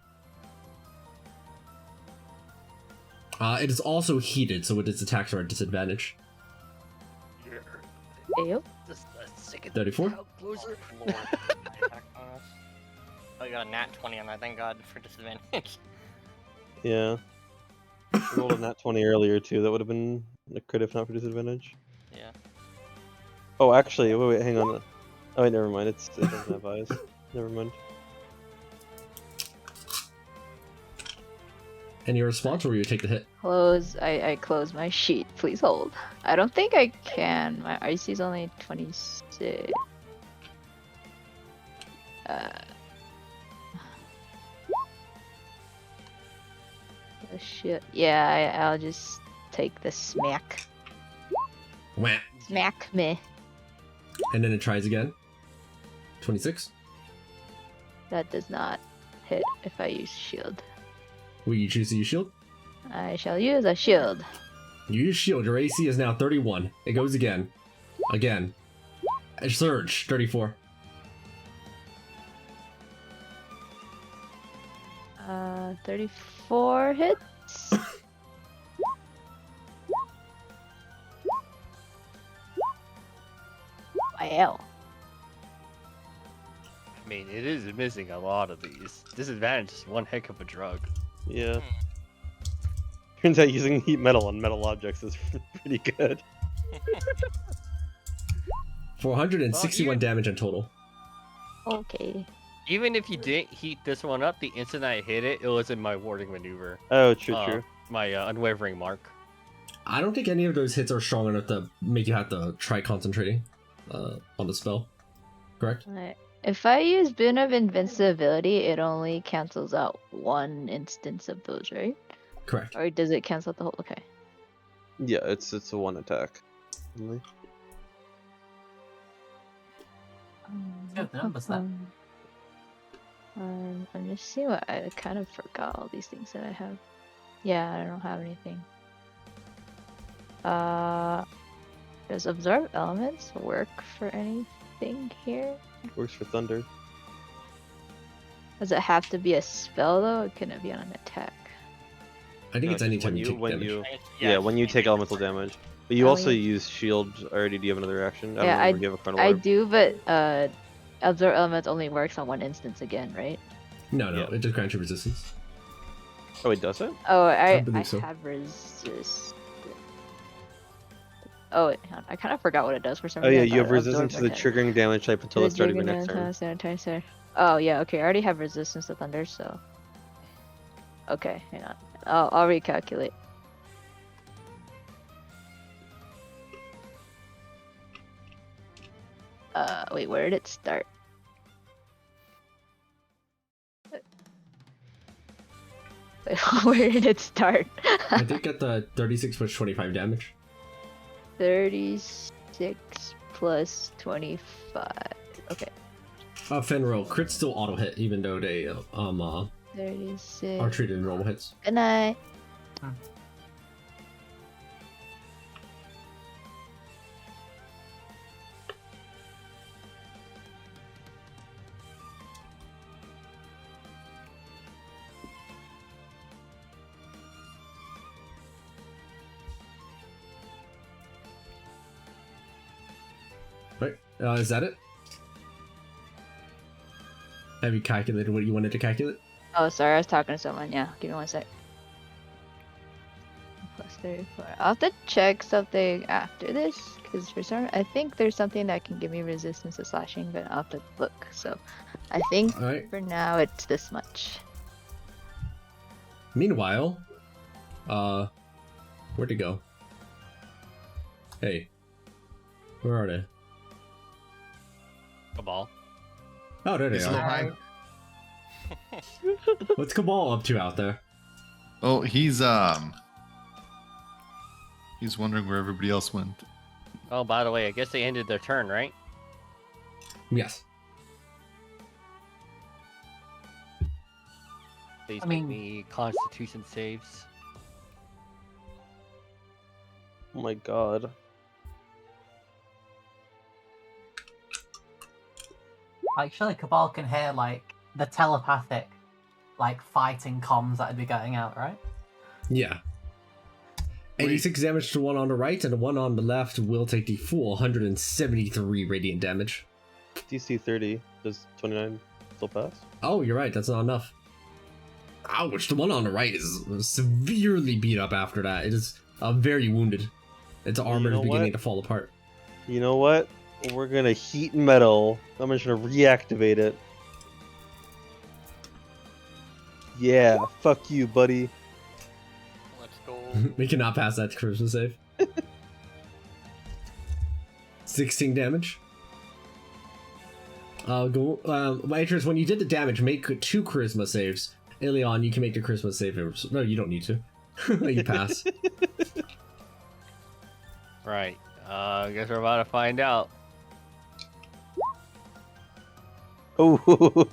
A: It is also heated, so its attacks are at disadvantage.
F: Ayo.
A: 34?
D: Oh, you got a nat 20 on that. Thank God for disadvantage.
C: Yeah. I rolled a nat 20 earlier too. That would have been a crit if not for disadvantage.
D: Yeah.
C: Oh, actually, wait, hang on. Oh, wait, never mind. It doesn't have eyes. Never mind.
A: Any response, or will you take the hit?
F: Close. I close my sheet. Please hold. I don't think I can. My IC is only 26. Oh shit. Yeah, I'll just take the smack.
A: Wah.
F: Smack me.
A: And then it tries again. 26.
F: That does not hit if I use shield.
A: Will you choose to use shield?
F: I shall use a shield.
A: You use shield. Your AC is now 31. It goes again. Again. A surge. 34.
F: 34 hits. Well.
B: I mean, it is missing a lot of these. Disadvantage is one heck of a drug.
C: Yeah. Turns out using heat metal on metal objects is pretty good.
A: 461 damage in total.
F: Okay.
B: Even if you didn't heat this one up, the instant I hit it, it was in my warding maneuver.
C: Oh, true.
B: My unwavering mark.
A: I don't think any of those hits are strong enough to make you have to try concentrating on the spell. Correct?
F: If I use Boon of Invincibility, it only cancels out one instance of those, right?
A: Correct.
F: Or does it cancel out the whole? Okay.
C: Yeah, it's a one attack. Only.
G: Yeah, the numbers there.
F: I'm just seeing what I kind of forgot all these things that I have. Yeah, I don't have anything. Does Absorb Elements work for anything here?
C: Works for thunder.
F: Does it have to be a spell though? Or can it be on an attack?
A: I think it's anytime you take
C: when
A: damage.
C: you
D: Yeah,
C: when you take elemental damage. But you
F: Oh,
C: also
F: yeah.
C: use shield already. Do you have another action? I don't
F: Yeah,
C: remember. Do you have a chrono
F: I
C: orb?
F: do, but Absorb Elements only works on one instance again, right?
A: No,
C: Yeah.
A: it just grants you resistance.
C: Oh, it does it?
F: Oh, I
A: believe so.
F: have resist. Oh, wait, hang on. I kind of forgot what it does for some
C: Oh
F: reason.
C: yeah,
F: I
C: you
F: thought
C: have
F: it
C: resistance to
F: absorbed
C: the
F: my
C: triggering damage type until the start of your next turn.
F: Oh yeah, okay. I already have resistance to thunder, so. Okay, hang on. I'll recalculate. Wait, where did it start? Wait, where did it start?
A: I think at the 36 plus 25 damage.
F: 36 plus 25. Okay.
A: Fenrir, crits still auto hit even though they
F: 36.
A: are treated as normal hits.
F: Good night.
A: Right? Is that it? Have you calculated what you wanted to calculate?
F: Oh, sorry, I was talking to someone. Yeah, give me one sec. Plus 34. I'll have to check something after this, because for some, I think there's something that can give me resistance to slashing, but I'll have to look. So, I think
A: Alright.
F: for now it's this much.
A: Meanwhile, where'd it go? Hey, where are they?
B: Cabal.
A: Oh, there they
E: He's a little
A: are.
E: high.
A: What's Cabal up to out there?
E: Oh, he's wondering where everybody else went.
B: Oh, by the way, I guess they ended their turn, right?
A: Yes.
B: Please
G: I
B: make
G: mean-
B: me Constitution saves.
C: Oh my god.
G: Actually, Cabal can hear like the telepathic, like fighting comms that'd be going out, right?
A: Yeah. 86 damage to one on the right, and the one on the left will take the full 173 radiant damage.
C: DC 30. Does 29 still pass?
A: Oh, you're right, that's not enough. Ouch, the one on the right is severely beat up after that. It is very wounded. Its armor is beginning to fall apart.
C: You know what? We're gonna heat metal. I'm just gonna reactivate it. Yeah, fuck you, buddy.
D: Let's go.
A: We cannot pass that charisma save. 16 damage. Waitress, when you did the damage, make 2 charisma saves. Ilion, you can make the charisma save. No, you don't need to. You pass.
B: Right. I guess we're about to find out.
C: Oh.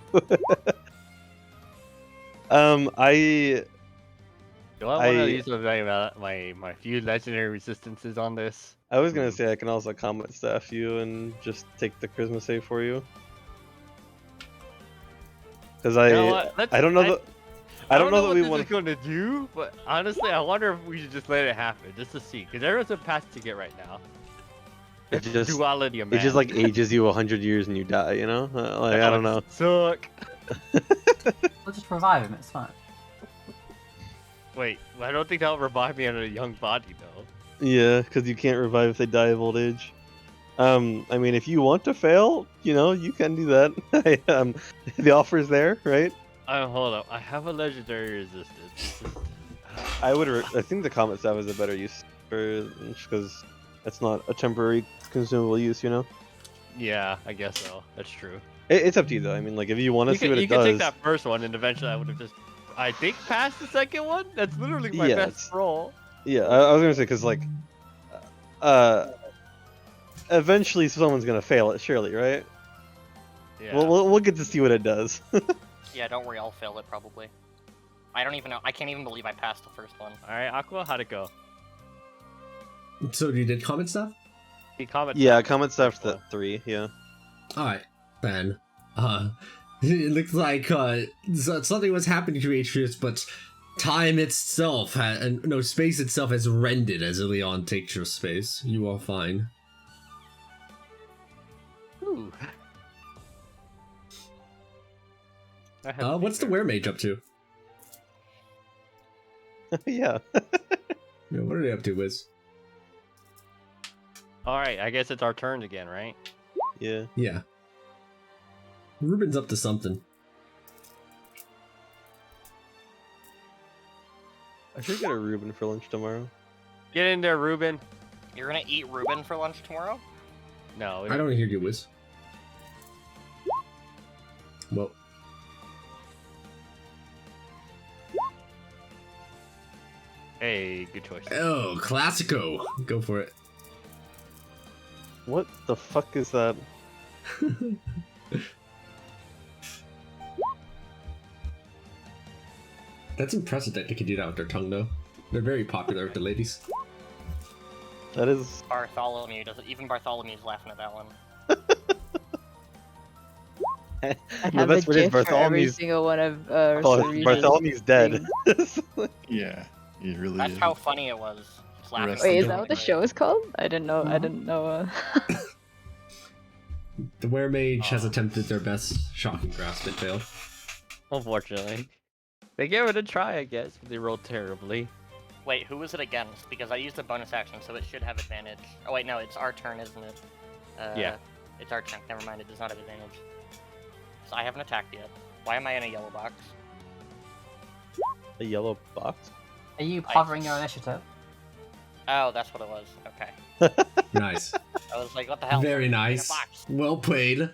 C: I
B: Do I want to use my few legendary resistances on this?
C: I was gonna say I can also combat staff you and just take the charisma save for you. Because
B: You know what?
C: I don't know I don't know that
B: what
C: we
B: this
C: want
B: is going to do, but honestly, I wonder if we should just let it happen just to see, because everyone's a pass to get right now.
C: It just
B: Duality of man.
C: it just like ages you 100 years and you die. You know, like I don't know.
B: Suck.
G: We'll just revive him, it's fine.
B: Wait, I don't think that'll revive me in a young body though.
C: Yeah, because you can't revive if they die of old age. I mean, if you want to fail, you know, you can do that. The offer's there, right?
B: Hold up. I have a legendary resistance.
C: I think the comet staff is a better use for because it's not a temporary consumable use, you know.
B: Yeah, I guess so. That's true.
C: It's up to you though. I mean, like if you want to see what
B: You
C: it
B: can
C: does.
B: take that first one, and eventually I would have just, I think, passed the second one. That's literally my best roll.
C: Yeah, I was gonna say because like, eventually someone's gonna fail it, surely, right?
B: Yeah.
C: We'll get to see what it does.
D: Yeah, don't worry, I'll fail it probably. I don't even know. I can't even believe I passed the first one.
B: All right, Aqua, how'd it go?
A: So you did comment stuff?
C: Yeah, comet staff's at 3. Yeah.
A: All right, then. It looks like something was happening to Atreus, but time itself space itself has rendered as Leon takes your space. You are fine.
B: Ooh.
A: What's the weremage up to?
C: Yeah.
A: Yeah, what are they up to, Wiz?
B: All right, I guess it's our turn again, right?
C: Yeah.
A: Yeah. Ruben's up to something.
C: I should get a Reuben for lunch tomorrow.
B: Get in there, Ruben.
D: You're gonna eat Reuben for lunch tomorrow?
B: No.
A: I don't hear you, Wiz. Well.
B: Hey, good choice.
A: Oh, Classico. Go for it.
C: What the fuck is that?
A: That's impressive that they can do that with their tongue, though. They're very popular with the ladies.
C: That is...
D: Bartholomew doesn't. Even Bartholomew's laughing at that one.
F: I
C: The
F: have a
C: best part is
F: gif for every
C: Bartholomew's...
F: single one of
C: Bartholomew's dead.
E: Yeah, he really
D: That's
E: is.
D: how funny it was. Just laughing
E: Rest
D: at
F: Wait,
E: in
F: is that what the show is called? I didn't know. I didn't know.
A: The weremage has attempted their best shocking grasp and failed.
B: Unfortunately. They gave it a try, I guess, but they rolled terribly.
D: Wait, who was it against? Because I used a bonus action, so it should have advantage. Oh wait, no, it's our turn, isn't it?
B: Yeah.
D: It's our turn. Never mind, it does not have advantage. So I haven't attacked yet. Why am I in a yellow box?
C: A yellow box?
G: Are you covering your initiative?
D: Oh, that's what it was. Okay.
A: Nice.
D: I was like, what the hell?
A: Very
D: I'm in a
A: nice.
D: box.
A: Well played.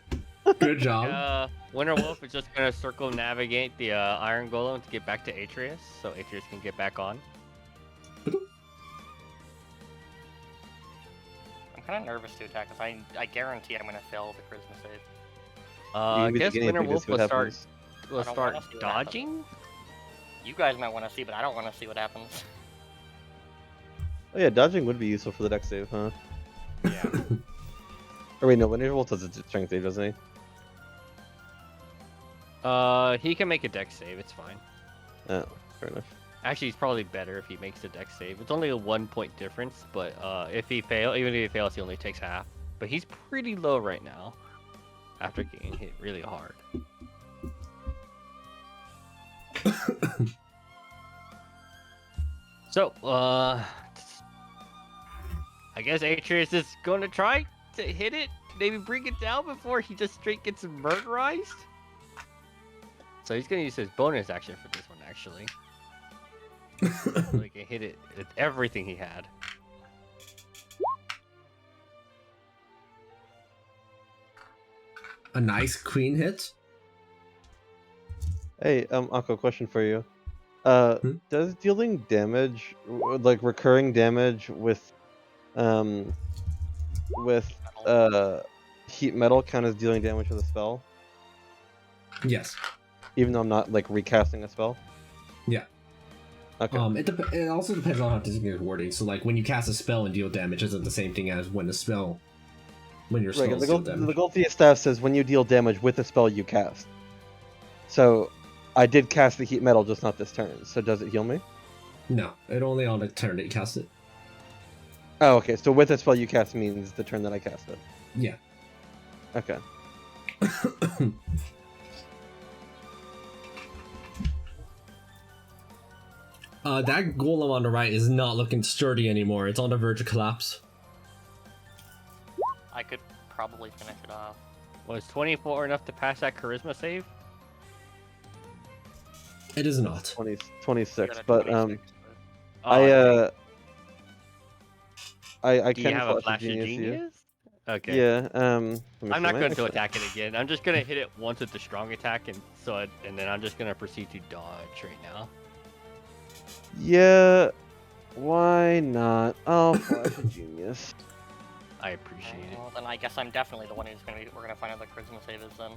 A: Good job.
B: Winter Wolf is just gonna circumnavigate the Iron Golem to get back to Atreus, so Atreus can get back on.
D: I'm kind of nervous to attack because I guarantee I'm gonna fail the charisma save.
B: I guess Winter Wolf will start
D: I don't wanna see what
B: dodging.
D: You guys might want to see, but I don't want to see what happens.
C: Oh yeah, dodging would be useful for the dex save, huh?
B: Yeah.
C: Or wait, no, Winter Wolf does a strength save, doesn't he?
B: He can make a dex save. It's fine.
C: Oh, fair enough.
B: Actually, it's probably better if he makes a dex save. It's only a 1-point difference, but if he fails, even if he fails, he only takes half. But he's pretty low right now after getting hit really hard. So, I guess Atreus is going to try to hit it, maybe bring it down before he just straight gets murderized. So he's going to use his bonus action for this one, actually. So he can hit it with everything he had.
A: A nice queen hit.
C: Hey, Akko, question for you. Does dealing damage, like recurring damage with heat metal count as dealing damage with a spell?
A: Yes.
C: Even though I'm not like recasting a spell?
A: Yeah.
C: Okay.
A: It also depends on how designated wording. So like when you cast a spell and deal damage isn't the same thing as when your spell
C: Right,
A: deal damage.
C: the Golthia staff says when you deal damage with a spell you cast. So I did cast the heat metal, just not this turn. So does it heal me?
A: No, it only on the turn that you cast it.
C: Oh, okay. So with a spell you cast means the turn that I cast it.
A: Yeah.
C: Okay.
A: That golem on the right is not looking sturdy anymore. It's on the verge of collapse.
D: I could probably finish it off.
B: Was 24 enough to pass that charisma save?
A: It is not.
C: 26,
D: Got a
C: but
D: 26, but-
C: I
B: Do you
C: can
B: have a
C: flash
B: flash of
C: you.
B: genius? Okay.
C: Yeah. Let me
B: I'm
C: see,
B: not
C: my
B: going to
C: extra-
B: attack it again. I'm just going to hit it once with the strong attack, and then I'm just going to proceed to dodge right now.
C: Yeah. Why not? Oh, flash of genius.
B: I appreciate it.
D: Well, then I guess I'm definitely the one who's gonna be. We're gonna find out the charisma save is then.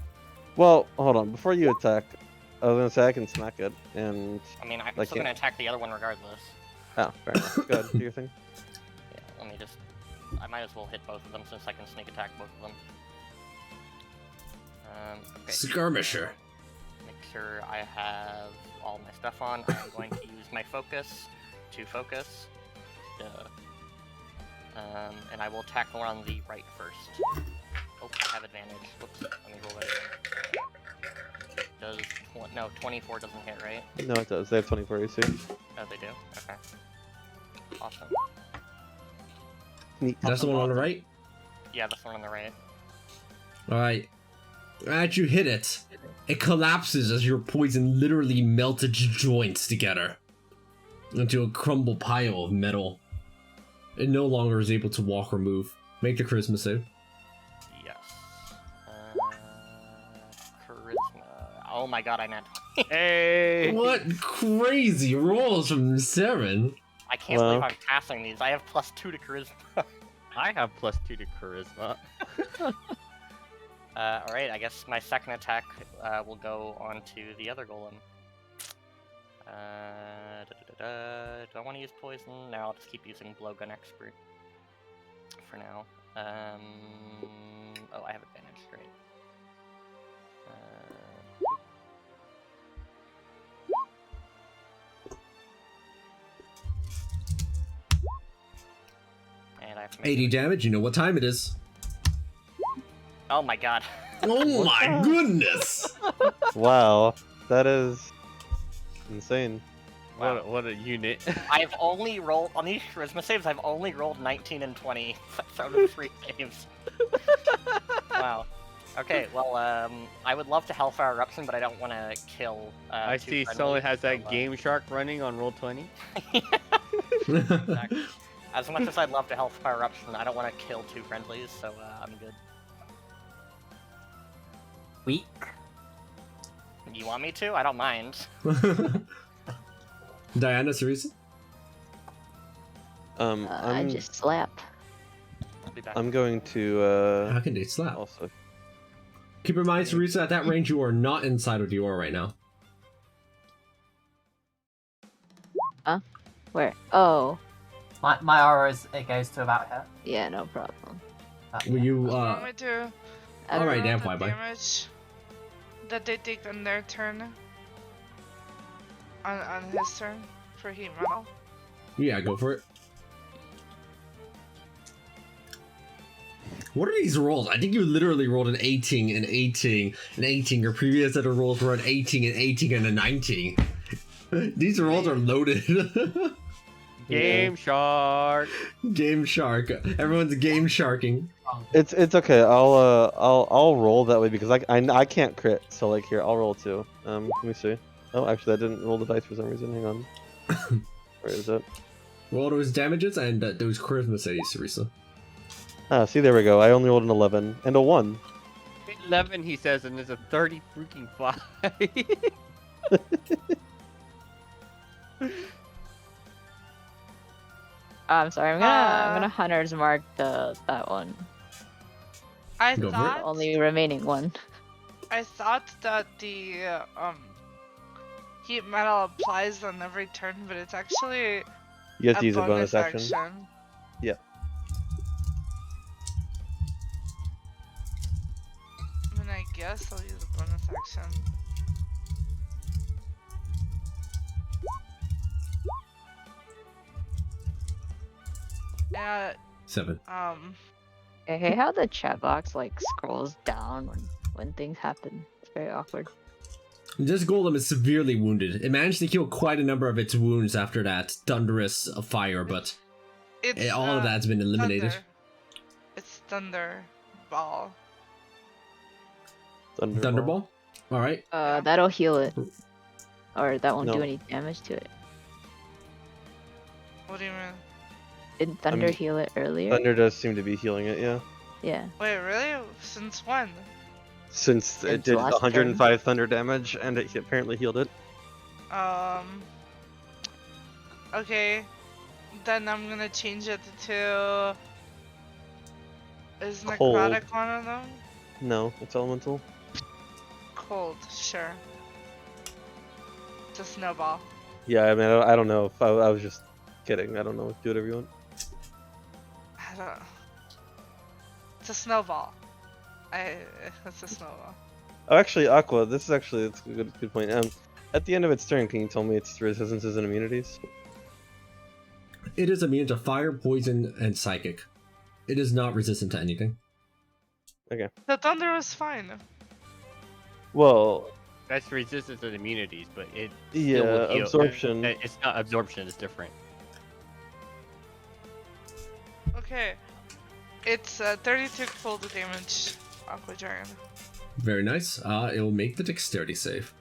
C: Well, hold on. Before you attack, I was gonna say I can smack it, and
D: I mean, I'm
C: Like
D: still
C: it.
D: gonna attack the other one regardless.
C: oh, fair enough. Go ahead, do your thing.
D: Yeah, let me just. I might as well hit both of them since I can sneak attack both of them. Okay.
A: Skirmisher.
D: Make sure I have all my stuff on. I'm going to use my focus to focus. And I will attack the one on the right first. Oh, I have advantage. Whoops. Let me roll that again. Does no 24 doesn't hit, right?
C: No, it does. They have 24 AC.
D: Oh, they do. Okay. Awesome.
C: Neat.
A: That's the one on the right?
D: Yeah, that's the one on the right.
A: Alright. As you hit it, it collapses as your poison literally melts its joints together into a crumbled pile of metal. It no longer is able to walk or move. Make the charisma save.
D: Yes. Charisma. Oh my god, I meant.
B: Hey!
A: What crazy rolls from Saren.
D: I can't
C: Well.
D: believe I'm passing these. I have +2 to charisma.
B: I have +2 to charisma.
D: Alright, I guess my second attack will go onto the other golem. Do I want to use poison? No, I'll just keep using blowgun expert for now. Oh, I have advantage. Great. And I have to make
A: 80 damage, you know what time it is.
D: Oh my god.
A: Oh my goodness!
C: Wow, that is insane.
D: Wow.
B: What a unit.
D: I've only rolled on these charisma saves. I've only rolled 19 and 20 out of 3 saves. Wow. Okay, well, I would love to Hellfire Eruption, but I don't want to kill.
B: I
D: two
B: see
D: friendlies,
B: someone has
D: so,
B: that Game Shark running on roll 20.
D: Exactly. As much as I'd love to Hellfire Eruption, I don't want to kill 2 friendlies, so I'm good.
G: Weak.
D: You want me to? I don't mind.
A: Diana, Cerisa?
F: I
C: I'm
F: just slap.
D: I'll be back.
C: I'm going to
A: How can they slap?
C: also.
A: Keep in mind, Cerisa, at that range you are not inside of the aura right now.
F: Where? Oh,
G: My aura it goes to about here.
F: yeah, no problem.
A: Will you,
J: Want me to
A: Alright,
J: roll
A: damn,
J: the
A: fly-by.
J: damage that they take on their turn? On his turn for heat metal.
A: Yeah, go for it. What are these rolls? I think you literally rolled an 18, an 18, an 18. Your previous set of rolls were an 18, an 18, and a 19. These rolls are loaded.
B: Game Shark.
A: Game shark. Everyone's game sharking.
C: It's okay. I'll roll that way because I can't crit. So like here, I'll roll too. Let me see. Oh, actually, I didn't roll the dice for some reason. Hang on. Where is it?
A: Roll those damages and those charisma saves, Cerisa.
C: Ah, see, there we go. I only rolled an 11 and a 1.
B: 11, he says, and there's a 30 freaking 5.
F: I'm sorry. I'm gonna hunter's mark that one.
J: I
A: Go for it.
J: thought
F: Only remaining one.
J: I thought that the heat metal applies on every turn, but it's actually
C: You have to use a bonus action. Yeah.
J: I mean, I guess I'll use a bonus action. Yeah.
A: 7.
J: Um.
F: I hate how the chat box like scrolls down when things happen. It's very awkward.
A: This golem is severely wounded. It managed to heal quite a number of its wounds after that thunderous fire, but all of that's been eliminated.
J: Thunder. It's thunder ball.
A: Thunderball? Alright.
F: That'll heal it. Or that won't do
C: No.
F: any damage to it.
J: What do you mean?
F: Didn't Thunder heal it earlier?
C: Thunder does seem to be healing it, yeah.
F: Yeah.
J: Wait, really? Since when?
C: Since it did
F: last
C: 105 thunder damage and it apparently healed it.
J: Okay. Then I'm gonna change it to. Is
C: Cold.
J: necrotic one of them?
C: No, it's elemental.
J: Cold, sure. It's a snowball.
C: Yeah, I mean, I don't know if I was just kidding. I don't know. Do whatever you want.
J: I don't. It's a snowball. It's a snowball.
C: Oh, actually, Aqua. That's a good point. At the end of its turn, can you tell me its resistances and immunities?
A: It is immune to fire, poison, and psychic. It is not resistant to anything.
C: Okay.
J: The thunder was fine.
C: Well,
B: That's resistance and immunities, but it
C: yeah,
B: still will heal.
C: absorption.
B: It's not absorption. It's different.
J: Okay. It's 32 cold damage. Aqua Dragon.
A: Very nice. It will make the dexterity save.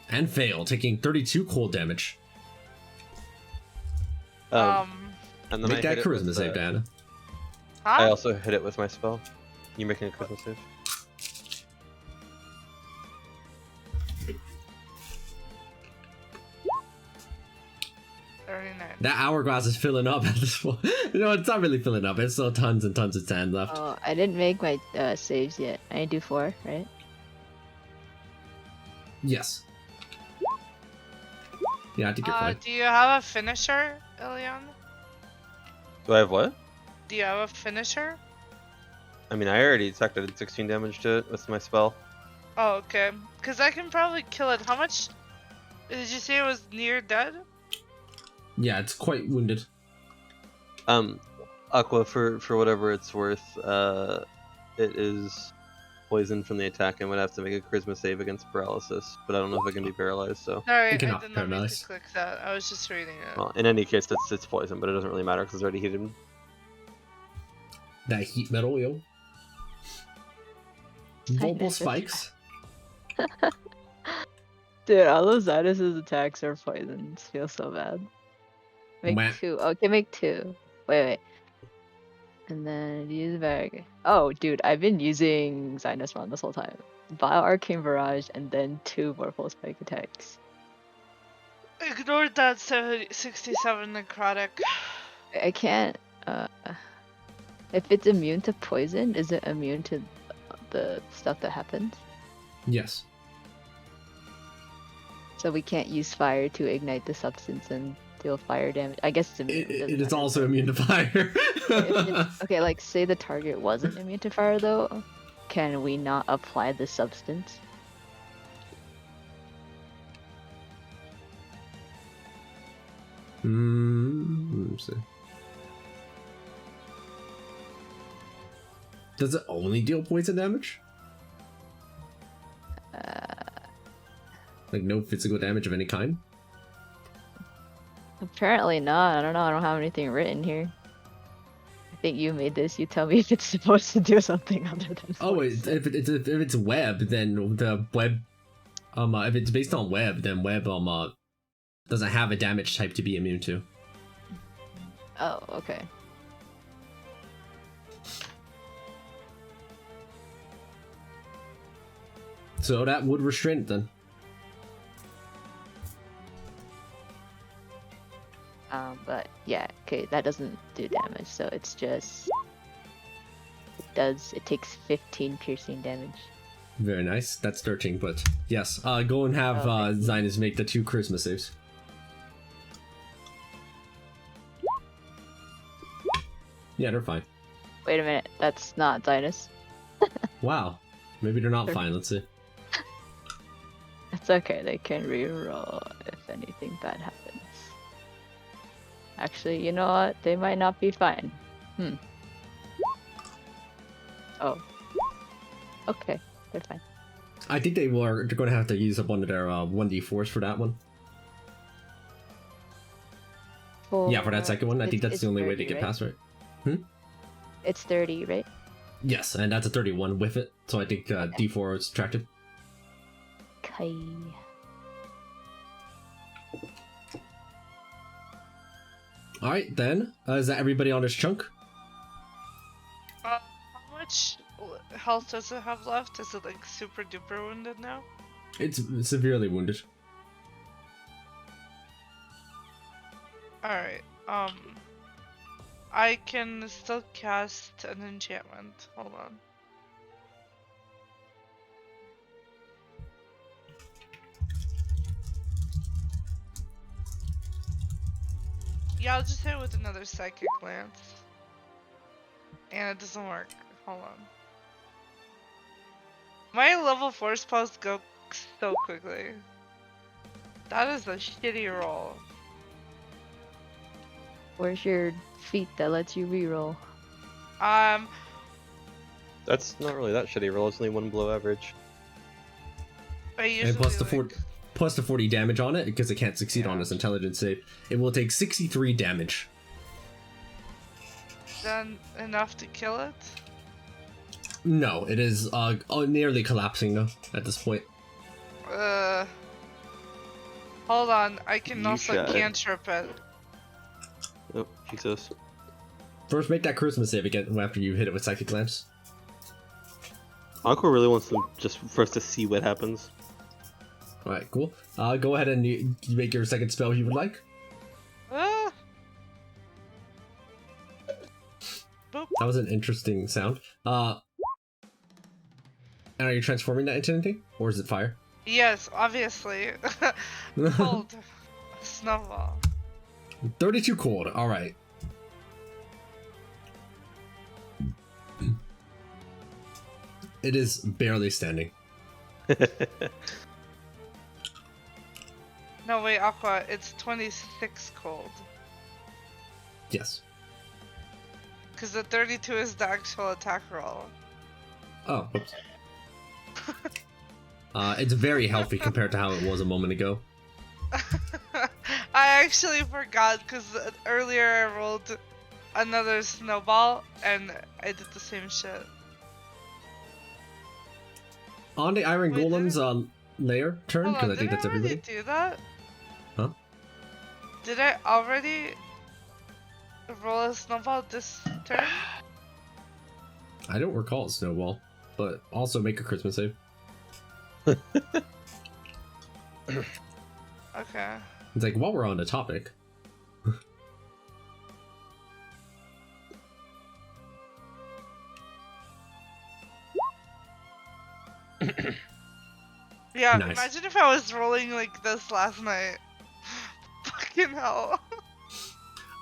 A: And fail, taking 32 cold damage.
C: And then
A: Make
C: I
A: that
C: hit it
A: charisma
C: with,
A: save, Diana.
C: I
J: Huh?
C: also hit it with my spell. You making a charisma save?
A: That hourglass is filling up at this point. No, it's not really filling up. It's still tons and tons of sand left.
F: Oh, I didn't make my saves yet. I need to do 4, right?
A: Yes. Yeah, I think you're fine.
J: Do you have a finisher, Ilion?
C: Do I have what?
J: Do you have a finisher?
C: I mean, I already attacked. I did 16 damage to it with my spell.
J: Oh, okay. Because I can probably kill it. How much? Did you say it was near dead?
A: Yeah, it's quite wounded.
C: Aqua, for whatever it's worth, it is poisoned from the attack and would have to make a charisma save against paralysis, but I don't know if it can be paralyzed, so...
J: Sorry, I
A: You
J: did
A: cannot
J: not mean
A: paralyze.
J: to click that. I was just reading it.
C: Well, in any case, it's poison, but it doesn't really matter because it's already heated.
A: That heat metal, yo. Vulnerable
F: missed it.
A: spikes.
F: Dude, all those Zidus' attacks are poisons. Feel so bad. Make
A: Meh.
F: 2. Okay, make 2. Wait. And then use bag. Oh, dude, I've been using Zinus Run this whole time. Vile Arcane Barrage and then 2 Vorpal Spike attacks.
J: Ignore that 67 necrotic.
F: I can't. If it's immune to poison, is it immune to the stuff that happens?
A: Yes.
F: So we can't use fire to ignite the substance and deal fire damage. I guess it's immune.
A: It
F: doesn't
A: is
F: matter.
A: also immune to fire.
F: Okay, like say the target wasn't immune to fire though, can we not apply the substance?
A: Let me see. Does it only deal poison damage? Like no physical damage of any kind?
F: Apparently not. I don't know. I don't have anything written here. I think you made this. You tell me if it's supposed to do something other than.
A: Oh,
F: poison.
A: if it's web, then the web, if it's based on web, then web doesn't have a damage type to be immune to.
F: Oh, okay.
A: So that would restrain it then.
F: But yeah, okay, that doesn't do damage, so it's just it takes 15 piercing damage.
A: Very nice. That's 13, but yes. Go and have Zinus make the 2 charisma saves. Yeah, they're fine.
F: Wait a minute, that's not Zinus.
A: Wow. Maybe they're not fine. Let's see.
F: It's okay, they can reroll if anything bad happens. Actually, you know what? They might not be fine. Oh. Okay, they're fine.
A: I think they're going to have to use up one of their 1d4s for that one. Yeah, for that second one, I think that's the only way
F: 30,
A: they get
F: right?
A: past it.
F: It's 30, right?
A: Yes, and that's a 31 with it, so I think d4 is subtracted.
F: Okay.
A: Alright, then. Is that everybody on this chunk?
J: How much health does it have left? Is it like super duper wounded now?
A: It's severely wounded.
J: Alright, I can still cast an enchantment. Hold on. Yeah, I'll just hit it with another psychic lance. And it doesn't work. Hold on. My level 4 spells go so quickly. That is a shitty roll.
F: Where's your feat that lets you reroll?
C: That's not really that shitty roll. It's only one below average.
J: I usually
A: And plus the
J: like,
A: plus the 40 damage on it, because it can't succeed on this intelligence save. It will take 63 damage.
J: Then enough to kill it?
A: No, it is nearly collapsing though at this point.
J: Hold on, I can
C: You
J: also
C: should.
J: cantrip it.
C: Oh, Jesus.
A: First, make that charisma save again after you hit it with psychic lamps.
C: Aqua really wants to just first to see what happens.
A: Alright, cool. Go ahead and you make your second spell if you would like.
J: Boop.
A: That was an interesting sound. And are you transforming that into anything? Or is it fire?
J: Yes, obviously. Cold. Snowball.
A: 32 cold, alright. It is barely standing.
J: No, wait, Aqua, it's 26 cold.
A: Yes.
J: Because the 32 is the actual attack roll.
A: Oh, whoops. It's very healthy compared to how it was a moment ago.
J: I actually forgot because earlier I rolled another snowball and I did the same shit.
A: On the Iron
J: Wait,
A: Golem's layer turn,
J: Hold
A: because
J: on,
A: I think
J: did
A: that's
J: I already
A: everybody.
J: do that?
A: Huh?
J: Did I already roll a snowball this turn?
A: I don't recall Snowball, but also make a Christmas save.
J: Okay.
A: It's like, while we're on the topic.
J: Yeah,
A: Nice.
J: imagine if I was rolling like this last night. Fucking hell.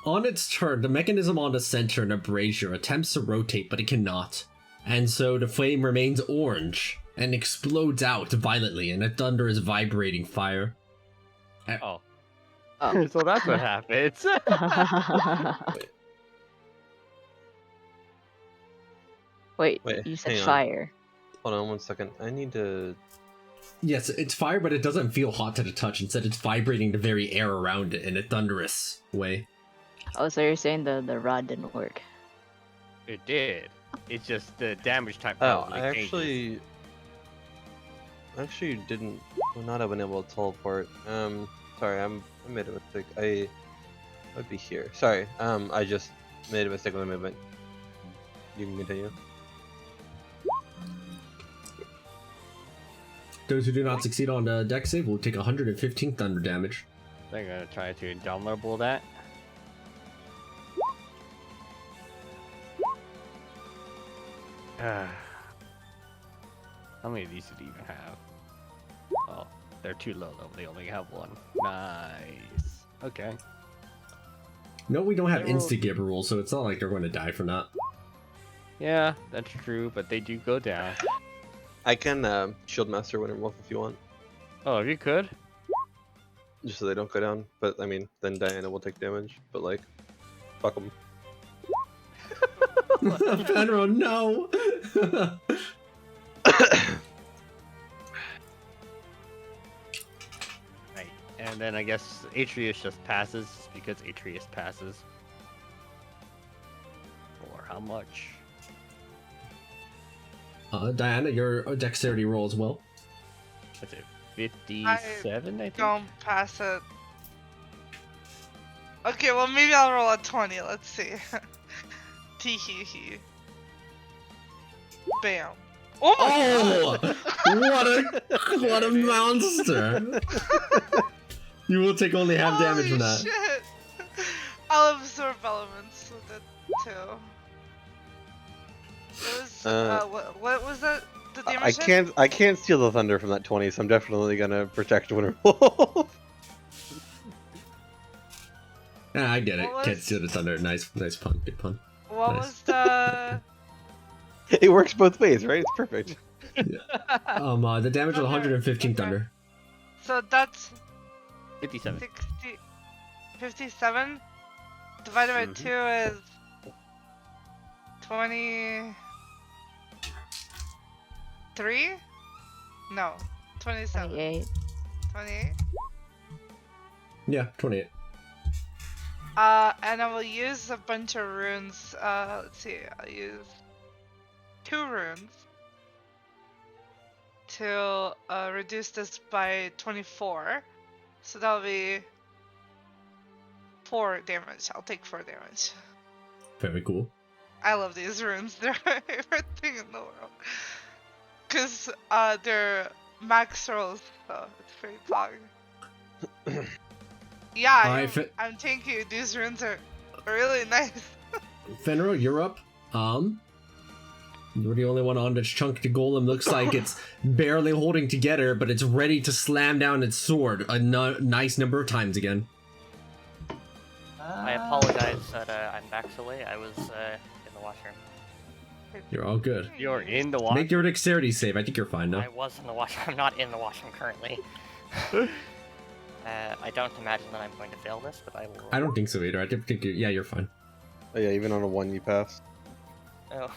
A: On its turn, the mechanism on the center and a brazier attempts to rotate, but it cannot. And so the flame remains orange and explodes out violently, and the thunder is vibrating fire.
B: Oh.
F: Oh.
B: So that's what happens.
F: Wait,
C: Wait,
F: you said
C: hang on.
F: fire.
C: Hold on 1 second. I need to.
A: Yes, it's fire, but it doesn't feel hot to the touch. Instead, it's vibrating the very air around it in a thunderous way.
F: Oh, so you're saying the rod didn't work?
B: It did. It's just the damage type.
C: Oh,
B: probably
C: I
B: changes.
C: actually didn't. Would not have been able to teleport. Sorry, I made a mistake. I would be here. Sorry. I just made a mistake with the movement. You can continue.
A: Those who do not succeed on the deck save will take 115 thunder damage.
B: They're gonna try to indomitable that. How many of these did he even have? Oh, they're too low though. They only have one. Nice. Okay.
A: No, we don't have
B: They roll-
A: insta-give rules, so it's not like they're going to die from that.
B: Yeah, that's true, but they do go down.
C: I can shield master Winter Wolf if you want.
B: Oh, if you could.
C: just so they don't go down. But I mean, then Diana will take damage. But like, fuck them.
A: Fenrir, no!
B: Right. And then I guess Atreus just passes because Atreus passes. For how much?
A: Diana, your dexterity roll as well.
B: That's it. 57, I think.
J: Don't pass it. Okay, well maybe I'll roll a 20. Let's see. Tee hee hee. Bam. Oh my
A: Oh! what a monster! You will take only half damage from that.
J: Shit. I'll absorb elements with it too. It was what was that? The damage
C: I can't steal the thunder from that 20, so I'm definitely gonna protect Winterwolf.
A: Yeah, I get it.
J: What
A: Can't
J: was-
A: steal the thunder. Nice pun. Good pun.
J: What
A: Nice.
J: was the
C: It works both ways, right? It's perfect.
A: The damage was 115
J: Okay.
A: thunder.
J: So that's
B: 57.
J: 57 divided by
C: Mhm.
J: 2 is 23? No, 27.
F: 28.
J: 28?
A: Yeah, 28.
J: And I will use a bunch of runes. Let's see, I'll use 2 runes to reduce this by 24. So that'll be 4 damage. I'll take 4 damage.
A: Very cool.
J: I love these runes. They're my favorite thing in the world. Because they're max rolls, so it's pretty pog. Yeah,
A: Alright,
J: I'm thanking you. These runes are really nice.
A: Fenrir, you're up. You're the only one on this chunk. The golem looks like it's barely holding together, but it's ready to slam down its sword a nice number of times again.
D: I apologize that I'm backs away. I was in the washroom.
A: You're all good.
B: You're in the water.
A: Make your dexterity save. I think you're fine now.
D: I was in the washroom. I'm not in the washroom currently. I don't imagine that I'm going to fail this, but I will.
A: I don't think so either. I think you're fine.
C: Oh yeah, even on a 1 you pass.
D: Oh.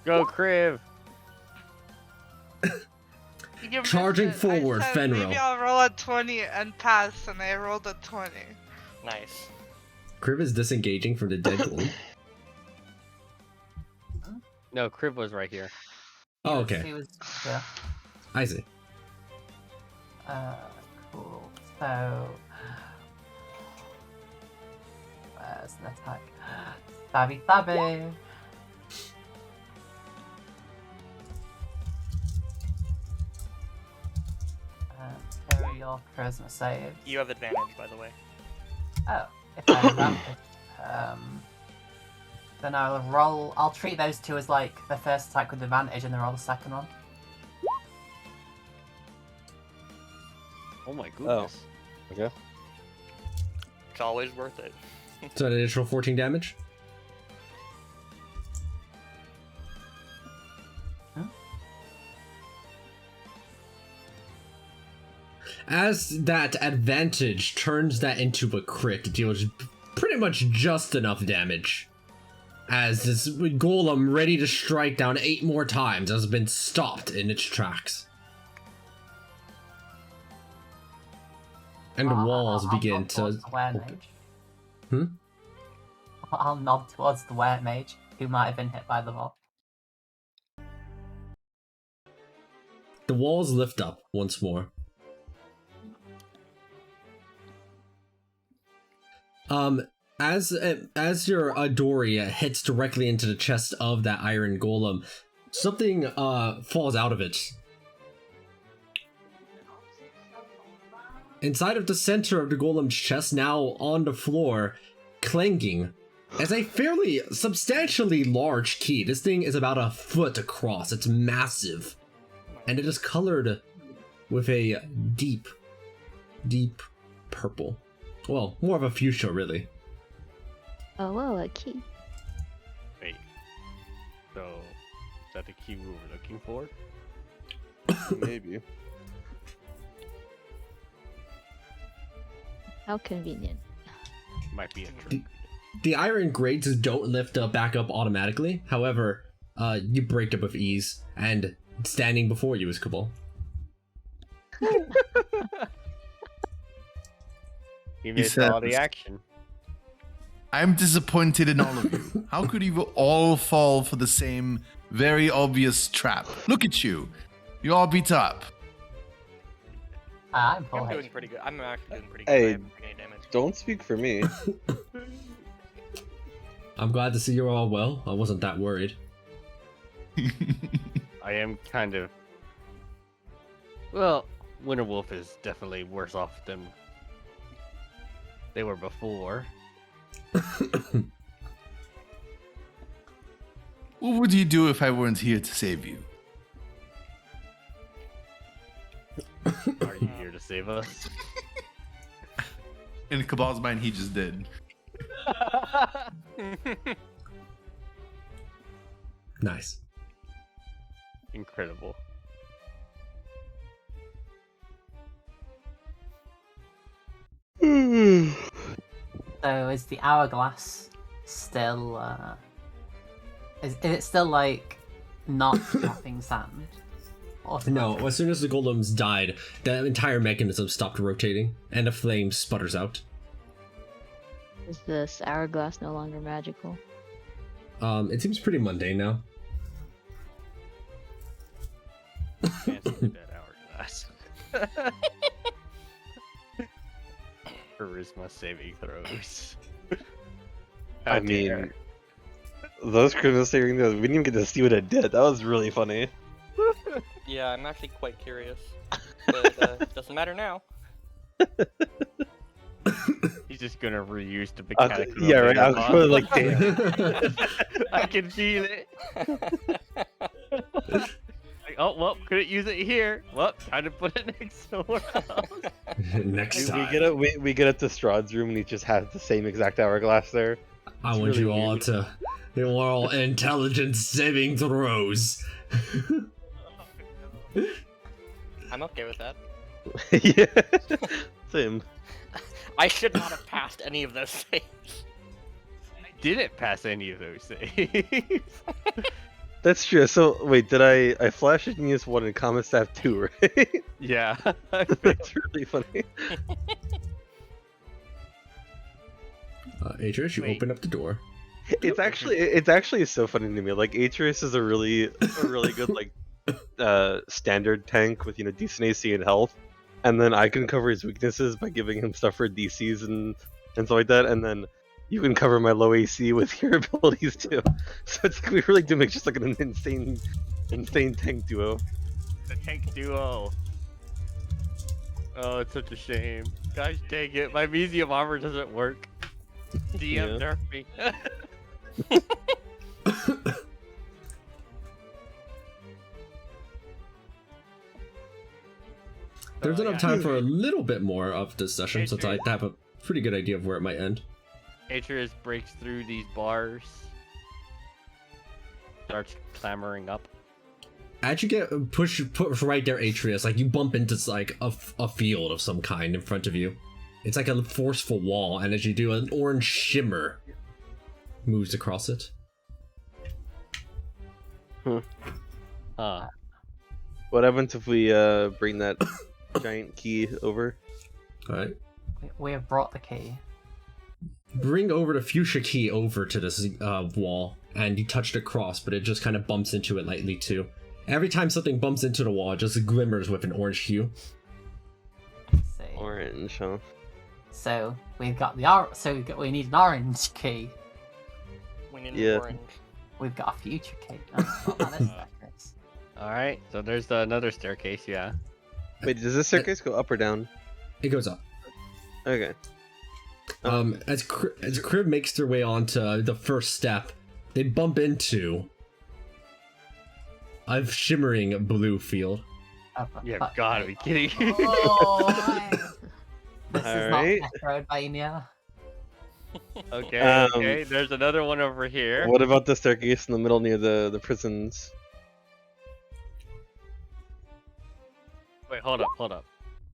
B: Go, Kriv.
J: You
A: Charging
J: missed it. I
A: forward,
J: said
A: Fenrir.
J: Maybe I'll roll a 20 and pass, and I rolled a 20.
D: Nice.
A: Kriv is disengaging from the dead golem.
B: No, Kriv was right here.
A: Oh, okay.
G: He was, yeah.
A: I see.
G: Cool. So, where's an attack? Stabby stabby. Here are your charisma saves.
D: You have advantage, by the way.
G: Oh, if I have advantage. Then I'll roll. I'll treat those 2 as like the first attack with advantage, and then roll the second one.
B: Oh my goodness.
C: Okay.
D: It's always worth it.
A: So an additional 14 damage. As that advantage turns that into a crit, it deals pretty much just enough damage. As this golem ready to strike down 8 more times has been stopped in its tracks. And the walls begin
G: nod towards
A: to...
G: the weremage.
A: Hmm?
G: I'll nod towards the weremage, who might have been hit by the wall.
A: The walls lift up once more. As your Doria hits directly into the chest of that iron golem, something falls out of it. Inside of the center of the golem's chest, now on the floor, clanking, is a fairly substantially large key. This thing is about a foot across. It's massive. And it is colored with a deep purple. Well, more of a fuchsia, really.
F: Oh, well, a key.
B: Wait. So, is that the key we were looking for?
C: Maybe.
F: How convenient.
B: Might be a trick.
A: The iron grates don't lift back up automatically. However, you break up with ease, and standing before you is Cabal.
B: You missed all the
E: says-
B: action.
E: I'm disappointed in all of you. How could you all fall for the same very obvious trap? Look at you. You all beat up.
G: I'm full
D: I'm doing
G: HP.
D: pretty good. I'm actually doing pretty good.
C: Hey,
D: I haven't taken any damage.
C: Don't speak for me.
A: I'm glad to see you're all well. I wasn't that worried.
B: I am kind of. Well, Winterwolf is definitely worse off than they were before.
E: What would you do if I weren't here to save you?
B: Are you here to save us?
E: In Cabal's mind, he just did.
A: Nice.
B: Incredible.
G: So is the hourglass still? Is it still like not dropping sand? Or
A: No, as soon as the golems died, the entire mechanism stopped rotating, and a flame sputters out.
F: Is this hourglass no longer magical?
A: It seems pretty mundane now.
B: Can't see that hourglass. Charisma saving throws. How
C: I
B: dare.
C: mean, those Christmas saving throws, we didn't even get to see what it did. That was really funny.
D: Yeah, I'm actually quite curious. But doesn't matter now.
B: He's just gonna reuse the
C: I
B: mechanic.
C: was- yeah, right. I was really like,
B: damn. I can feel it. Like, oh well, couldn't use it here. Well, time to put it next somewhere else.
A: Next
C: we
A: time.
C: get up to Strahd's room and he just has the same exact hourglass there.
A: I
C: It's
A: want
C: really
A: you all
C: weird.
A: to roll intelligence saving throws.
D: I'm okay with that.
C: Yeah, same.
D: I should not have passed any of those saves.
B: Didn't pass any of those saves.
C: That's true. So wait, did I flash genius 1 and common staff 2, right?
B: Yeah.
C: That's really funny.
A: Atreus, you
B: Wait.
A: open up the door.
C: It's actually so funny to me. Like Atreus is a really good like standard tank with decent AC and health, and then I can cover his weaknesses by giving him stuff for DCs and stuff like that, and then you can cover my low AC with your abilities too. So it's like we really do make just like an insane tank duo.
B: The tank duo. Oh, it's such a shame. Gosh dang it, my Mesium armor doesn't work. DM nerf me.
A: There's enough
B: yeah.
A: time for a little bit more of this session, since I have a pretty good idea of where it might end.
B: Atreus breaks through these bars. Starts clambering up.
A: As you get push right there, Atreus, like you bump into like a field of some kind in front of you. It's like a forceful wall, and as you do, an orange shimmer moves across it.
C: What happens if we bring that giant key over?
A: Alright.
G: We have brought the key.
A: Bring over the fuchsia key over to this wall, and you touch it across, but it just kind of bumps into it lightly too. Every time something bumps into the wall, it just glimmers with an orange hue.
G: Let's see.
C: Orange, huh?
G: So we've got we need an orange key.
D: We need
C: Yeah.
D: an orange.
G: We've got a future key. Oh, not this staircase.
B: Alright, so there's another staircase, yeah.
C: Wait, does this staircase go up or down?
A: It goes up.
C: Okay.
A: As Crib makes their way onto the first step, they bump into a shimmering blue field.
B: You have gotta be kidding.
G: Oh, this is
C: Alright.
G: not Metroidvania.
B: Okay,
C: Um,
B: okay, there's another one over here.
C: What about the staircase in the middle near the prisons?
B: Wait, hold up.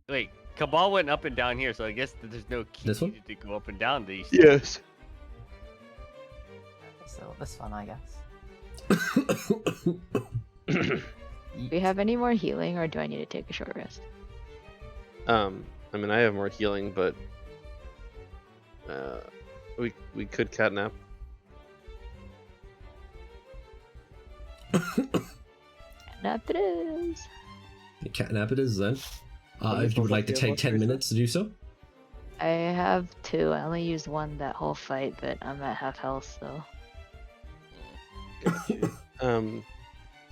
B: Wait, Cabal went up and down here, so I guess that there's no key
A: This one?
B: to go up and down these.
C: Yes.
G: So this one, I guess.
F: Do we have any more healing, or do I need to take a short rest?
C: I mean, I have more healing, but we could catnap.
F: Nap it is.
A: Catnap it is then.
C: many
A: If you would
C: spells
A: like to
C: do you have
A: take
C: left,
A: 10
C: Teresa?
A: minutes to do so.
F: I have 2. I only used 1 that whole fight, but I'm at half health, so.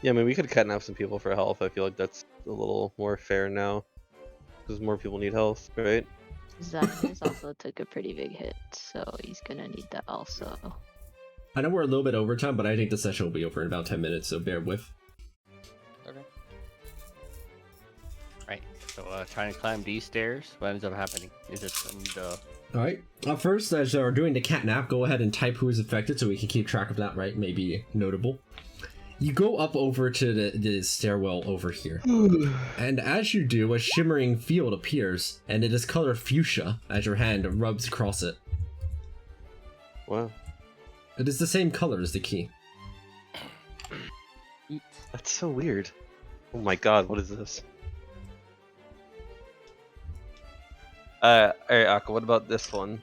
C: Yeah, I mean, we could catnap some people for health. I feel like that's a little more fair now, because more people need health, right?
F: Xanus also took a pretty big hit, so he's gonna need that also.
A: I know we're a little bit over time, but I think the session will be over in about 10 minutes, so bear with.
B: Okay. Right. So trying to climb these stairs. What ends up happening? Is it
A: Alright, first, as we're doing the catnap, go ahead and type who is affected so we can keep track of that, right? Maybe notable. You go up over to the stairwell over here. And as you do, a shimmering field appears, and it is colored fuchsia as your hand rubs across it.
C: Wow,
A: It is the same color as the key.
C: that's so weird. Oh my god, what is this? Alright, Akka, what about this one?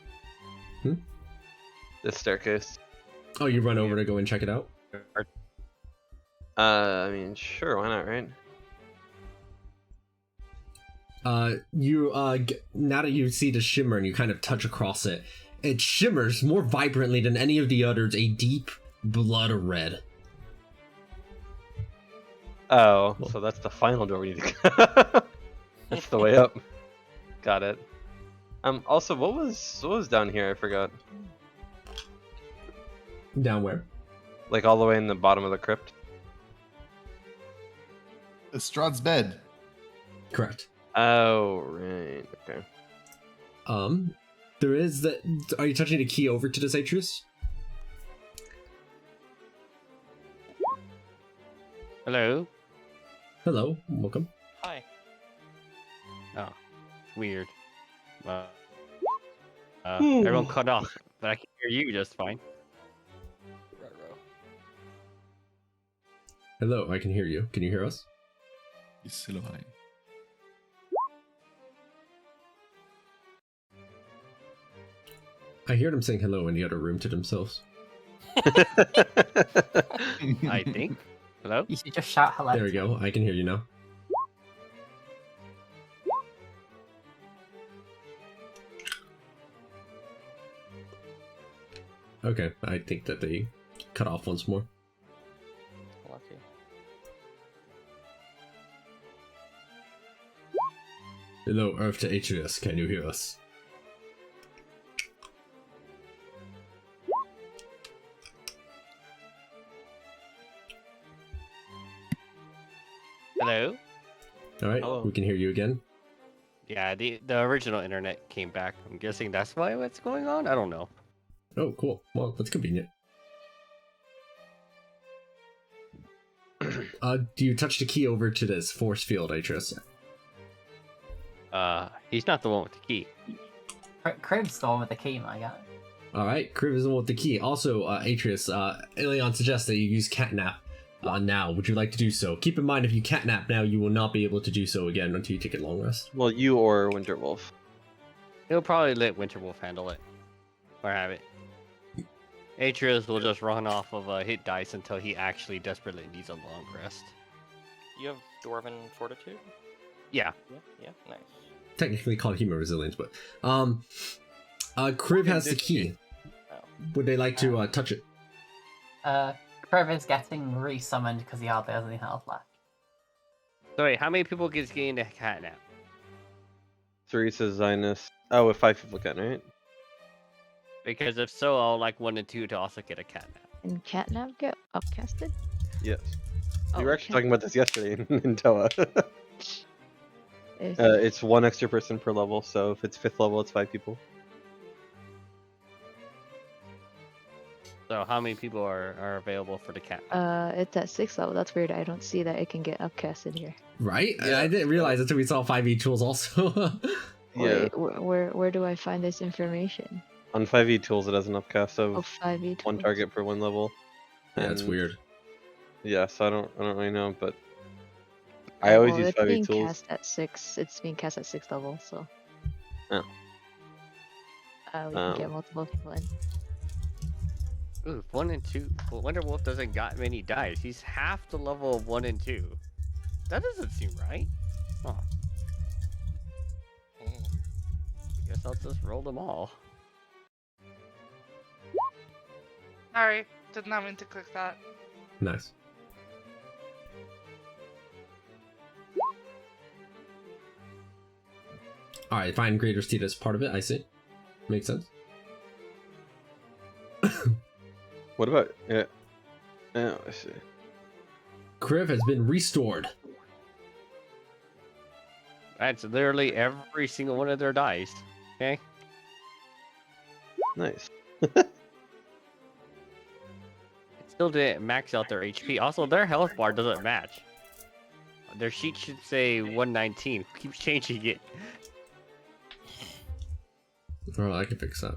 A: Hmm?
C: This staircase.
A: Oh, you run over to go and check it out?
C: I mean, sure, why not, right?
A: Now that you see the shimmer and you kind of touch across it, it shimmers more vibrantly than any of the others, a deep blood red.
C: Oh, so that's the final door we need to go. That's the way up. Got it. Also, what was down here? I forgot.
A: Down where?
C: Like all the way in the bottom of the crypt.
E: Strahd's bed.
A: Correct.
C: Oh, right. Okay.
A: There is that. Are you touching the key over to this Atreus?
B: Hello?
A: Hello, welcome.
D: Hi.
B: Oh, weird. Everyone cut off, but I can hear you just fine.
A: Hello, I can hear you. Can you hear us?
E: Yes, hello, hi.
A: I hear them saying hello in the other room to themselves.
B: I think. Hello?
G: You should just shout hello.
A: There we go. I can hear you now. Okay, I think that they cut off once more.
D: Lucky.
A: Hello, Earth to Atreus. Can you hear us?
B: Hello?
A: Alright,
C: Hello.
A: we can hear you again.
B: Yeah, the original internet came back. I'm guessing that's why what's going on? I don't know.
A: Oh, cool. Well, that's convenient. Do you touch the key over to this force field, Atreus?
B: He's not the one with the key.
G: Crib's the one with the key, my guy.
A: Alright, Crib is the one with the key. Also, Atreus, Ilion suggests that you use catnap now. Would you like to do so? Keep in mind, if you catnap now, you will not be able to do so again until you take a long rest.
C: Well, you or Winterwolf.
B: He'll probably let Winterwolf handle it. Or have it. Atreus will just run off of hit dice until he actually desperately needs a long rest.
D: You have Dwarven Fortitude?
B: Yeah.
D: Yeah, nice.
A: Technically called Hemo Resilience, but Crib has the key. Would they like to touch it?
G: Crib is getting resummoned because he hardly has any health left.
B: So wait, how many people gets gained a catnap?
C: Teresa, Zinus. Oh, if 5 people can, right?
B: Because if so, I'll like 1 and 2 to also get a catnap.
F: And catnap get upcasted?
C: Yes.
F: Oh,
C: We were actually
F: okay.
C: talking about this yesterday in Toa. It's 1 extra person per level, so if it's 5th level, it's 5 people.
B: So how many people are available for the catnap?
F: It's at 6th level. That's weird. I don't see that it can get upcasted here.
A: Right? I didn't realize until we saw 5e tools also.
C: Yeah.
F: Wait, where do I find this information?
C: On 5e tools, it has an upcast
F: Oh,
C: of
F: 5e
C: one
F: tools.
C: target per one level.
A: Yeah, it's
C: And
A: weird.
C: yeah, so I don't really know, but I always
F: Well,
C: use
F: it's
C: 5e
F: being
C: tools.
F: cast at 6. It's being cast at 6th level, so.
C: Oh.
F: We can get multiple people in.
B: Ooh, 1 and 2. Well, Wonder Wolf doesn't got many dice. He's half the level of 1 and 2. That doesn't seem right. Huh. Guess I'll just roll them all.
J: Sorry, did not mean to click that.
A: Nice. Alright, find greater steed as part of it, I see. Makes sense.
C: What about yeah? Oh, I see.
A: Kriv has been restored.
B: That's literally every single one of their dice. Okay?
C: Nice.
B: It still didn't max out their HP. Also, their health bar doesn't match. Their sheet should say 119. Keeps changing it.
A: Oh, I can fix that.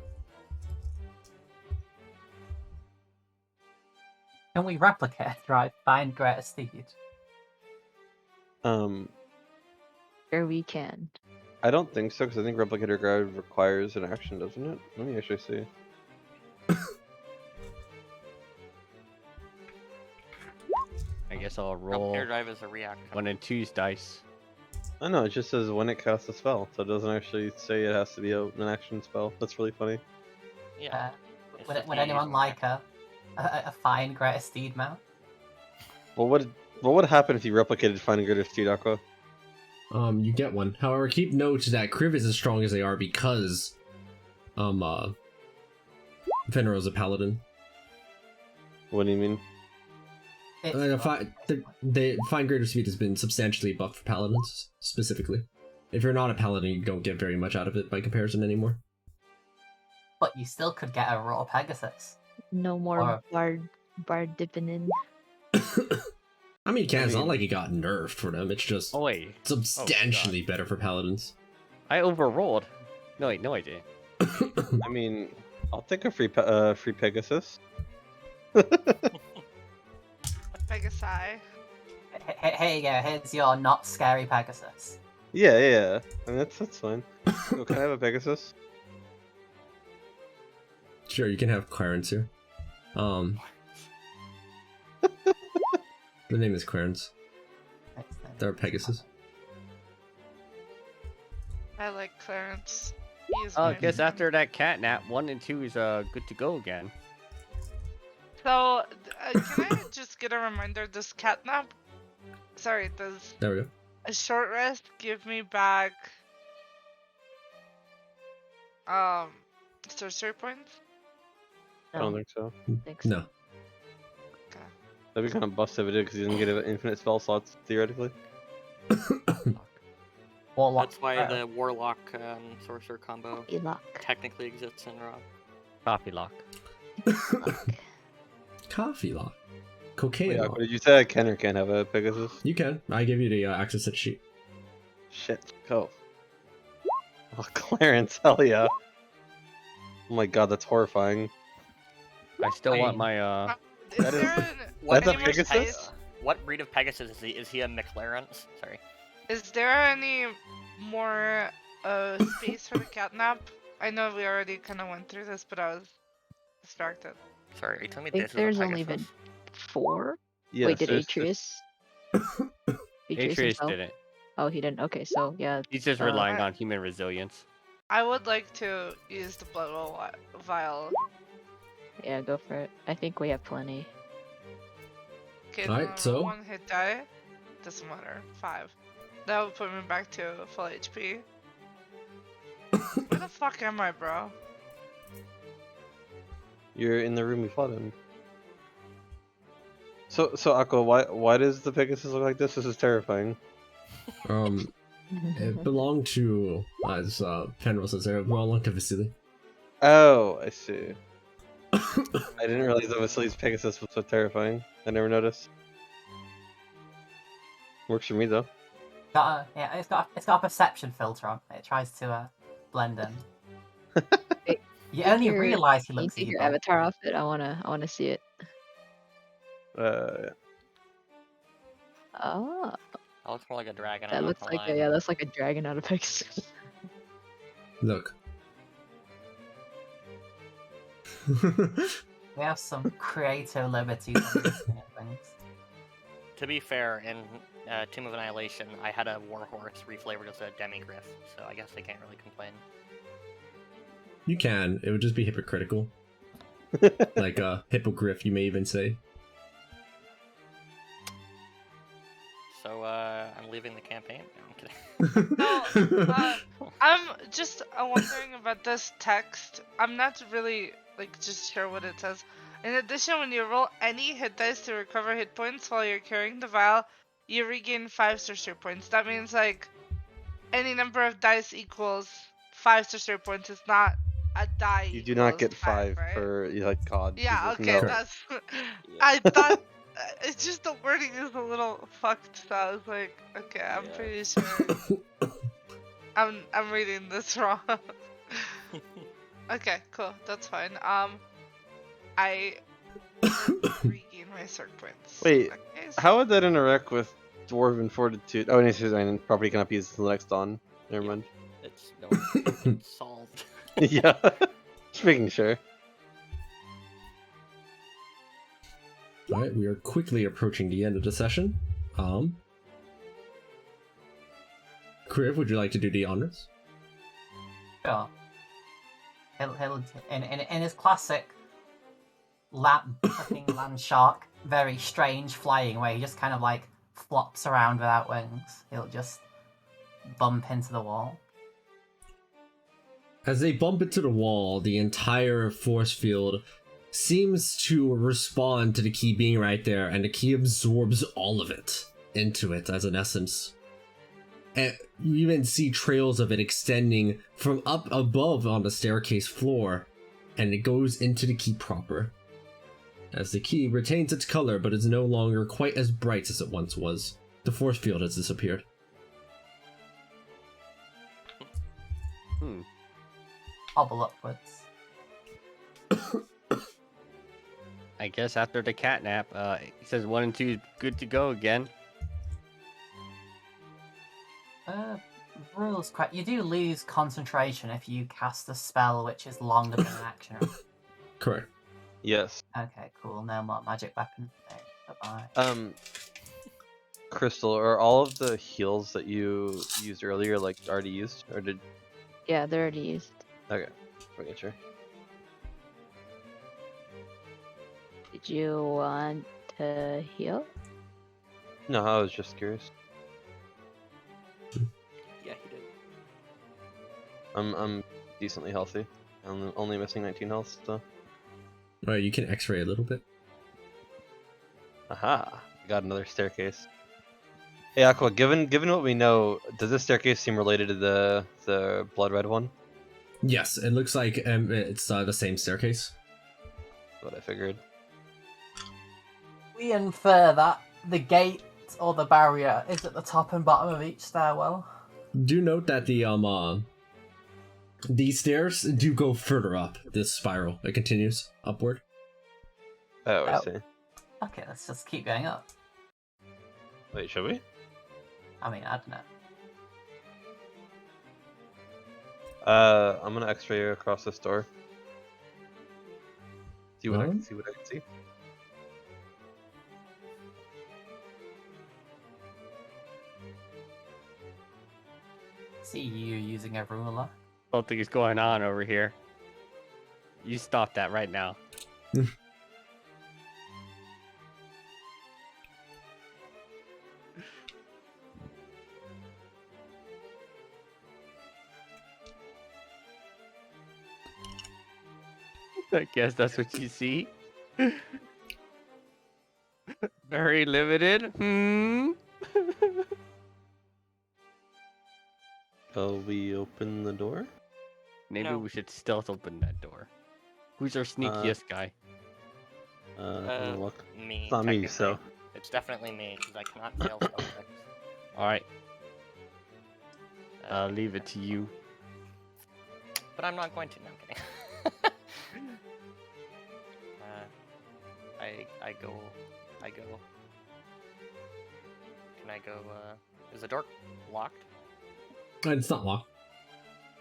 G: Can we replicate, right? Find Greater Steed.
F: Sure we can.
C: I don't think so, because I think Replicator Guard requires an action, doesn't it? Let me actually see.
B: I guess I'll roll
D: Replicator Drive is a react.
B: 1 and 2's dice.
C: I know, it just says when it casts a spell, so it doesn't actually say it has to be an action spell. That's really funny.
D: Yeah.
G: Would anyone like a fine Greater Steed mount?
C: What would happen if you replicated Finding Greater Steed, Aqua?
A: You get one. However, keep note that Kriv is as strong as they are because Fenrir's a paladin.
C: What do you mean?
A: They find greater speed has been substantially buffed for paladins, specifically. If you're not a paladin, you don't get very much out of it by comparison anymore.
G: But you still could get a raw Pegasus.
F: No more
G: Or-
F: bard dipping in.
A: I mean, it's not like it got nerfed for them. It's just
B: Oh, wait.
A: substantially better for paladins.
B: I overrolled. No, wait, no, I didn't.
C: I mean, I'll take a free Pegasus.
J: Pegasi.
G: Hey, here's your not scary Pegasus.
C: Yeah. I mean, that's fine. Oh, can I have a Pegasus?
A: Sure, you can have Clarence here. The name is Clarence. They're Pegasus.
J: I like Clarence.
B: I guess after that cat nap, 1 and 2 is good to go again.
J: So, can I just get a reminder? Does catnap? Sorry, does
A: There we go.
J: a short rest give me back sorcery points?
C: I don't think so.
A: No.
C: That'd be kind of busted if it did, because you didn't get infinite spell slots, theoretically.
G: Warlock.
D: That's why the Warlock Sorcerer combo
F: Lock.
D: technically exists in Rock.
B: Coffee lock.
A: Coffee lock. Cocaine
C: Wait,
A: lock.
C: Aqua, did you say I can or can't have a Pegasus?
A: You can. I give you the access to sheet.
C: Shit, go. Oh, Clarence, hell yeah. Oh my god, that's horrifying.
B: I still want my
J: Is
C: That is-
J: there an,
D: What
C: That's a
D: breed of
C: Pegasus?
D: What breed of Pegasus is he? Is he a McLaren's? Sorry.
J: is there any more space for the catnap? I know we already kind of went through this, but I was distracted.
D: Sorry, are you telling me
F: I think
D: this
F: there's
D: is a
F: only
D: Pegasus?
F: been 4.
C: Yes,
F: Wait, did
C: there's-
F: Atreus?
B: Atreus
F: himself?
B: didn't.
F: Oh, he didn't. Okay, so yeah.
B: He's just relying on human resilience.
J: I would like to use the blood vial.
F: Yeah, go for it. I think we have plenty.
J: Okay,
A: Alright, so-
J: 1 hit die. Doesn't matter. 5. That would put me back to full HP. Where the fuck am I, bro?
C: You're in the room we fought in. So Aqua, why does the Pegasus look like this? This is terrifying.
A: It belonged to, as Fenrir says there, it belonged to Vasily.
C: Oh, I see. I didn't realize that Vasily's Pegasus was so terrifying. I never noticed. Works for me though.
G: It's got a perception filter on. It tries to blend in.
F: Wait,
G: You only
F: your-
G: realize he
F: Can you
G: looks
F: take
G: evil.
F: your avatar off it? I wanna see it. Oh,
D: That looks more like a dragon.
F: that
D: I'm
F: looks
D: not gonna
F: like
D: lie.
F: that's like a dragon out of Pegasus.
A: Look.
G: We have some creative liberties on these things.
D: To be fair, in Tomb of Annihilation, I had a warhorse reflavored as a demigriff, so I guess I can't really complain.
A: You can. It would just be hypocritical. Like a hippogriff, you may even say.
D: So, I'm leaving the campaign. No, I'm kidding.
J: No, I'm just wondering about this text. I'm not really just sure what it says. In addition, when you roll any hit dice to recover hit points while you're carrying the vial, you regain 5 sorcery points. That means any number of dice equals 5 sorcery points. It's not a die.
C: You do not
J: equals
C: get 5
J: right?
C: for COD.
J: Yeah.
C: Jesus,
J: Okay.
C: no.
J: That's. I thought. It's just the wording is a little fucked. So I was like, okay, I'm pretty sure. I'm reading this wrong. Okay, cool. That's fine. I regain my circ points.
C: Wait,
J: Okay,
C: how would that interact with Dwarven Fortitude? Oh, and property cannot be used until the next dawn. Never mind.
D: It's solved.
C: Yeah, just making sure.
A: Alright, we are quickly approaching the end of the session. Kriv, would you like to do the honors?
G: Sure. He'll in his classic fucking land shark, very strange flying where he just kind of flops around without wings. He'll just bump into the wall.
A: As they bump into the wall, the entire force field seems to respond to the key being right there, and the key absorbs all of it into it as an essence. And you even see trails of it extending from up above on the staircase floor, and it goes into the key proper. As the key retains its color but is no longer quite as bright as it once was, the force field has disappeared.
G: Hobble upwards.
B: I guess after the cat nap, it says 1 and 2 good to go again.
G: Rules correct. You do lose concentration if you cast a spell which is longer than an action.
A: Correct.
C: Yes.
G: Okay, cool. No more magic weapons. Bye-bye.
C: Crystal, are all of the heals that you used earlier already used, or did?
F: Yeah, they're already used.
C: Okay, making sure.
F: Did you want to heal?
C: No, I was just curious.
D: Yeah, he did.
C: I'm decently healthy. I'm only missing 19 health, so.
A: Alright, you can x-ray a little bit.
C: Aha! I got another staircase. Hey Aqua, given what we know, does this staircase seem related to the blood red one?
A: Yes, it looks like it's the same staircase.
C: What I figured.
G: We infer that the gate or the barrier is at the top and bottom of each stairwell.
A: Do note that these stairs do go further up this spiral. It continues upward.
C: Oh, I see.
G: Okay, let's just keep going up.
C: Wait, should we?
G: I mean, I don't know.
C: I'm gonna X-ray across this door. See what I can see.
G: See you using a ruler.
B: Something is going on over here. You stop that right now. I guess that's what you see. Very limited.
C: Shall we open the door?
B: Maybe
D: No.
B: we should stealth open that door. Who's our sneakiest guy?
C: I'm gonna look.
D: Me.
C: It's not me, so.
D: It's definitely me, because I cannot fail spell checks.
B: Alright. I'll leave it to you.
D: But I'm not going to. No, I'm kidding. I go. Can I go? Is the door locked?
A: It's not locked.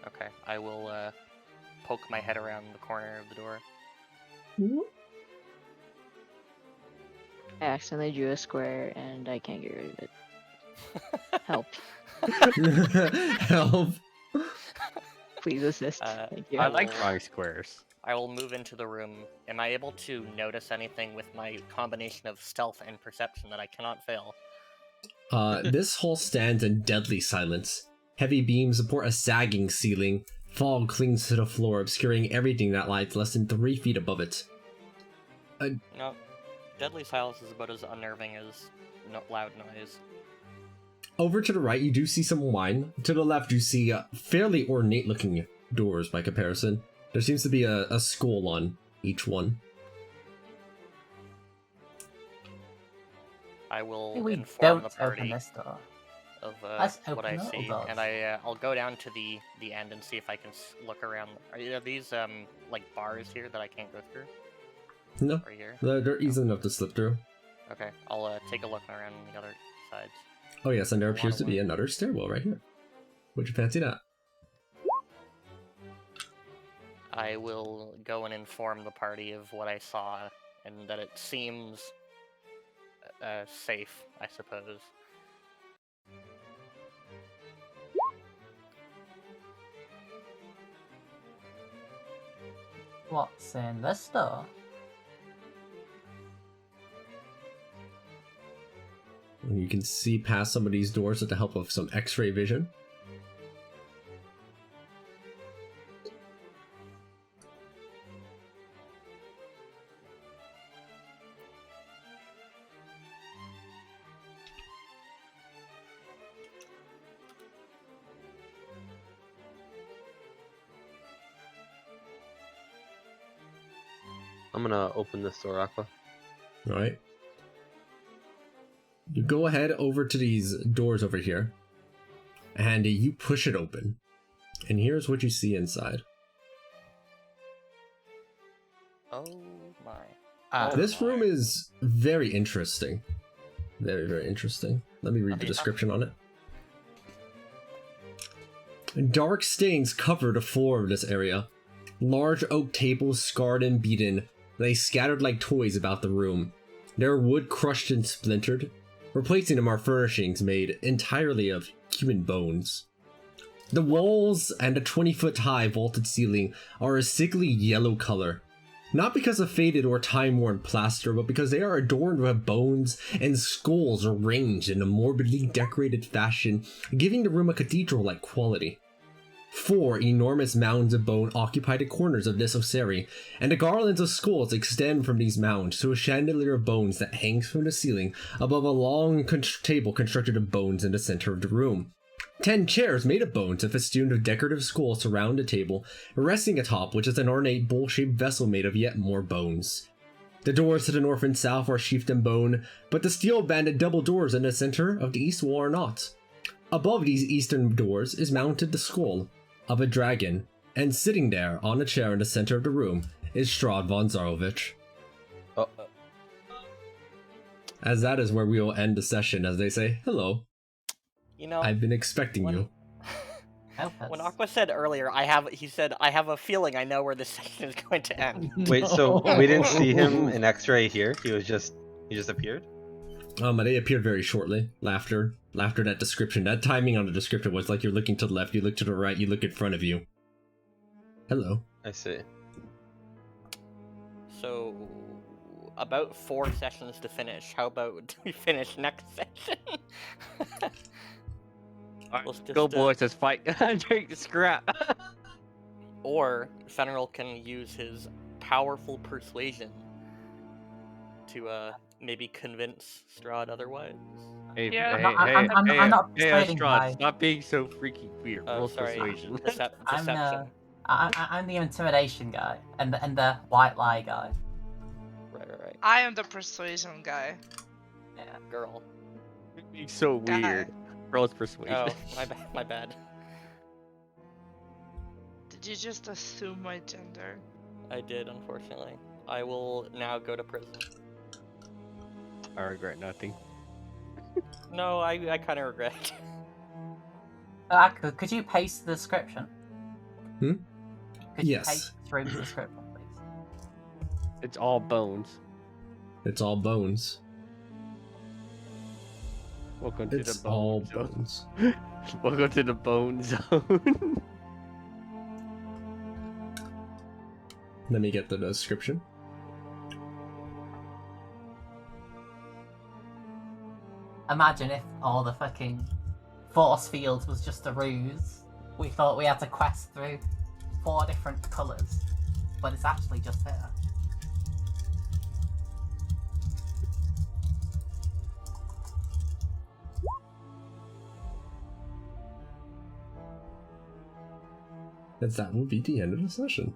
D: Okay, I will poke my head around the corner of the door.
F: I accidentally drew a square and I can't get rid of it. Help.
A: Help.
F: Please assist. Thank you.
B: I like drawing squares.
D: I will move into the room. Am I able to notice anything with my combination of stealth and perception that I cannot fail?
A: This hall stands in deadly silence. Heavy beams support a sagging ceiling. Fog clings to the floor, obscuring everything that lies less than 3 feet above it.
D: No, deadly silence is about as unnerving as loud noise.
A: Over to the right, you do see some wine. To the left, you see fairly ornate-looking doors by comparison. There seems to be a skull on each one.
D: I will
G: We
D: inform
G: don't
D: the party
G: open this door.
D: of
G: Let's
D: what I
G: open the
D: see,
G: doors.
D: and I'll go down to the end and see if I can look around. Are these like bars here that I can't go through?
A: No,
D: Right here.
A: they're easy enough to slip through.
D: Okay, I'll take a look around on the other sides.
A: Oh yes, and there
D: A lot
A: appears
D: of
A: to be
D: wine.
A: another stairwell right here. Would you fancy that?
D: I will go and inform the party of what I saw, and that it seems safe, I suppose.
G: What's in this door?
A: And you can see past some of these doors with the help of some X-ray vision.
C: I'm gonna open this door, Aqua.
A: Alright. You go ahead over to these doors over here, and you push it open. And here's what you see inside.
D: Oh my.
A: This room is very interesting. Very, very interesting. Let me read the description on it. Dark stains cover the floor of this area. Large oak tables, scarred and beaten, lay scattered like toys about the room. There are wood crushed and splintered. Replacing them are furnishings made entirely of human bones. The walls and a 20-foot-high vaulted ceiling are a sickly yellow color. Not because of faded or time-worn plaster, but because they are adorned with bones and skulls arranged in a morbidly decorated fashion, giving the room a cathedral-like quality. 4 enormous mounds of bone occupy the corners of this ossuary, and the garlands of skulls extend from these mounds to a chandelier of bones that hangs from the ceiling above a long table constructed of bones in the center of the room. 10 chairs made of bones and festooned with decorative skulls surround the table, resting atop which is an ornate bowl-shaped vessel made of yet more bones. The doors to the north and south are sheathed in bone, but the steel-banded double doors in the center of the east wall are not. Above these eastern doors is mounted the skull of a dragon, and sitting there on a chair in the center of the room is Strahd von Zarovich. As that is where we will end the session, as they say, hello.
D: You know,
A: I've been expecting you.
D: when Aqua said earlier, he said, I have a feeling I know where this section is going to end.
C: Wait, so we didn't see him in X-ray here? He just appeared?
A: They appeared very shortly. Laughter, that description. That timing on the description was like you're looking to the left, you look to the right, you look in front of you. Hello.
C: I see.
D: So, about 4 sessions to finish. How about we finish next session?
B: Let's go, boys. Let's fight. Drink the scrap.
D: Or Fenrir can use his powerful persuasion to maybe convince Strahd otherwise.
B: Hey,
J: Yeah.
G: I'm not
B: hey,
G: persuading
B: Strahd,
G: by-
B: stop being so freaky weird. Roll
D: Sorry,
B: persuasion.
D: deception.
G: I'm the intimidation guy and the white lie guy.
D: Right.
J: I am the persuasion guy.
D: Girl.
B: Being so weird. Roll persuasion.
D: Oh, my bad.
J: Did you just assume my gender?
D: I did, unfortunately. I will now go to prison.
B: I regret nothing.
D: No, I kind of regret it.
G: Aku, could you paste the description?
A: Hmm?
G: Could you
A: Yes.
G: paste through the description, please?
B: It's all bones.
A: It's all bones.
B: Welcome to
A: It's
B: the
A: all
B: bone zone.
A: bones.
B: Welcome to the bone zone.
A: Let me get the description.
G: Imagine if all the fucking force fields was just a ruse. We thought we had to quest through 4 different colours, but it's actually just there.
A: And that will be the end of the session.